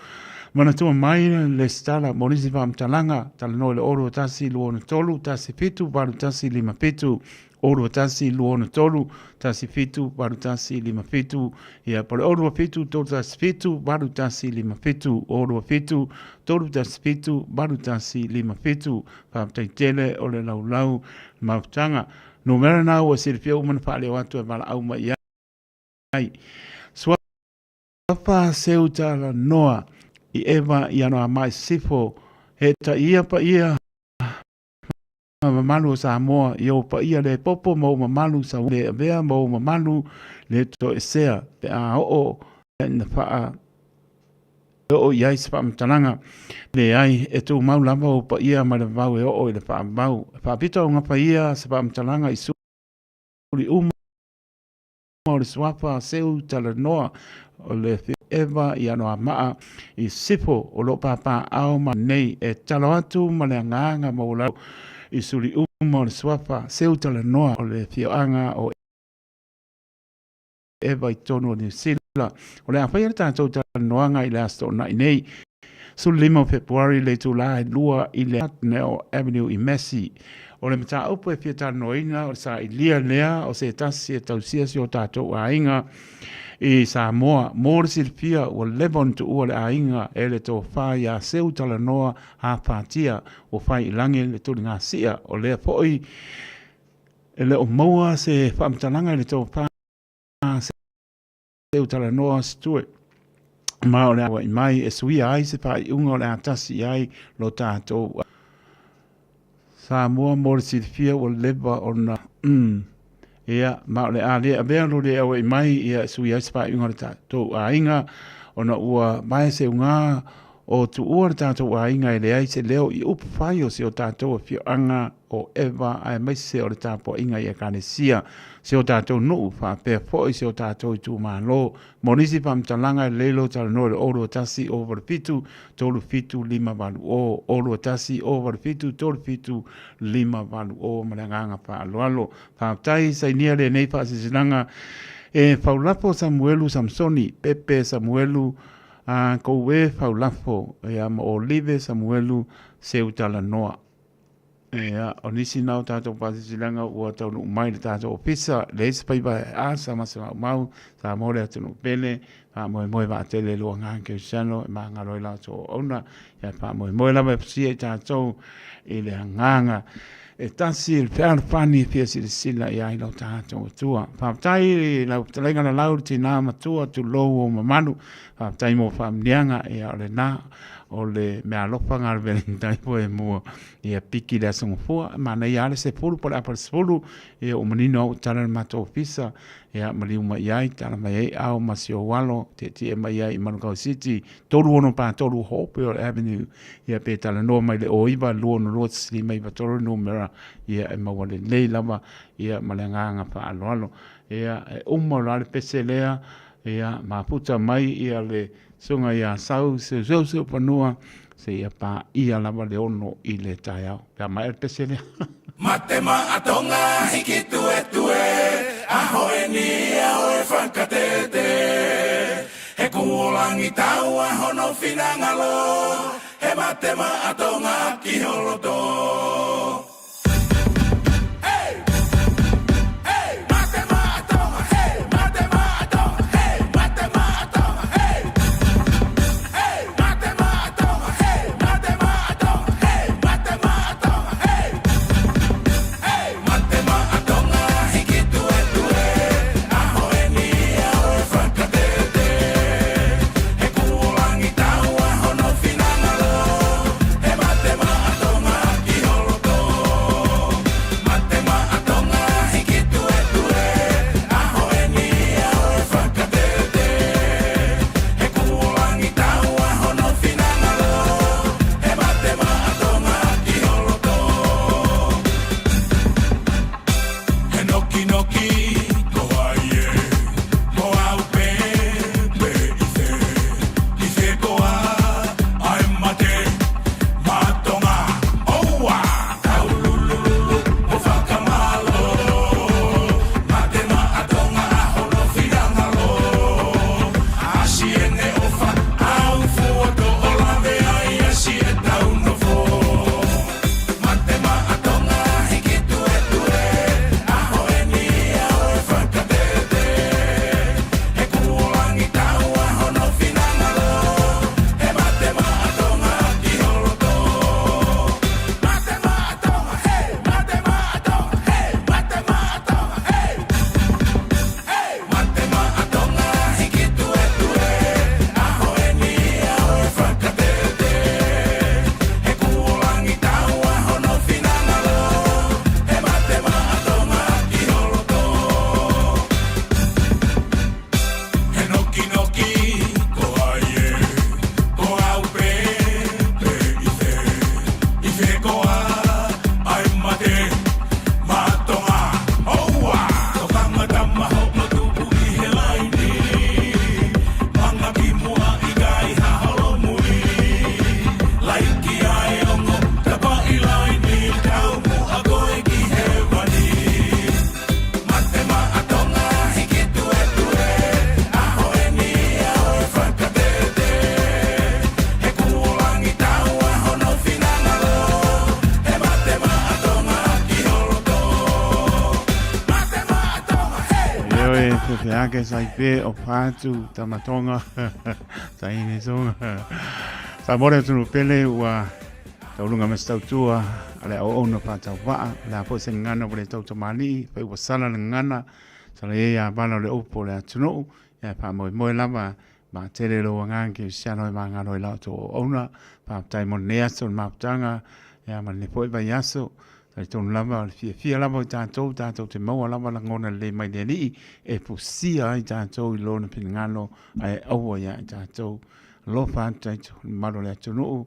mana tua mai le stala monisi whamtalanga tala no le oro tasi luona tolu tasi fitu baru tasi lima fitu oro tasi luona tolu tasi fitu baru tasi lima fitu ia pole oro fitu tolu tasi fitu baru tasi lima fitu oro fitu tolu tasi fitu baru tasi lima fitu whamtai tele o le laulau mautanga no mera na ua sirifia umana whaale watu e wala au mai ai swafa seuta la noa i eva i ano a mai sifo he ta ia pa ia mamalu Samoa i o pa ia le popo mo mamalu sa le vea mo mamalu le to esea pe a o na faa o iai sa mtananga le ai e tu mau lava o pa ia ma le vau e o le fa mau fa pito nga pa ia sa mtananga i suri o le swafa seu tala noa o le eva i ano amaa i sifo o lo papa au ma nei e talo atu ma le nganga mo lau i suri o le swafa seu tala noa o le fioanga o eva i tono ni sila o le awhaia tātou tala noanga i le asto na i nei suri lima Februari le tu la lua i le Neo Avenue i Messi o le mata upo e fia noina o sa i lia lea o se tasi e tausia si o tātou a inga i Samoa mōre silfia o Levon tu ua le a inga e le tō whai a seu tala noa a whātia o whai i lange le tō ngā sia o lea poi e le o maua se whamtalanga le tō whai a seu tala noa stue ma o le awa i mai e sui ai se whai unga o le atasi ai lo tātou Samoa mōre silfia o leva o na ia ma le a le avea lo le awa i mai ia sui ai spa inga ta to a inga ona ua mai se unga o tu ua ta to a inga i le ai se leo i upu fai o se o tātou a fio anga o eva ai mai se o le tāpo inga i a kanesia se o tātou nuu wha pēr fōi se o tātou i tū mālo monisi pamtalanga i leilo tala no le oro tasi over fitu tolu fitu lima valu o oro tasi over fitu tolu fitu lima valu o malanganga pa aloalo whaaptai sa inia le nei pa sisinanga e faulapo Samuelu Samsoni Pepe Samuelu kowe faulafo e ama Olive Samuelu seutala noa Ea, o nisi nau tātou pāsisilanga ua taunu umai le tātou ofisa, le esi paipa a sa masa mau, sa mōre atunu pele, pa moe wa atele lua ngā keu sano, e maa ngaroi lau tō ona, ia pa moe lawa e psia i tātou, i le nganga, e tasi il pear pani fia sila i ai lau tātou tua. Pāptai lau talenga na lau tina matua tu lou o mamanu, pāptai mo whamnianga e a le nā, o le mea lopa ngā Valentine po e mua i a piki le asonga fua, ma nei ale se pulu po le apal se pulu, e o manino au tala le mato ofisa, e a maliu mai ai, tala mai ai au masio walo, te e mai ai i Manukau City, toru ono pa toru hope o le avenue, i a pe tala noa mai le oiva, luo no roa sili mai pa toru numera, i a e maua le lei lava, i a malenganga pa alo alo, e a umo la le pese lea, e a maputa mai i a le sunga ia sau se panua se ia pa ia lava le ono i le tai au. Pea mai pese lea. Matema atonga hiki tue a hoe ni a hoe whakatete he kuolangi tau a hono finangalo he matema atonga ki holoto. whiake sai pe o pātu tamatonga sai ni songa. Sa mōre tunu pele ua taurunga me stautua ale o ono pātau waa la po se ngana wale tau tamani pe ua sala na ngana sala ia bana le upo le atunu ia pa moe lava ma tere lo ngangi siano e manga roi lau to ona pa tai mo neaso ma tanga ia ma le poi vai aso sai tonu lava fia lava tātou te maua lava la ngona le mai le li e pusia ai tātou i lona pinangalo ai aua ia tātou lo fa tai malo le atunu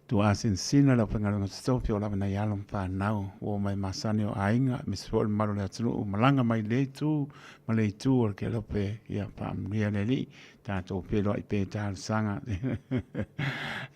tu asin sina la pengaronga stopio la na yalom pa nau o mai masani o ainga misfol malo le atunu malanga mai le tu o ke lope ia pa mria le li tato pelo i pe tal sanga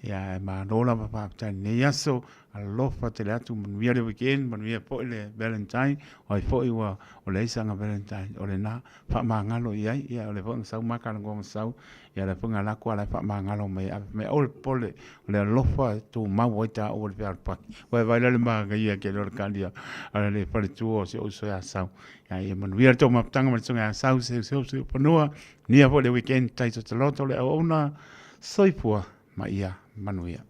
ia ma rola pa ta ne yaso alofa te atu mria le weekend mria po le Valentine o fo i wa o le sanga Valentine o le na pa mangalo ia o le von sau makana ngom sau ia le punga la kwa le pa mangalo me o pole le alofa tu mawoita o le pa vai le ma ia ke le kandia ale pa le tu o se o so ya sau ia mria to ma tanga ma tsunga sau se ponua nia po le weekend tai to loto le ona soipua ma ia manuia.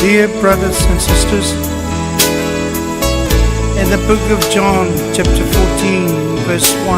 Dear brothers and sisters, in the book of John, chapter 14, verse 1,